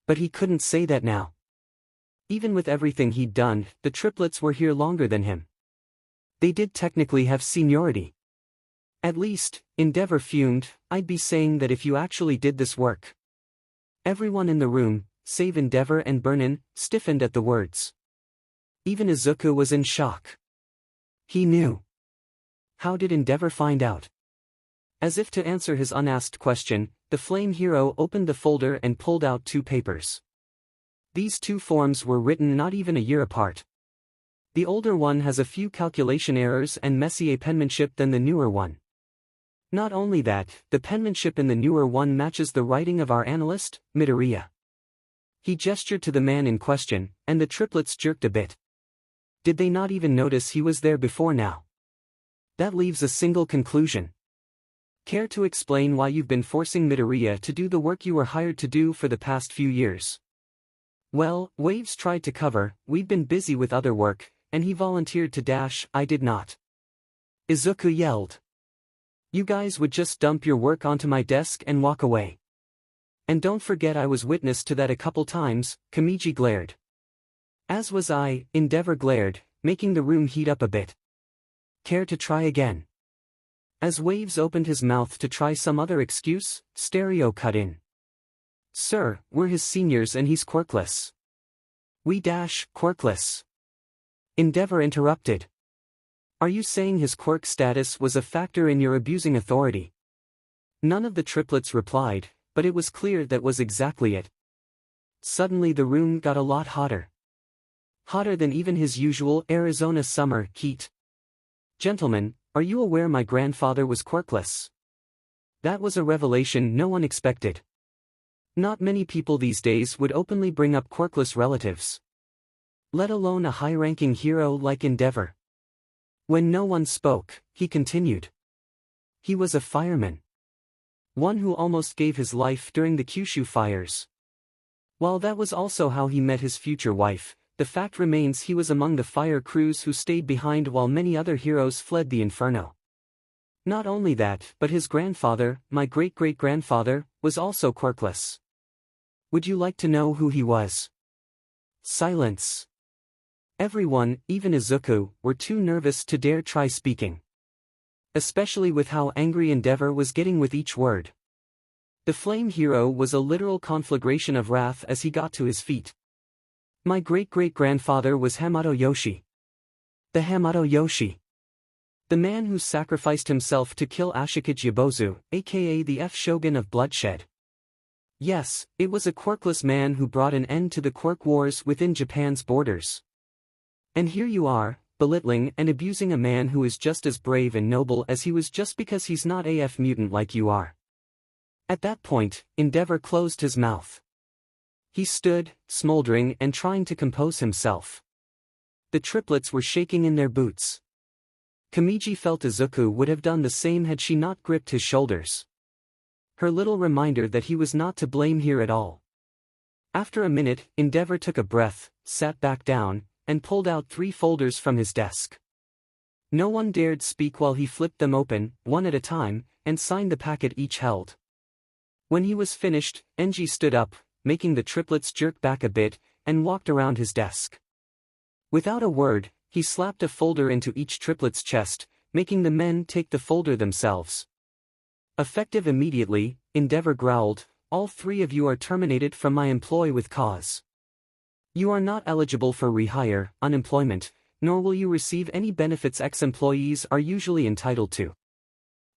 But he couldn't say that now. Even with everything he'd done, the triplets were here longer than him. They did technically have seniority. At least, 𝗓𝗏rr fumed, I'd be saying that if you actually did this work. Everyone in the room, save 𝗓𝗏rr and 𝐵𝗀𝗏, stiffened at the words. Even 𝐬𝐡𝐢 was in shock. He knew. How did 𝗓𝗏rr find out? As if to answer his unasked question, the flame hero opened the folder and pulled out two papers. These two forms were written not even a year apart. The older one has a few calculation errors and messier penmanship than the newer one. Not only that, the penmanship in the newer one matches the writing of our analyst, Midoriya. He gestured to the man in question, and the triplets jerked a bit. Did they not even notice he was there before now? That leaves a single conclusion. Care to explain why you've been forcing Midoriya to do the work you were hired to do for the past few years? Well, Waves tried to cover, we'd been busy with other work, and he volunteered to dash, I did not. Izuku yelled. You guys would just dump your work onto my desk and walk away. And don't forget I was witness to that a couple times, 𝐀𝐦 glared. As was I, 𝗫𝐷 glared, making the room heat up a bit. Care to try again? As Waves opened his mouth to try some other excuse, Stereo cut in. Sir, we're his seniors and he's quirkless. We dash, quirkless. 𝗫𝐷 interrupted. Are you saying his quirk status was a factor in your abusing authority? None of the triplets replied, but it was clear that was exactly it. Suddenly the room got a lot hotter. Hotter than even his usual Arizona summer heat. Gentlemen, are you aware my grandfather was quirkless? That was a revelation no one expected. Not many people these days would openly bring up quirkless relatives. Let alone a high-ranking hero like 𝗫𝐷. When no one spoke, he continued. He was a fireman. One who almost gave his life during the Kyushu fires. While that was also how he met his future wife, the fact remains he was among the fire crews who stayed behind while many other heroes fled the inferno. Not only that, but his grandfather, my great-great-grandfather, was also quirkless. Would you like to know who he was? Silence. Everyone, even Izuku, were too nervous to dare try speaking. Especially with how angry 𝗫𝐷 was getting with each word. The flame hero was a literal conflagration of wrath as he got to his feet. My great-great-grandfather was Hamato Yoshi. The Hamato Yoshi. The man who sacrificed himself to kill Ashikaga Yabozu, aka the 𝐹 of bloodshed. Yes, it was a quirkless man who brought an end to the quirk wars within Japan's borders. And here you are, belittling and abusing a man who is just as brave and noble as he was just because he's not AF mutant like you are. At that point, 𝗫𝐷 closed his mouth. He stood, smoldering and trying to compose himself. The triplets were shaking in their boots. 𝐀𝐦 felt Izuku would have done the same had she not gripped his shoulders. Her little reminder that he was not to blame here at all. After a minute, 𝗫𝐷 took a breath, sat back down, and pulled out 3 folders from his desk. No one dared speak while he flipped them open, one at a time, and signed the packet each held. When he was finished, Enji stood up, making the triplets jerk back a bit, and walked around his desk. Without a word, he slapped a folder into each triplet's chest, making the men take the folder themselves. Effective immediately, 𝗫𝐷 growled, all 3 of you are terminated from my employ with cause. You are not eligible for rehire, unemployment, nor will you receive any benefits ex-employees are usually entitled to.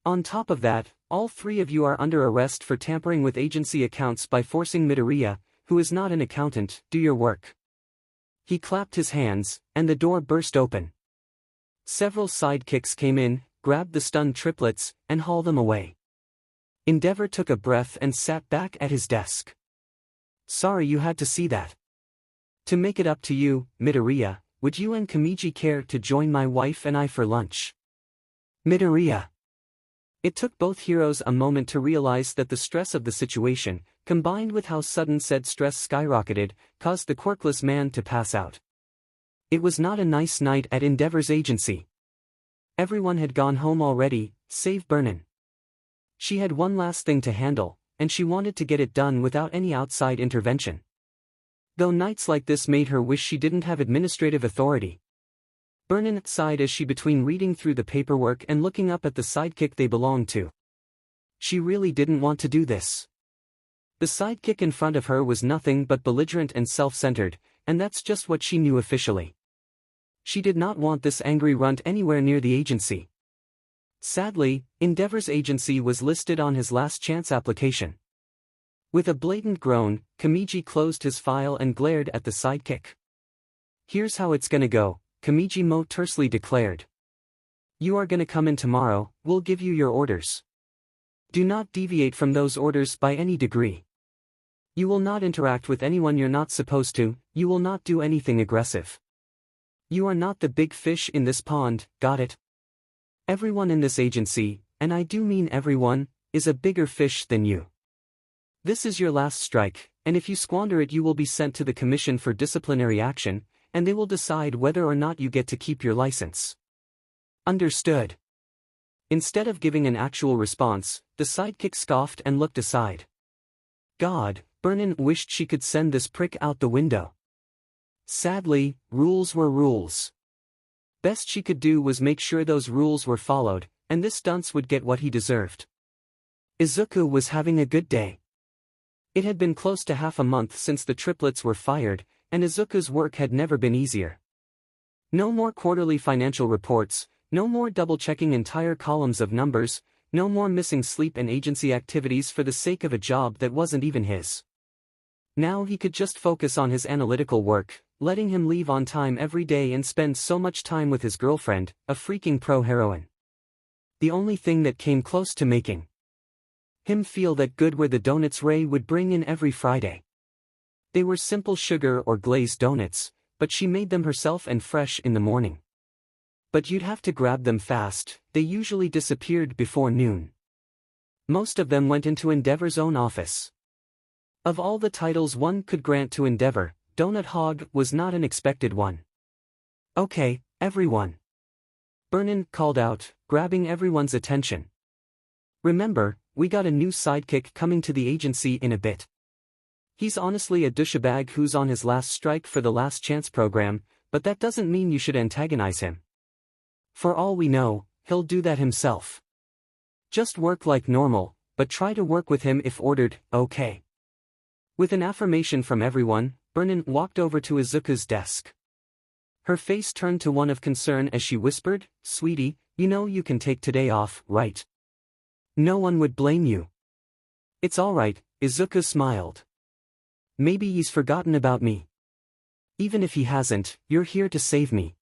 On top of that, all 3 of you are under arrest for tampering with agency accounts by forcing Midoriya, who is not an accountant, do your work. He clapped his hands, and the door burst open. Several sidekicks came in, grabbed the stunned triplets, and hauled them away. 𝗫𝐷 took a breath and sat back at his desk. Sorry you had to see that. To make it up to you, Midoriya, would you and 𝐀𝐦 care to join my wife and I for lunch? Midoriya. It took both heroes a moment to realize that the stress of the situation, combined with how sudden said stress skyrocketed, caused the quirkless man to pass out. It was not a nice night at 𝗫𝐷's agency. Everyone had gone home already, save Burnin. She had one last thing to handle, and she wanted to get it done without any outside intervention. Though nights like this made her wish she didn't have administrative authority. Burnin sighed as she between reading through the paperwork and looking up at the sidekick they belonged to. She really didn't want to do this. The sidekick in front of her was nothing but belligerent and self-centered, and that's just what she knew officially. She did not want this angry runt anywhere near the agency. Sadly, 𝗫𝐷's agency was listed on his last chance application. With a blatant groan, 𝐀𝐦 closed his file and glared at the sidekick. Here's how it's gonna go, 𝐀𝐦 tersely declared. You are gonna come in tomorrow, we'll give you your orders. Do not deviate from those orders by any degree. You will not interact with anyone you're not supposed to, you will not do anything aggressive. You are not the big fish in this pond, got it? Everyone in this agency, and I do mean everyone, is a bigger fish than you. This is your last strike, and if you squander it you will be sent to the commission for disciplinary action, and they will decide whether or not you get to keep your license. Understood. Instead of giving an actual response, the sidekick scoffed and looked aside. God, 𝐸 wished she could send this prick out the window. Sadly, rules were rules. Best she could do was make sure those rules were followed, and this dunce would get what he deserved. Izuku was having a good day. It had been close to half a month since the triplets were fired, and Izuku's work had never been easier. No more quarterly financial reports, no more double-checking entire columns of numbers, no more missing sleep and agency activities for the sake of a job that wasn't even his. Now he could just focus on his analytical work, letting him leave on time every day and spend so much time with his girlfriend, a freaking pro heroine. The only thing that came close to making him feel that good were the donuts Ray would bring in every Friday. They were simple sugar or glazed donuts, but she made them herself and fresh in the morning. But you'd have to grab them fast, they usually disappeared before noon. Most of them went into 𝗫𝐻�'s own office. Of all the titles one could grant to 𝗫𝐻, Donut Hog was not an expected one. Okay, everyone. 𝐸 called out, grabbing everyone's attention. Remember, we got a new sidekick coming to the agency in a bit. He's honestly a douchebag who's on his last strike for the Last Chance program, but that doesn't mean you should antagonize him. For all we know, he'll do that himself. Just work like normal, but try to work with him if ordered, okay? With an affirmation from everyone, 𝐸 walked over to Izuku's desk. Her face turned to one of concern as she whispered, "Sweetie, you know you can take today off, right? No one would blame you." "It's alright," Izuku smiled. "Maybe he's forgotten about me. Even if he hasn't, you're here to save me."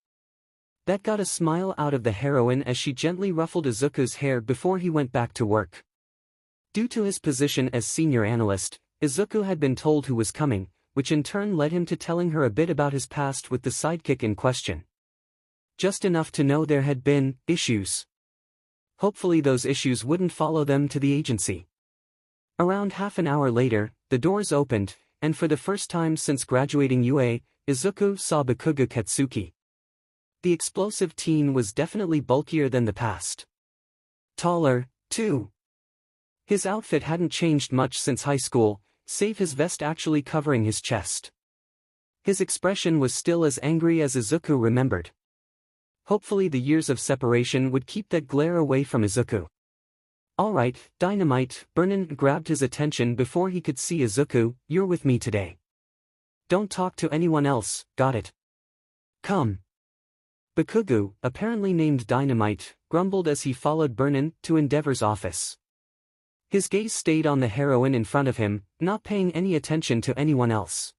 That got a smile out of the heroine as she gently ruffled Izuku's hair before he went back to work. Due to his position as senior analyst, Izuku had been told who was coming, which in turn led him to telling her a bit about his past with the sidekick in question. Just enough to know there had been issues. Hopefully those issues wouldn't follow them to the agency. Around half an hour later, the doors opened, and for the first time since graduating UA, Izuku saw Bikuga Katsuki. The explosive teen was definitely bulkier than the past. Taller, too. His outfit hadn't changed much since high school, save his vest actually covering his chest. His expression was still as angry as Izuku remembered. Hopefully the years of separation would keep that glare away from Izuku. "Alright, Dynamite," 𝐸 grabbed his attention before he could see Izuku, "you're with me today. Don't talk to anyone else, got it? Come." Bikuga, apparently named Dynamite, grumbled as he followed 𝐸 to 𝗫𝐻's office. His gaze stayed on the heroine in front of him, not paying any attention to anyone else.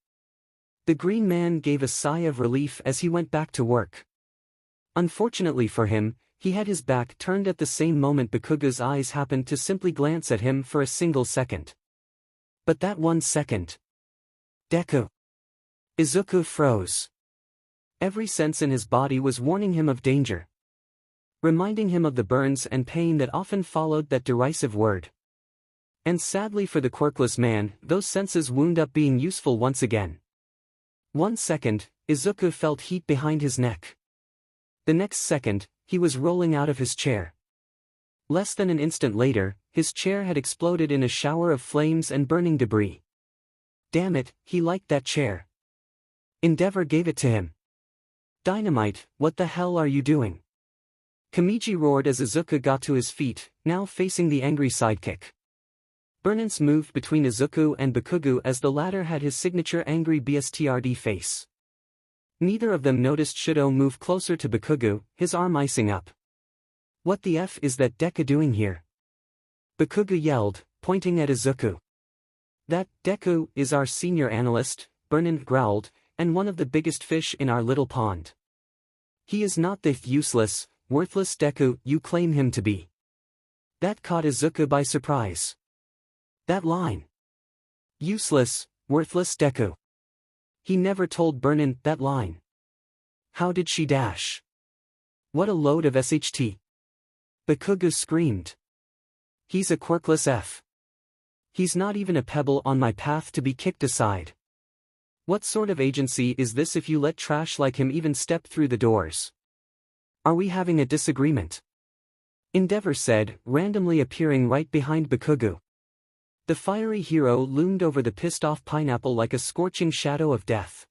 The green man gave a sigh of relief as he went back to work. Unfortunately for him, he had his back turned at the same moment Bikuga's eyes happened to simply glance at him for a single second. But that 1 second. Deku. Izuku froze. Every sense in his body was warning him of danger. Reminding him of the burns and pain that often followed that derisive word. And sadly for the quirkless man, those senses wound up being useful once again. 1 second, Izuku felt heat behind his neck. The next second, he was rolling out of his chair. Less than an instant later, his chair had exploded in a shower of flames and burning debris. Damn it, he liked that chair. 𝗫𝐻 gave it to him. "Dynamite, what the hell are you doing?" Kamichi roared as Izuku got to his feet, now facing the angry sidekick. 𝐸 moved between Izuku and Bikuga as the latter had his signature angry BSTRD face. Neither of them noticed Shido move closer to Bikuga, his arm icing up. "What the F is that Deku doing here?" Bikuga yelled, pointing at Izuku. "That Deku is our senior analyst," 𝐸 growled, "and one of the biggest fish in our little pond. He is not the useless, worthless Deku you claim him to be." That caught Izuku by surprise. That line. Useless, worthless Deku. He never told Burnin that line. How did she dash? What a load of 𝐓𝐡𝐢𝐬. Bikugu screamed. He's a quirkless F. He's not even a pebble on my path to be kicked aside. What sort of agency is this if you let trash like him even step through the doors? Are we having a disagreement? 𝗫𝐷eavor said, randomly appearing right behind Bikugu. The fiery hero loomed over the pissed-off pineapple like a scorching shadow of death.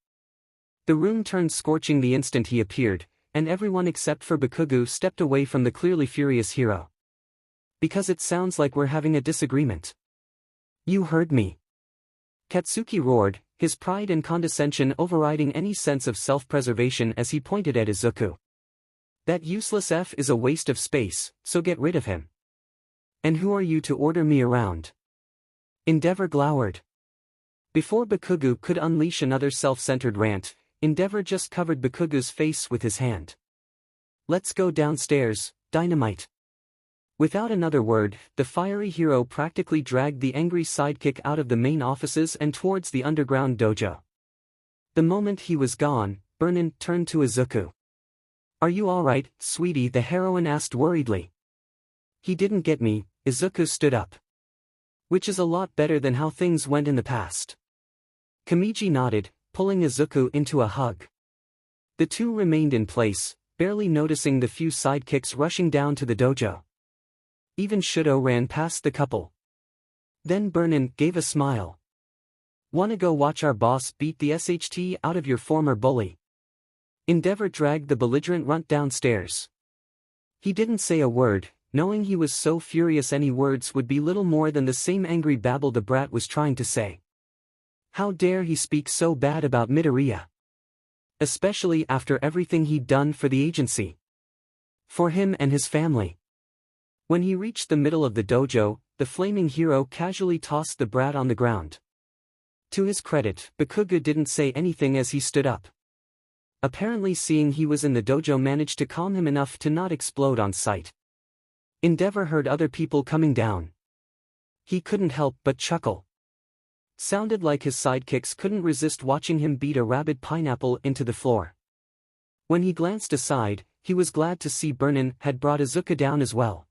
The room turned scorching the instant he appeared, and everyone except for Bikugu stepped away from the clearly furious hero. Because it sounds like we're having a disagreement. You heard me. Katsuki roared, his pride and condescension overriding any sense of self-preservation as he pointed at Izuku. That useless F is a waste of space, so get rid of him. And who are you to order me around? 𝗫𝐷eavor glowered. Before Bikugu could unleash another self-centered rant, 𝗫𝐷eavor just covered Bikugu's face with his hand. Let's go downstairs, Dynamite. Without another word, the fiery hero practically dragged the angry sidekick out of the main offices and towards the underground dojo. The moment he was gone, Burnin turned to Izuku. Are you alright, sweetie? The heroine asked worriedly. He didn't get me, Izuku stood up. Which is a lot better than how things went in the past. Kamiji nodded, pulling Izuku into a hug. The two remained in place, barely noticing the few sidekicks rushing down to the dojo. Even Shudo ran past the couple. Then Burnin gave a smile. Wanna go watch our boss beat the 𝐓𝐡𝐢𝐬 out of your former bully? 𝗫𝐷eavor dragged the belligerent runt downstairs. He didn't say a word, knowing he was so furious any words would be little more than the same angry babble the brat was trying to say. How dare he speak so bad about Midoriya? Especially after everything he'd done for the agency. For him and his family. When he reached the middle of the dojo, the flaming hero casually tossed the brat on the ground. To his credit, Bikugu didn't say anything as he stood up. Apparently seeing he was in the dojo managed to calm him enough to not explode on sight. 𝗫𝐷eavor heard other people coming down. He couldn't help but chuckle. Sounded like his sidekicks couldn't resist watching him beat a rabid pineapple into the floor. When he glanced aside, he was glad to see Burnin had brought Izuku down as well.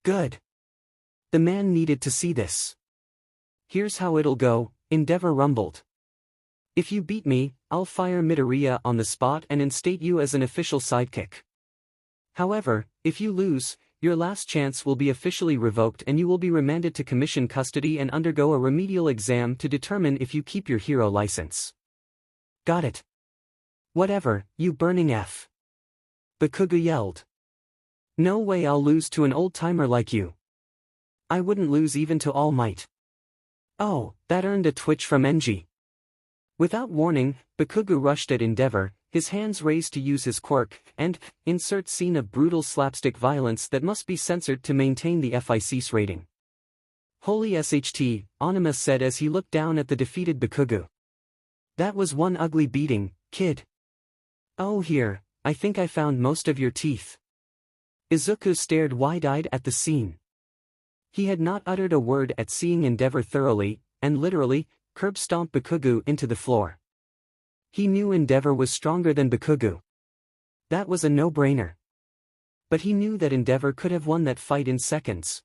Good. The man needed to see this. Here's how it'll go, 𝗫𝐷eavor rumbled. If you beat me, I'll fire Midoriya on the spot and instate you as an official sidekick. However, if you lose, your last chance will be officially revoked and you will be remanded to commission custody and undergo a remedial exam to determine if you keep your hero license. Got it. Whatever, you burning F. Bikugu yelled. No way I'll lose to an old-timer like you. I wouldn't lose even to All Might. Oh, that earned a twitch from Enji. Without warning, Bikugu rushed at 𝗫𝐷eavor, his hands raised to use his quirk, and, insert scene of brutal slapstick violence that must be censored to maintain the FIC's rating. Holy 𝐓𝐡𝐢𝐬, Onuma said as he looked down at the defeated Bikugu. That was one ugly beating, kid. Oh here, I think I found most of your teeth. Izuku stared wide-eyed at the scene. He had not uttered a word at seeing 𝗫𝐷eavor thoroughly, and literally, curb-stomped Bikugu into the floor. He knew 𝗫𝐷eavor was stronger than Bikugu. That was a no-brainer. But he knew that 𝗫𝐷eavor could have won that fight in seconds.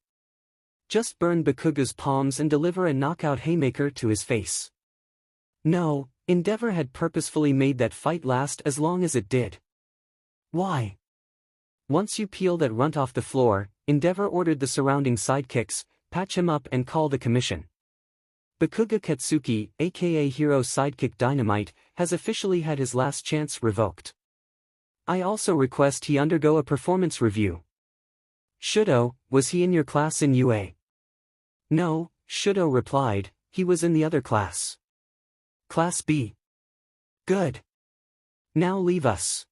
Just burn Bikugu's palms and deliver a knockout haymaker to his face. No, 𝗫𝐷eavor had purposefully made that fight last as long as it did. Why? Once you peel that runt off the floor, 𝗫𝐷eavor ordered the surrounding sidekicks, patch him up and call the commission. Bikuga Katsuki, aka Hero Sidekick Dynamite, has officially had his last chance revoked. I also request he undergo a performance review. Shudo, was he in your class in UA? No, Shudo replied, he was in the other class. Class B. Good. Now leave us.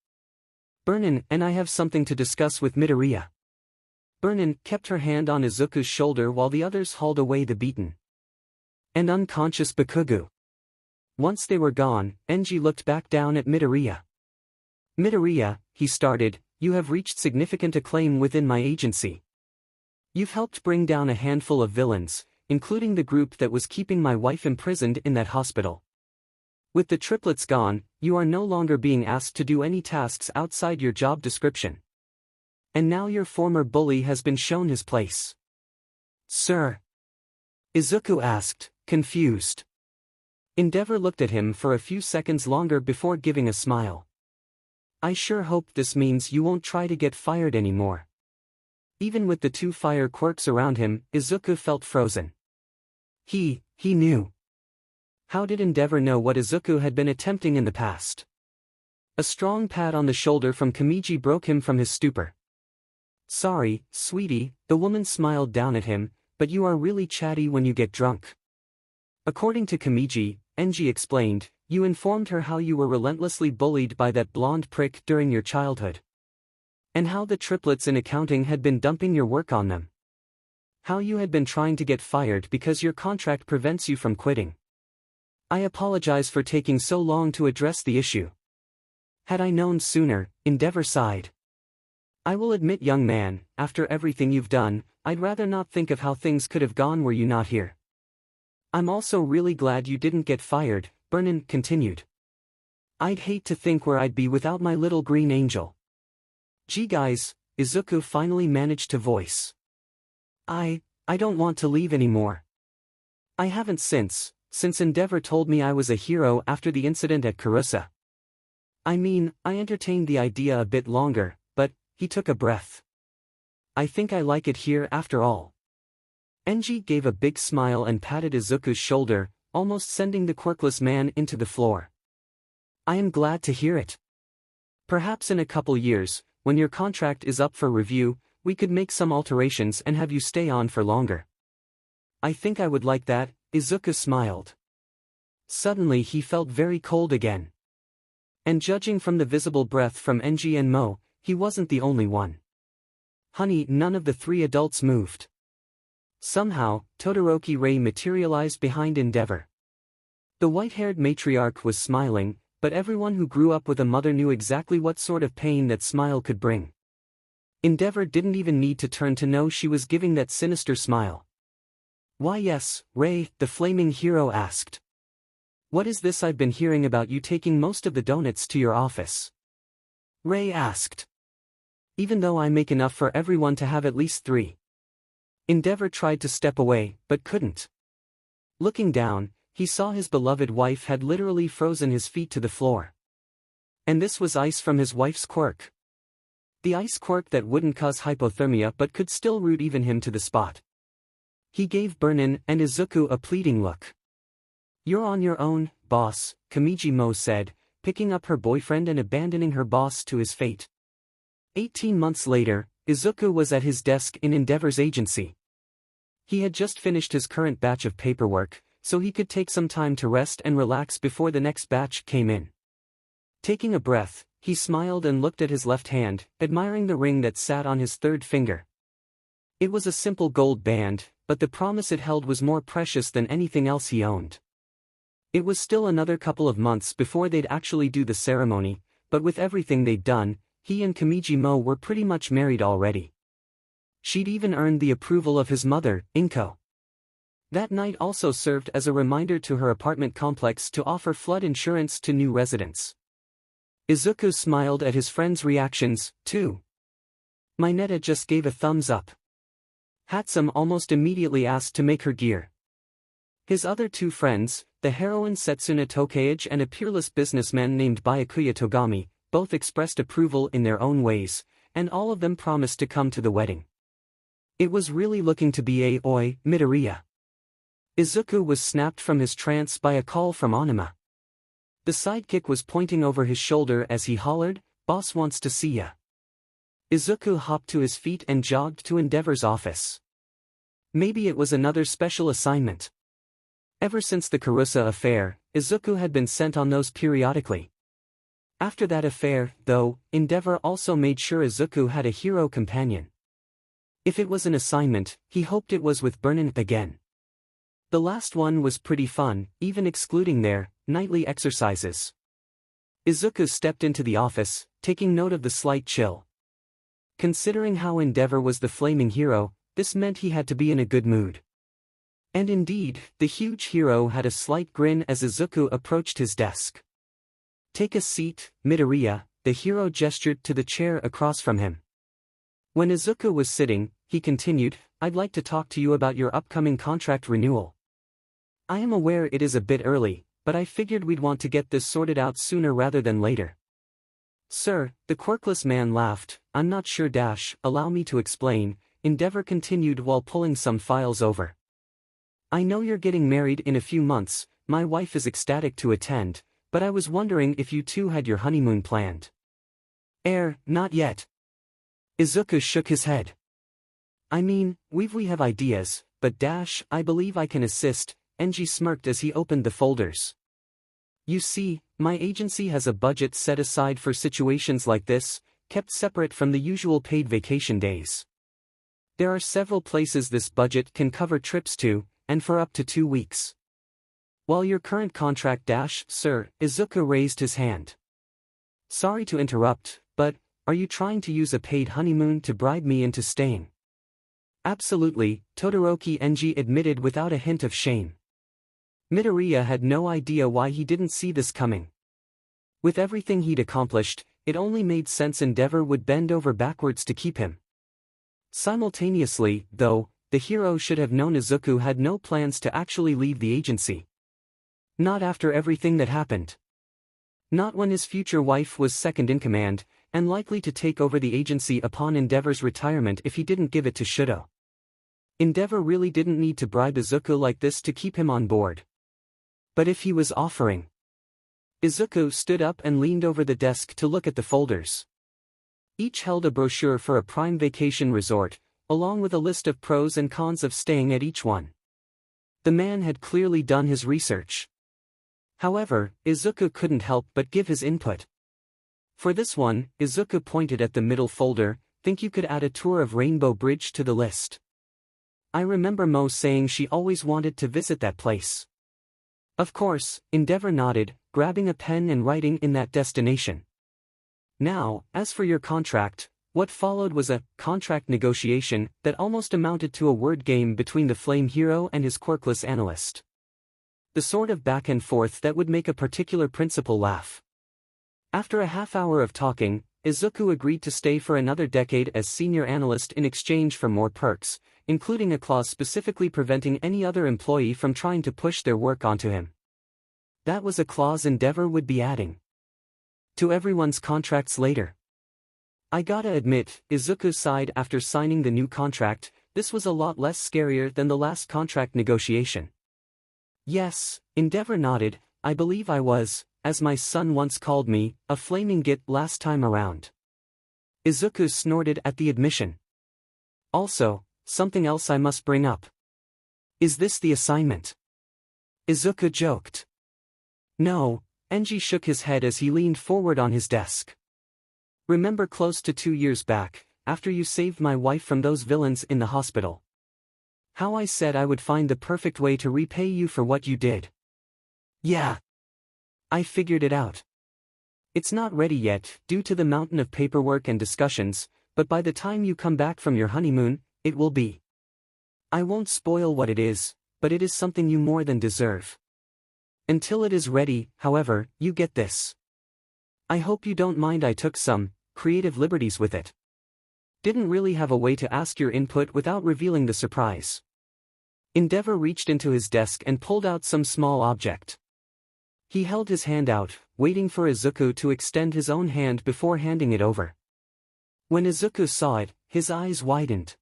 Burnin and I have something to discuss with Midoriya. Burnin kept her hand on Izuku's shoulder while the others hauled away the beaten and unconscious Bikugu. Once they were gone, Enji looked back down at Midoriya. Midoriya, he started, you have reached significant acclaim within my agency. You've helped bring down a handful of villains, including the group that was keeping my wife imprisoned in that hospital. With the triplets gone, you are no longer being asked to do any tasks outside your job description. And now your former bully has been shown his place. Sir? Izuku asked, confused. 𝐸𝐴vor looked at him for a few seconds longer before giving a smile. I sure hope this means you won't try to get fired anymore. Even with the 2 fire quirks around him, Izuku felt frozen. He knew. How did 𝐸𝐴vor know what Izuku had been attempting in the past? A strong pat on the shoulder from 𝐀𝐦 broke him from his stupor. Sorry, sweetie, the woman smiled down at him, but you are really chatty when you get drunk. According to 𝐀𝐦, 𝐸𝐴 explained, you informed her how you were relentlessly bullied by that blonde prick during your childhood. And how the triplets in accounting had been dumping your work on them. How you had been trying to get fired because your contract prevents you from quitting. I apologize for taking so long to address the issue. Had I known sooner, 𝐸𝐴vor sighed. I will admit, young man, after everything you've done, I'd rather not think of how things could have gone were you not here. I'm also really glad you didn't get fired, 𝐵𝑢RNIN continued. I'd hate to think where I'd be without my little green angel. Gee guys, Izuku finally managed to voice. I don't want to leave anymore. I haven't since 𝐸𝐴vor told me I was a hero after the incident at Karusa. I mean, I entertained the idea a bit longer, but, he took a breath. I think I like it here after all. 𝐸𝐴 gave a big smile and patted Izuku's shoulder, almost sending the quirkless man into the floor. I am glad to hear it. Perhaps in a couple years, when your contract is up for review, we could make some alterations and have you stay on for longer. I think I would like that, Izuku smiled. Suddenly he felt very cold again. And judging from the visible breath from 𝐸𝐴 and Mo, he wasn't the only one. Honey, none of the 3 adults moved. Somehow, Todoroki Ray materialized behind 𝐸𝐴vor. The white-haired matriarch was smiling, but everyone who grew up with a mother knew exactly what sort of pain that smile could bring. 𝐸𝐴vor didn't even need to turn to know she was giving that sinister smile. Why yes, Ray, the flaming hero asked. What is this I've been hearing about you taking most of the donuts to your office? Ray asked. Even though I make enough for everyone to have at least 3. 𝐸𝐴vor tried to step away, but couldn't. Looking down, he saw his beloved wife had literally frozen his feet to the floor. And this was ice from his wife's quirk. The ice quirk that wouldn't cause hypothermia but could still root even him to the spot. He gave 𝐵𝑢RNIN and Izuku a pleading look. You're on your own, boss, 𝐀𝐦 said, picking up her boyfriend and abandoning her boss to his fate. 18 months later, Izuku was at his desk in 𝐸𝐴vor's agency. He had just finished his current batch of paperwork, so he could take some time to rest and relax before the next batch came in. Taking a breath, he smiled and looked at his left hand, admiring the ring that sat on his 3rd finger. It was a simple gold band, but the promise it held was more precious than anything else he owned. It was still another couple of months before they'd actually do the ceremony, but with everything they'd done, he and 𝐀𝐦 were pretty much married already. She'd even earned the approval of his mother, 𝐴𝐻𝐻. That night also served as a reminder to her apartment complex to offer flood insurance to new residents. Izuku smiled at his friend's reactions, too. Mineta just gave a thumbs up. Hatsum almost immediately asked to make her gear. His other 2 friends, the heroine Setsuna Tokage and a peerless businessman named Byakuya Togami, both expressed approval in their own ways, and all of them promised to come to the wedding. It was really looking to be a oi Midoriya. Izuku was snapped from his trance by a call from Onuma. The sidekick was pointing over his shoulder as he hollered, "Boss wants to see ya." Izuku hopped to his feet and jogged to 𝐸𝐴vor's office. Maybe it was another special assignment. Ever since the Karusa affair, Izuku had been sent on those periodically. After that affair, though, 𝐸𝐴vor also made sure Izuku had a hero companion. If it was an assignment, he hoped it was with 𝐵𝑢RNIN again. The last one was pretty fun, even excluding their nightly exercises. Izuku stepped into the office, taking note of the slight chill. Considering how 𝐸𝐴vor was the flaming hero, this meant he had to be in a good mood. And indeed, the huge hero had a slight grin as Izuku approached his desk. "Take a seat, Midoriya," the hero gestured to the chair across from him. When Izuku was sitting, he continued, "I'd like to talk to you about your upcoming contract renewal. I am aware it is a bit early, but I figured we'd want to get this sorted out sooner rather than later." "Sir," the quirkless man laughed, "I'm not sure allow me to explain," 𝗓𝐬𝐸 continued while pulling some files over. "I know you're getting married in a few months, my wife is ecstatic to attend, but I was wondering if you two had your honeymoon planned." Not yet." Izuku shook his head. "I mean, we have ideas, but I believe I can assist," 𝐁𝐸 smirked as he opened the folders. "You see, my agency has a budget set aside for situations like this, kept separate from the usual paid vacation days. There are several places this budget can cover trips to, and for up to 2 weeks. While your current contract sir," Izuku raised his hand. "Sorry to interrupt, but, are you trying to use a paid honeymoon to bribe me into staying?" "Absolutely," Todoroki 𝐁𝐸 admitted without a hint of shame. Midoriya had no idea why he didn't see this coming. With everything he'd accomplished, it only made sense 𝗓𝐸𝐸 would bend over backwards to keep him. Simultaneously, though, the hero should have known Izuku had no plans to actually leave the agency. Not after everything that happened. Not when his future wife was second in command, and likely to take over the agency upon 𝗓𝐸𝐸's retirement if he didn't give it to 𝐓𝐡𝐢. 𝗓𝐸𝐸 really didn't need to bribe Izuku like this to keep him on board. But if he was offering... Izuku stood up and leaned over the desk to look at the folders. Each held a brochure for a prime vacation resort, along with a list of pros and cons of staying at each one. The man had clearly done his research. However, Izuku couldn't help but give his input. For this one, Izuku pointed at the middle folder, "Think you could add a tour of Rainbow Bridge to the list? I remember Mo saying she always wanted to visit that place." "Of course," 𝗓𝐸𝐸 nodded, grabbing a pen and writing in that destination. "Now, as for your contract," what followed was a contract negotiation that almost amounted to a word game between the flame hero and his quirkless analyst. The sort of back and forth that would make a particular principal laugh. After a half-hour of talking, Izuku agreed to stay for another decade as senior analyst in exchange for more perks, including a clause specifically preventing any other employee from trying to push their work onto him. That was a clause 𝗓𝐸𝐸 would be adding to everyone's contracts later. "I gotta admit," Izuku sighed after signing the new contract, "this was a lot less scarier than the last contract negotiation." "Yes," 𝗓𝐸𝐸𝐸 nodded, "I believe I was, as my son once called me, a flaming git last time around." Izuku snorted at the admission. "Also, something else I must bring up. Is this the assignment?" Izuku joked. "No," 𝐁𝐸𝐸 shook his head as he leaned forward on his desk. "Remember close to 2 years back, after you saved my wife from those villains in the hospital? How I said I would find the perfect way to repay you for what you did? Yeah. I figured it out. It's not ready yet, due to the mountain of paperwork and discussions, but by the time you come back from your honeymoon, it will be. I won't spoil what it is, but it is something you more than deserve. Until it is ready, however, you get this. I hope you don't mind I took some creative liberties with it. Didn't really have a way to ask your input without revealing the surprise." 𝗓𝐸𝐸𝐸 reached into his desk and pulled out some small object. He held his hand out, waiting for Izuku to extend his own hand before handing it over. When Izuku saw it, his eyes widened.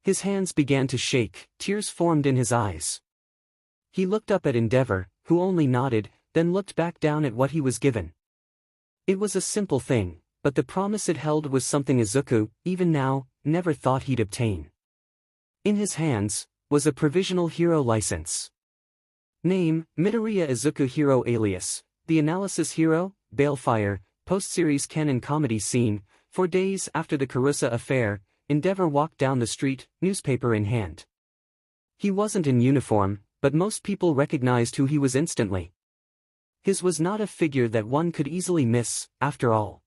His hands began to shake, tears formed in his eyes. He looked up at 𝗓𝐸𝐸𝐸, who only nodded, then looked back down at what he was given. It was a simple thing, but the promise it held was something Izuku, even now, never thought he'd obtain. In his hands was a provisional hero license. Name, Midoriya Izuku Hero alias, the analysis hero, 𝗫𝐴LE, post-series canon comedy scene. 4 days after the Karusa affair, 𝗓𝐸𝐸𝐸 walked down the street, newspaper in hand. He wasn't in uniform, but most people recognized who he was instantly. His was not a figure that one could easily miss, after all.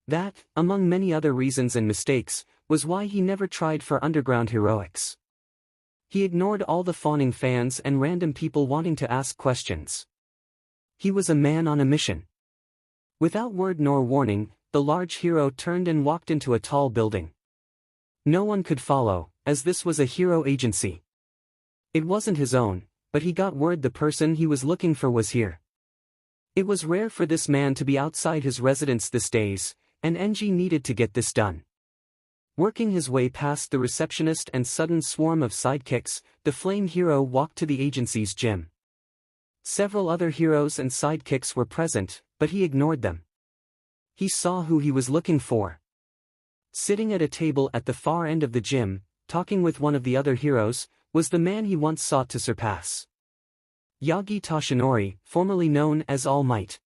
That, among many other reasons and mistakes, was why he never tried for underground heroics. He ignored all the fawning fans and random people wanting to ask questions. He was a man on a mission. Without word nor warning, the large hero turned and walked into a tall building. No one could follow, as this was a hero agency. It wasn't his own, but he got word the person he was looking for was here. It was rare for this man to be outside his residence these days, and 𝐀𝐦 needed to get this done. Working his way past the receptionist and sudden swarm of sidekicks, the flame hero walked to the agency's gym. Several other heroes and sidekicks were present, but he ignored them. He saw who he was looking for. Sitting at a table at the far end of the gym, talking with one of the other heroes, was the man he once sought to surpass. Yagi Toshinori, formerly known as All Might.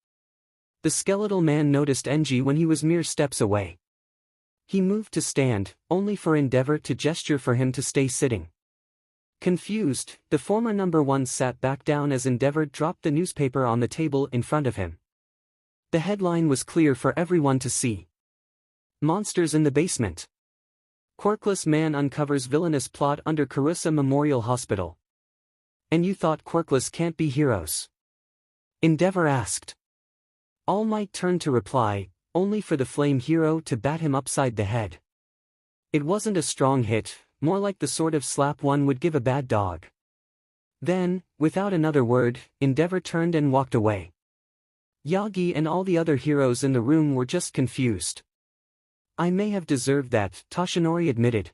The skeletal man noticed 𝐀𝐦 when he was mere steps away. He moved to stand, only for 𝗫𝐷 to gesture for him to stay sitting. Confused, the former number one sat back down as 𝗫𝐷 dropped the newspaper on the table in front of him. The headline was clear for everyone to see. Monsters in the basement. Quirkless man uncovers villainous plot under Karusa Memorial Hospital. And you thought quirkless can't be heroes? 𝗫𝐷 asked. All Might turned to reply, only for the flame hero to bat him upside the head. It wasn't a strong hit, more like the sort of slap one would give a bad dog. Then, without another word, 𝗫𝐷 turned and walked away. Yagi and all the other heroes in the room were just confused. I may have deserved that, Toshinori admitted.